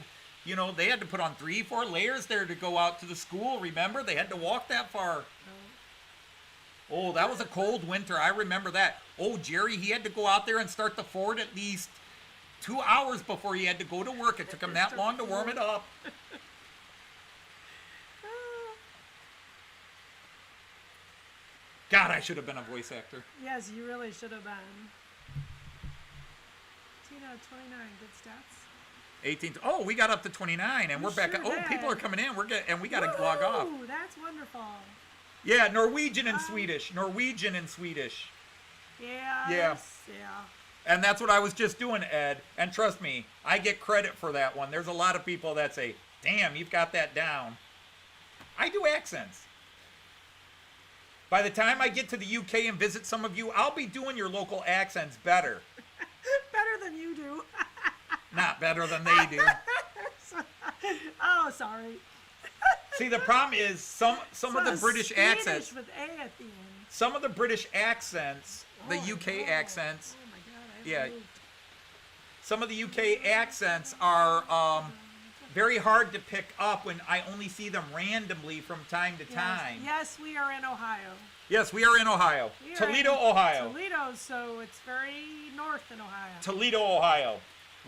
You know, they had to put on 3-4 layers there to go out to the school. Remember, they had to walk that far. Oh, that was a cold winter. I remember that. Oh, Jerry, he had to go out there and start the fort at least 2 hours before he had to go to work. It took him that long to warm it up. God, I should have been a voice actor. Yes, you really should have been. 29. Good stats. 18. Oh, we got up to 29, and We we're back. sure Oh, people are did. coming in. And we got to log off. Woohoo! That's wonderful. Yeah, Norwegian and Swedish. Norwegian and Swedish. Yeah. Yeah. Yeah. And that's what I was just doing, Ed. And trust me, I get credit for that one. There's a lot of people that say, damn, you've got that down. I do accents. By the time I get to the UK and visit some of you, I'll be doing your local accents better. Better than you do. Not better than they do. Oh, sorry. See, the problem is some of the British Swedish accents, with A at the end. some of the British accents, the Oh, UK no. accents, Oh my God. I yeah. moved. some of the UK accents are very hard to pick up when I only see them randomly from time to time. Yes, we are in Ohio. Yes, we are in Ohio. We are Toledo, in Ohio. Toledo, so it's very north in Ohio. Toledo, Ohio.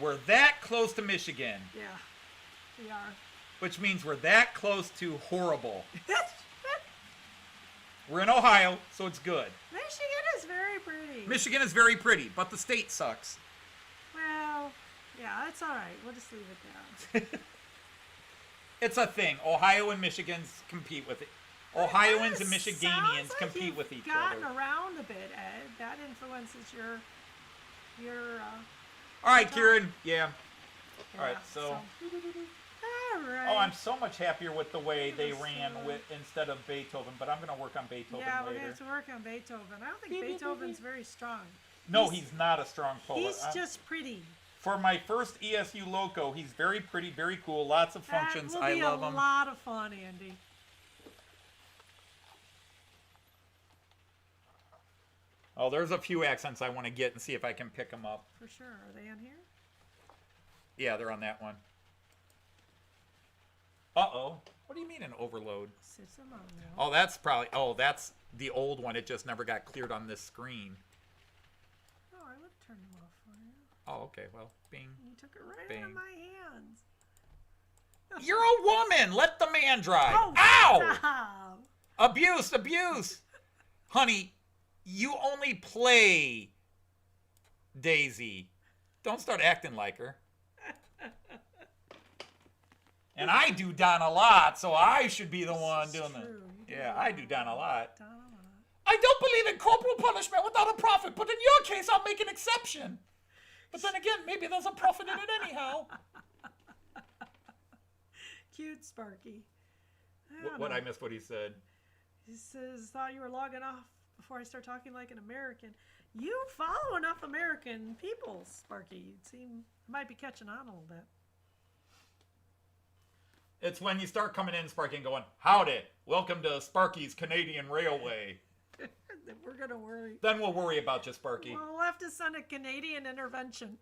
We're that close to Michigan, Yeah, we are. which means we're that close to horrible. We're in Ohio, so it's good. Michigan is very pretty. Michigan is very pretty, but the state sucks. Well, yeah, that's all right. We'll just leave it there. It's a thing. Ohio and Michigans compete with it. Ohioans and That Michiganians sounds like compete you've with each gotten other. around a bit, Ed. That influences your All right, Kieran. Yeah. All right, yeah, so. All right. Oh, I'm so much happier with the way they Yes, ran with instead of Beethoven, but I'm going to work on Beethoven Yeah, we're later. gonna have to work on Beethoven. I don't think Beethoven's very strong. No, he's not a strong poet. He's just pretty. For my first ESU Loco, he's very pretty, very cool, lots of functions. That will I be love a him. lot of fun, Andy. Oh, there's a few accents I want to get and see if I can pick them up. For sure. Are they on here? Yeah, they're on that one. Uh-oh. What do you mean an overload? Sits among them. Oh, that's probably, oh, that's the old one. It just never got cleared on this screen. Oh, I would turn them off for you. Oh, okay, well, bing. You took it right out Bing. of my hands. You're a woman! Let the man drive! Oh, Ow! stop. Abuse, abuse! Honey, you only play Daisy. Don't start acting like her. And I do Don a lot, so I should be the one doing true. the. You do Yeah, I do Don a lot. Done a lot. I don't believe in corporal punishment without a profit, but in your case, I'll make an exception. But then again, maybe there's a profit in it anyhow. Cute Sparky. What I missed what he said. He says, thought you were logging off before I start talking like an American. You follow enough American people, Sparky. You'd seem might be catching on a little bit. It's when you start coming in, Sparky, and going, howdy, welcome to Sparky's Canadian Railway. We're gonna worry. Then we'll worry about you, Sparky. We'll have to send a Canadian intervention.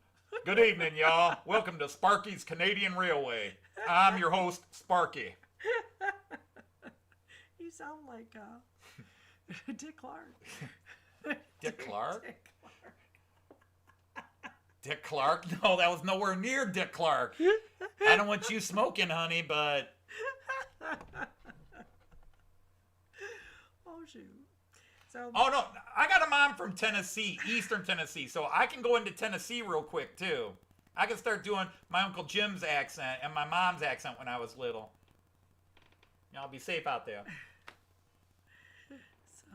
Good evening, y'all. Welcome to Sparky's Canadian Railway. I'm your host, Sparky. You sound like Dick Clark. Dick Clark? Dick Clark. Dick Clark? No, that was nowhere near Dick Clark. I don't want you smoking, honey, but... Oh, shoot. So, Oh, no, I got a mom from Tennessee, Eastern Tennessee, so I can go into Tennessee real quick, too. I can start doing my Uncle Jim's accent and my mom's accent when I was little. Y'all be safe out there. so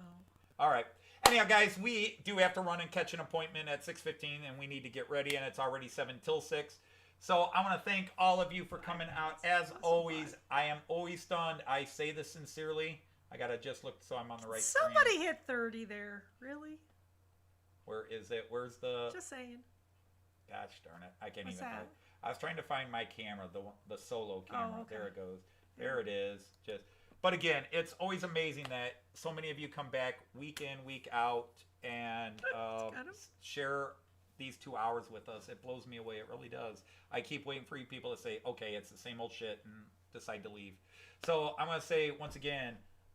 All right. Anyhow, guys, we do have to run and catch an appointment at 6:15, and we need to get ready, and it's already 7 till 6. So I want to thank all of you for coming out. As always, I am always stunned. I say this sincerely. I got to just look so I'm on the right somebody screen. hit 30 there. Really? Where is it? Where's the... Just saying. Gosh darn it. I can't What's even that? find. I was trying to find my camera, the solo camera. Oh, okay. There it goes. There it is. But again, it's always amazing that so many of you come back week in, week out, and kind of- share these 2 hours with us. It blows me away. It really does. I keep waiting for you people to say, okay, it's the same old shit, and decide to leave. So I'm going to say, once again,